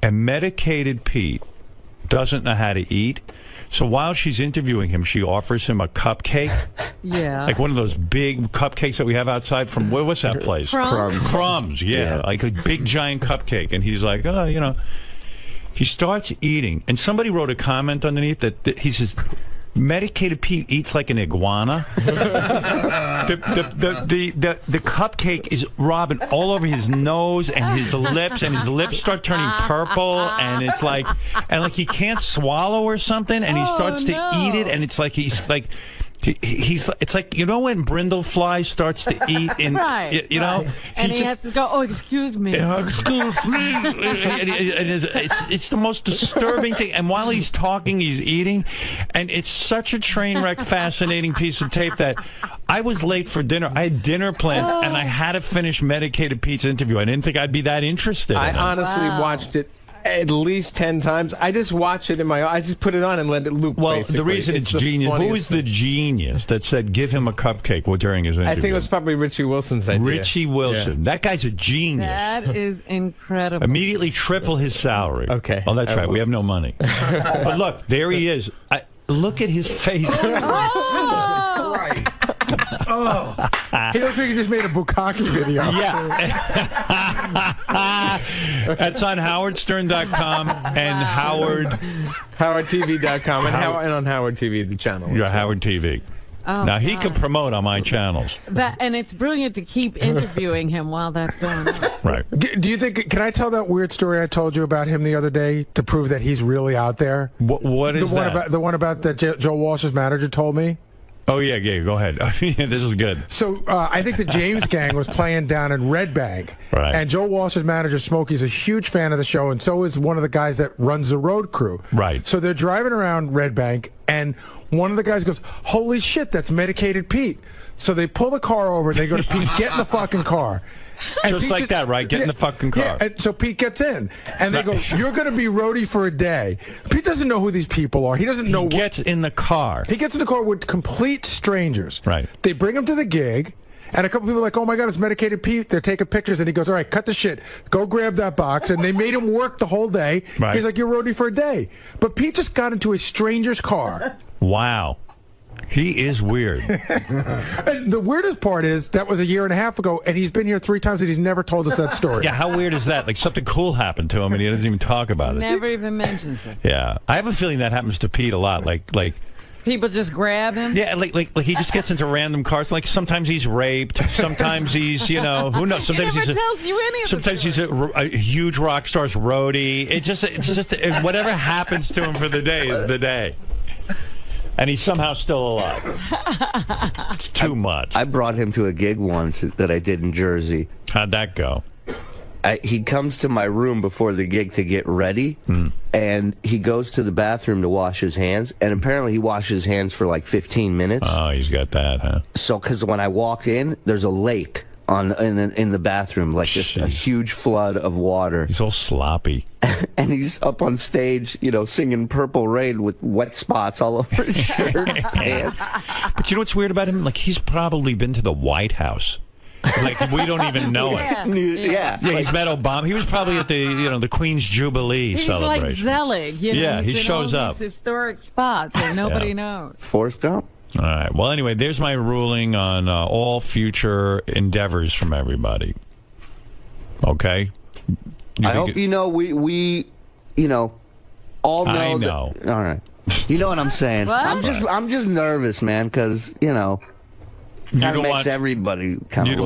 And Medicated Pete doesn't know how to eat. So while she's interviewing him, she offers him a cupcake. Yeah. Like one of those big cupcakes that we have outside from, what's that place? Crumbs. Crumbs, yeah. Like a big giant cupcake. And he's like, oh, you know. He starts eating. And somebody wrote a comment underneath that he says, Medicated Pete eats like an iguana. The cupcake is rubbing all over his nose and his lips start turning purple, and it's like he can't swallow or something, and he starts to eat it, and it's like he's like. It's like, you know, when brindlefly starts to eat in, you know, and he has to go, oh, excuse me. Excuse me. It's the most disturbing thing. And while he's talking, he's eating. And it's such a train wreck, fascinating piece of tape that I was late for dinner. I had dinner plans, and I had to finish Medicated Pete's interview. I didn't think I'd be that interested in it. I honestly watched it at least 10 times. I just watch it I just put it on and let it loop. Well, basically. the reason it's genius. Who was the genius that said give him a cupcake during his interview? I think it was probably Richie Wilson's idea. Richie Wilson. Yeah. That guy's a genius. That is incredible. Immediately triple his salary. Okay. Oh, that's right. We have no money. But look, there he is. Look at his face. Oh, he looks like he just made a Bukaki video. Yeah. That's on HowardStern.com and HowardTV.com and on Howard TV, the channel. Yeah, Howard TV. Oh, now, he can promote on my channels. And it's brilliant to keep interviewing him while that's going on. Right. Do you think, can I tell that weird story I told you about him the other day to prove that he's really out there? What is that? The one about that Joe Walsh's manager told me? Oh, yeah, go ahead. This is good. So I think the James Gang was playing down in Red Bank. Right. And Joe Walsh's manager, Smokey's a huge fan of the show, and so is one of the guys that runs the road crew. Right. So they're driving around Red Bank, and one of the guys goes, holy shit, that's Medicated Pete. So they pull the car over, and they go to Pete, get in the fucking car. And just Pete like that, right? Get in the fucking car. Yeah, and so Pete gets in, and they go, you're going to be roadie for a day. Pete doesn't know who these people are. He doesn't know. He gets in the car. He gets in the car with complete strangers. Right. They bring him to the gig, and a couple people are like, oh, my God, it's Medicated Pete. They're taking pictures, and he goes, all right, cut the shit. Go grab that box. And they made him work the whole day. Right. He's like, you're roadie for a day. But Pete just got into a stranger's car. Wow. He is weird. And the weirdest part is that was a year and a half ago, and he's been here 3 times, and he's never told us that story. Yeah, how weird is that? Like something cool happened to him, and he doesn't even talk about it. Never even mentions it. Yeah, I have a feeling that happens to Pete a lot. Like people just grab him. Yeah, like he just gets into random cars. Like sometimes he's raped, sometimes he's who knows. Sometimes he never tells you any of sometimes he's a huge rock star's roadie. It's just whatever happens to him for the day is the day. And he's somehow still alive. It's too much. I brought him to a gig once that I did in Jersey. How'd that go? He comes to my room before the gig to get ready, and he goes to the bathroom to wash his hands, and apparently he washes his hands for like 15 minutes. Oh, he's got that, huh? So, because when I walk in, there's a lake in the bathroom, like just a huge flood of water. He's all sloppy. And he's up on stage, singing Purple Rain with wet spots all over his shirt and pants. But you know what's weird about him? Like, he's probably been to the White House. Like, we don't even know it. Yeah, he's met Obama. He was probably at the Queen's Jubilee celebration. He's like Zelig, Yeah, he's he in shows all up. these historic spots and nobody knows. Forrest Gump. All right. Well, anyway, there's my ruling on all future endeavors from everybody. Okay? I hope we all know. I know. All right. You know what I'm saying? What? I'm just nervous, man, because You kind of don't makes want everybody kind of. You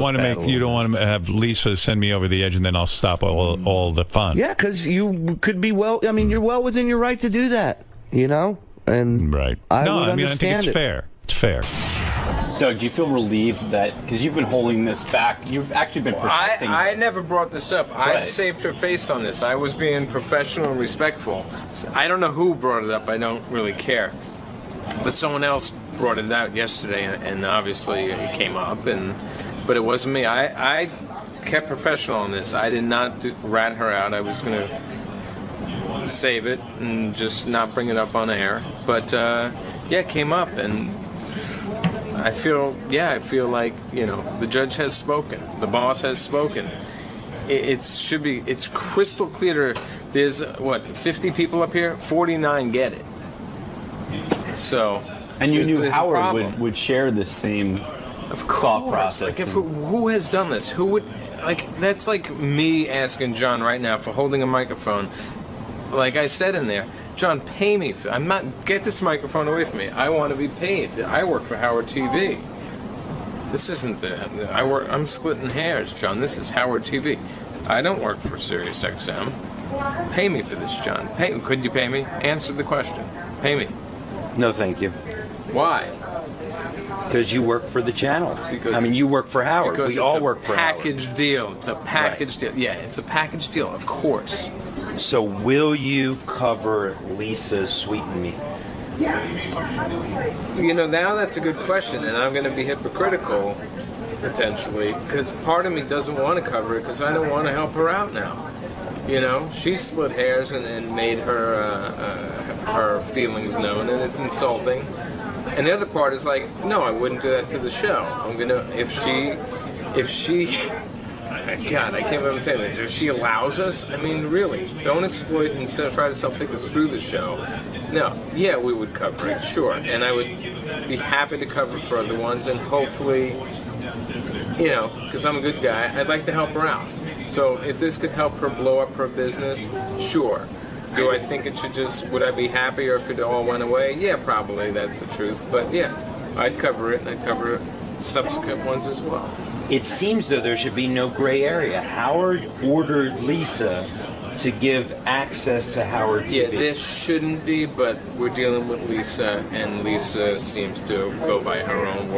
don't want to have Lisa send me over the edge, and then I'll stop all the fun. Yeah, because you could be you're well within your right to do that. And right. I think it's fair. It's fair. Doug, do you feel relieved that, because you've been holding this back, you've actually been protecting... I never brought this up. I saved her face on this. I was being professional and respectful. I don't know who brought it up. I don't really care. But someone else brought it out yesterday, and obviously it came up, but it wasn't me. I kept professional on this. I did not rat her out. I was going to save it and just not bring it up on air. But, it came up, and... I feel like, the judge has spoken. The boss has spoken. It's crystal clear. There's, 50 people up here? 49 get it. So. And you knew Howard would share the same thought process. Like, who has done this? Who would, that's like me asking John right now for holding a microphone. Like I said in there, John, pay me. Get this microphone away from me. I want to be paid. I work for Howard TV. This isn't I'm splitting hairs, John. This is Howard TV. I don't work for SiriusXM. Pay me for this, John. Could you pay me? Answer the question. Pay me. No, thank you. Why? Because you work for the channel. You work for Howard. We all work for Howard. Package deal. It's a package deal. Yeah, it's a package deal, of course. So will you cover Lisa's Sweeten Me? Now that's a good question, and I'm going to be hypocritical, potentially, because part of me doesn't want to cover it because I don't want to help her out now. She split hairs and made her feelings known, and it's insulting. And the other part is like, no, I wouldn't do that to the show. I'm going to, if she... God, I can't believe I'm saying this. If she allows us, really, don't exploit and try to sell tickets through the show. No, we would cover it, sure. And I would be happy to cover for other ones, and hopefully, because I'm a good guy, I'd like to help her out. So if this could help her blow up her business, sure. Do I think it should would I be happier if it all went away? Yeah, probably, that's the truth. But I'd cover it, and I'd cover subsequent ones as well. It seems though there should be no gray area. Howard ordered Lisa to give access to Howard TV. Yeah, there shouldn't be, but we're dealing with Lisa, and Lisa seems to go by her own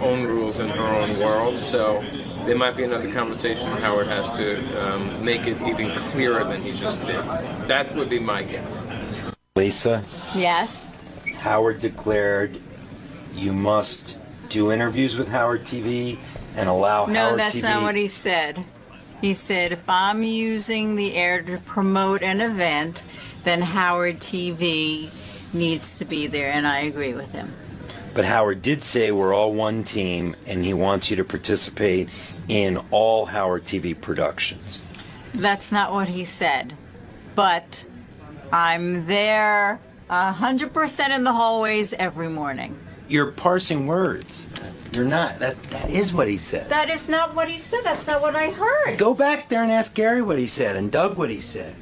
own rules in her own world. So there might be another conversation Howard has to make it even clearer than he just did. That would be my guess. Lisa? Yes? Howard declared you must do interviews with Howard TV and allow Howard TV... No, that's not what he said. He said, if I'm using the air to promote an event, then Howard TV needs to be there, and I agree with him. But Howard did say we're all one team, and he wants you to participate in all Howard TV productions. That's not what he said. But I'm there 100% in the hallways every morning. You're parsing words. You're not. That is what he said. That is not what he said. That's not what I heard. Go back there and ask Gary what he said and Doug what he said.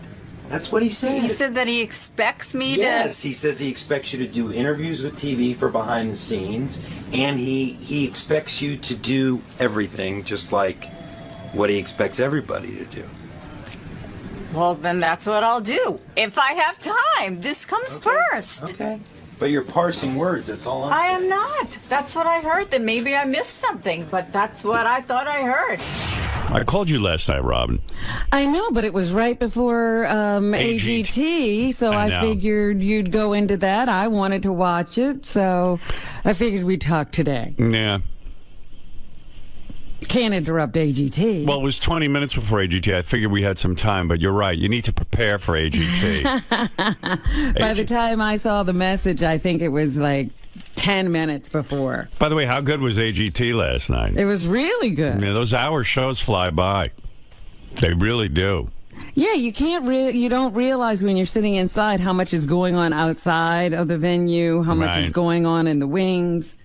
That's what he said. He said that he expects me to... Yes, he says he expects you to do interviews with TV for behind the scenes, and he expects you to do everything just like what he expects everybody to do. Well, then that's what I'll do. If I have time. This comes first. Okay. But you're parsing words, that's all I'm saying. I am not. That's what I heard. Then maybe I missed something, but that's what I thought I heard. I called you last night, Robin. I know, but it was right before AGT, so I figured you'd go into that. I wanted to watch it, so I figured we'd talk today. Yeah. Can't interrupt AGT. Well, it was 20 minutes before AGT. I figured we had some time, but you're right. You need to prepare for AGT. By the time I saw the message, I think it was like 10 minutes before. By the way, how good was AGT last night? It was really good. Yeah, those hour shows fly by. They really do. Yeah, you don't realize when you're sitting inside how much is going on outside of the venue, how much is going on in the wings.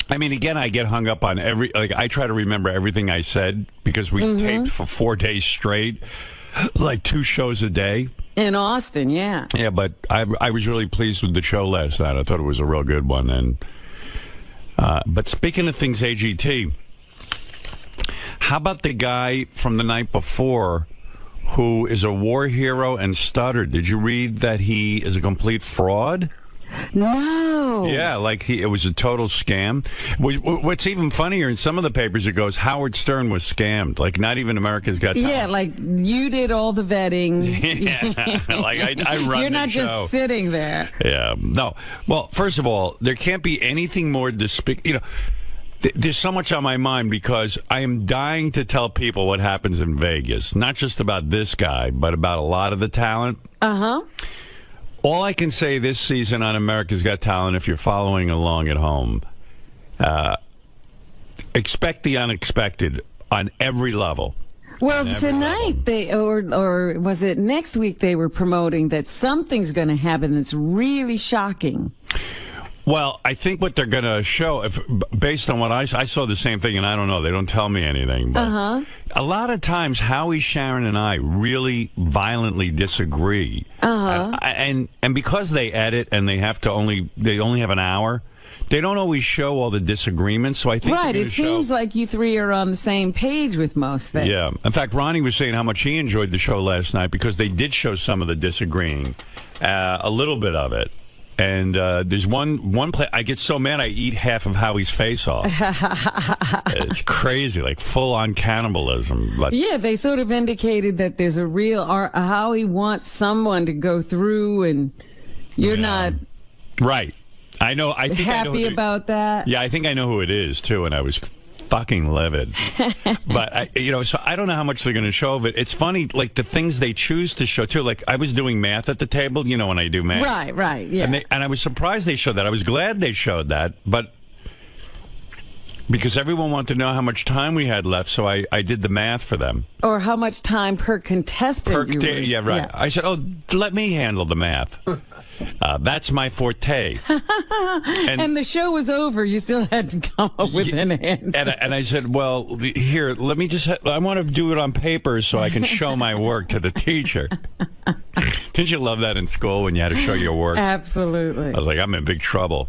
I mean, again, I get hung up on I try to remember everything I said because we taped for 4 days straight, like 2 shows a day. In Austin, yeah. Yeah, but I was really pleased with the show last night. I thought it was a real good one. And but speaking of things, AGT, how about the guy from the night before who is a war hero and stuttered? Did you read that he is a complete fraud? No. Yeah, like it was a total scam. What's even funnier, in some of the papers it goes, Howard Stern was scammed. Like, not even America's Got Talent. Yeah, like you did all the vetting. Yeah, like I run You're not the show. just sitting there. Yeah, no. Well, first of all, there can't be anything more despicable. You know, there's so much on my mind because I am dying to tell people what happens in Vegas. Not just about this guy, but about a lot of the talent. Uh-huh. All I can say this season on America's Got Talent, if you're following along at home, expect the unexpected on every level. Well, tonight they, or was it next week, they were promoting that something's going to happen that's really shocking. Well, I think what they're going to show, based on what I saw the same thing, and I don't know, they don't tell me anything. But a lot of times, Howie, Sharon, and I really violently disagree. And because they edit and they only have an hour, they don't always show all the disagreements. So I think it seems like you three are on the same page with most things. Yeah. In fact, Ronnie was saying how much he enjoyed the show last night because they did show some of the disagreeing, a little bit of it. And there's one play. I get so mad I eat half of Howie's face off. It's crazy, like full-on cannibalism. But yeah, they sort of indicated that there's a real Howie wants someone to go through, and you're not right. I know. I think happy about that. Yeah, I think I know who it is too, and I was fucking livid. But so I don't know how much they're going to show of it. It's funny, like the things they choose to show too. Like I was doing math at the table, when I do math. Right, yeah. And I was surprised they showed that. I was glad they showed that, but because everyone wanted to know how much time we had left, so I did the math for them. Or how much time per contestant you were. Yeah, right. Yeah. I said, let me handle the math. That's my forte. And the show was over. You still had to come up with an answer. And I said, well, here, let me just, I want to do it on paper so I can show my work to the teacher. Didn't you love that in school when you had to show your work? Absolutely. I was like, I'm in big trouble.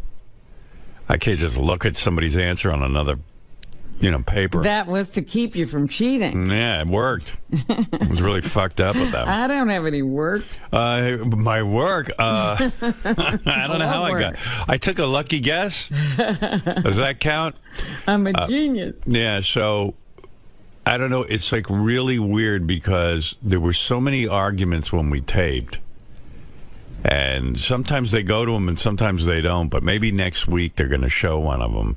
I can't just look at somebody's answer on another, paper. That was to keep you from cheating. Yeah, it worked. It was really fucked up with them. I don't have any work. My work? I don't know how I got. I took a lucky guess. Does that count? I'm a genius. Yeah, so I don't know. It's like really weird because there were so many arguments when we taped. And sometimes they go to them and sometimes they don't. But maybe next week they're going to show one of them.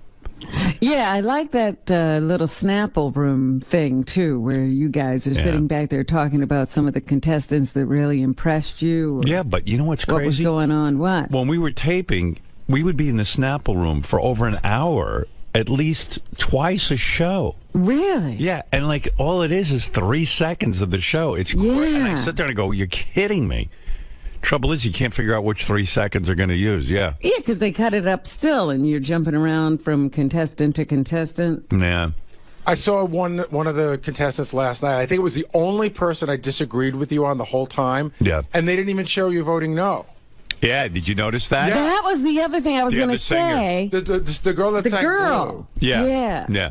Yeah, I like that little Snapple room thing, too, where you guys are sitting back there talking about some of the contestants that really impressed you. Yeah, but you know what's crazy? What was going on? What? When we were taping, we would be in the Snapple room for over an hour, at least twice a show. Really? Yeah, and like all it is 3 seconds of the show. It's great. And I sit there and I go, you're kidding me. Trouble is, you can't figure out which 3 seconds they're going to use. Yeah. Yeah, because they cut it up still, and you're jumping around from contestant to contestant. Yeah. I saw one of the contestants last night. I think it was the only person I disagreed with you on the whole time. Yeah. And they didn't even show you voting no. Yeah, did you notice that? Yeah. That was the other thing I was going to say. The girl that sang Blue. Yeah.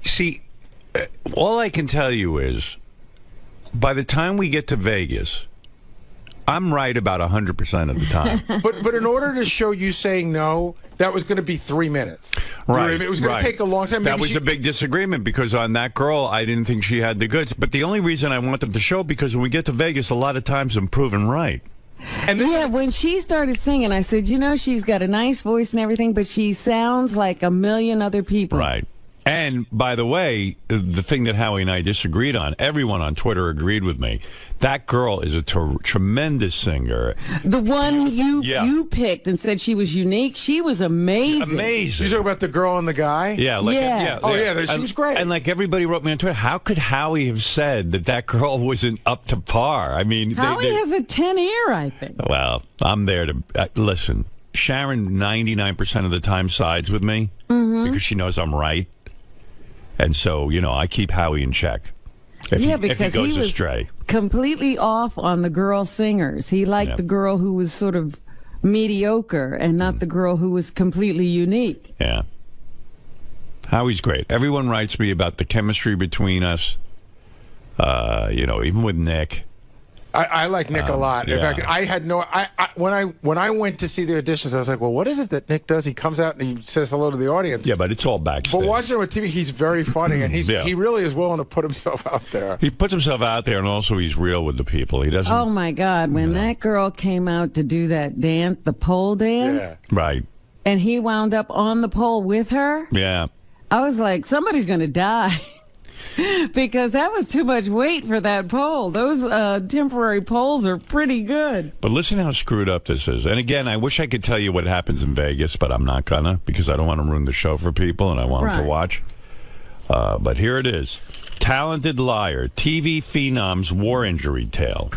See, all I can tell you is, by the time we get to Vegas, I'm right about 100% of the time. But in order to show you saying no, that was going to be 3 minutes. Right. It was going to take a long time. That was a big disagreement because on that girl, I didn't think she had the goods. But the only reason I want them to show, because when we get to Vegas, a lot of times I'm proven right. And when she started singing, I said, she's got a nice voice and everything, but she sounds like a million other people. Right. And, by the way, the thing that Howie and I disagreed on, everyone on Twitter agreed with me. That girl is a tremendous singer. The one you picked and said she was unique, she was amazing. Amazing. You talking about the girl and the guy? Yeah. She was great. And like everybody wrote me on Twitter, how could Howie have said that girl wasn't up to par? I mean, Howie has a 10 ear, I think. Well, I'm there to listen. Sharon 99% of the time sides with me because she knows I'm right. And so, I keep Howie in check. If Yeah, he because goes he was astray. completely off on the girl singers. He liked the girl who was sort of mediocre and not the girl who was completely unique. Yeah. Howie's great. Everyone writes me about the chemistry between us. Even with Nick. I like Nick a lot. In fact, I had when I went to see the auditions, I was like, well, what is it that Nick does? He comes out and he says hello to the audience. Yeah, but it's all backstage. But watching him on TV, he's very funny, and he really is willing to put himself out there. He puts himself out there, and also he's real with the people. He doesn't. Oh my God! When that girl came out to do that dance, the pole dance, right, and he wound up on the pole with her. Yeah. I was like, somebody's going to die. Because that was too much weight for that pole. Those temporary poles are pretty good. But listen how screwed up this is. And again, I wish I could tell you what happens in Vegas, but I'm not gonna, because I don't want to ruin the show for people, and I want them to watch. But here it is. Talented liar, TV phenom's war injury tale.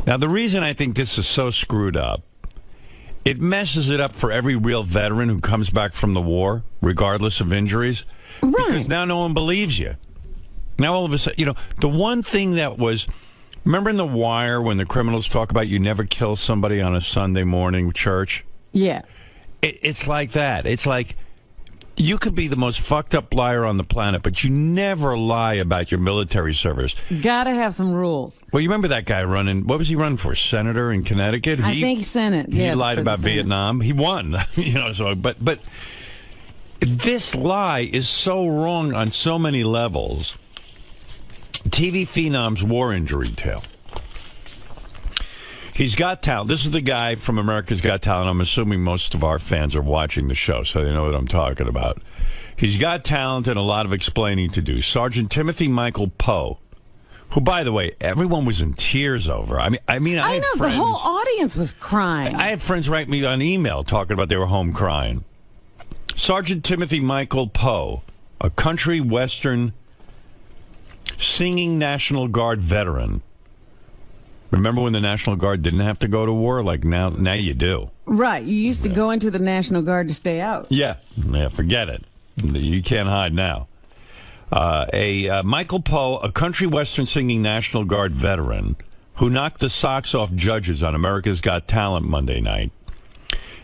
Now, the reason I think this is so screwed up, it messes it up for every real veteran who comes back from the war, regardless of injuries. Right. Because now no one believes you. Now all of a sudden, the one thing that was, remember in The Wire when the criminals talk about you never kill somebody on a Sunday morning church? Yeah. It's like that. It's like you could be the most fucked up liar on the planet, but you never lie about your military service. Gotta have some rules. Well, you remember that guy running, what was he running for, senator in Connecticut? I think Senate. He lied about Vietnam. He won, but this lie is so wrong on so many levels. TV phenom's war injury tale. He's got talent. This is the guy from America's Got Talent. I'm assuming most of our fans are watching the show, so they know what I'm talking about. He's got talent and a lot of explaining to do. Sergeant Timothy Michael Poe, who, by the way, everyone was in tears over. I mean, I know the whole audience was crying. I had friends write me on email talking about they were home crying. Sergeant Timothy Michael Poe, a country western singing National Guard veteran. Remember when the National Guard didn't have to go to war? Like now you do. Right. You used to go into the National Guard to stay out. Yeah, forget it. You can't hide now. Michael Poe, a country western singing National Guard veteran who knocked the socks off judges on America's Got Talent Monday night,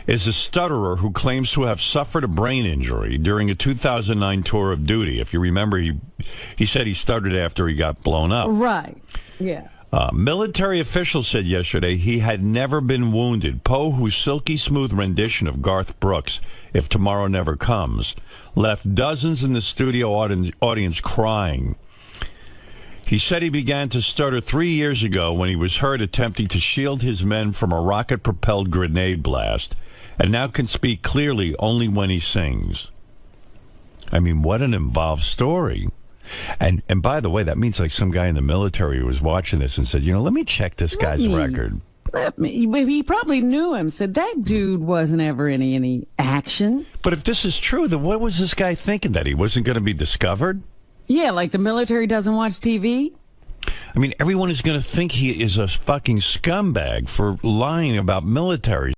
is a stutterer who claims to have suffered a brain injury during a 2009 tour of duty. If you remember, he said he stuttered after he got blown up. Right, yeah. Military officials said yesterday he had never been wounded. Poe, whose silky smooth rendition of Garth Brooks, If Tomorrow Never Comes, left dozens in the studio audience crying. He said he began to stutter 3 years ago when he was heard attempting to shield his men from a rocket-propelled grenade blast, and now can speak clearly only when he sings. I mean, what an involved story. And by the way, that means like some guy in the military was watching this and said, let me check this guy's record. He probably knew him, said that dude wasn't ever in any action. But if this is true, then what was this guy thinking, that he wasn't going to be discovered? Yeah, like the military doesn't watch TV? I mean, everyone is going to think he is a fucking scumbag for lying about military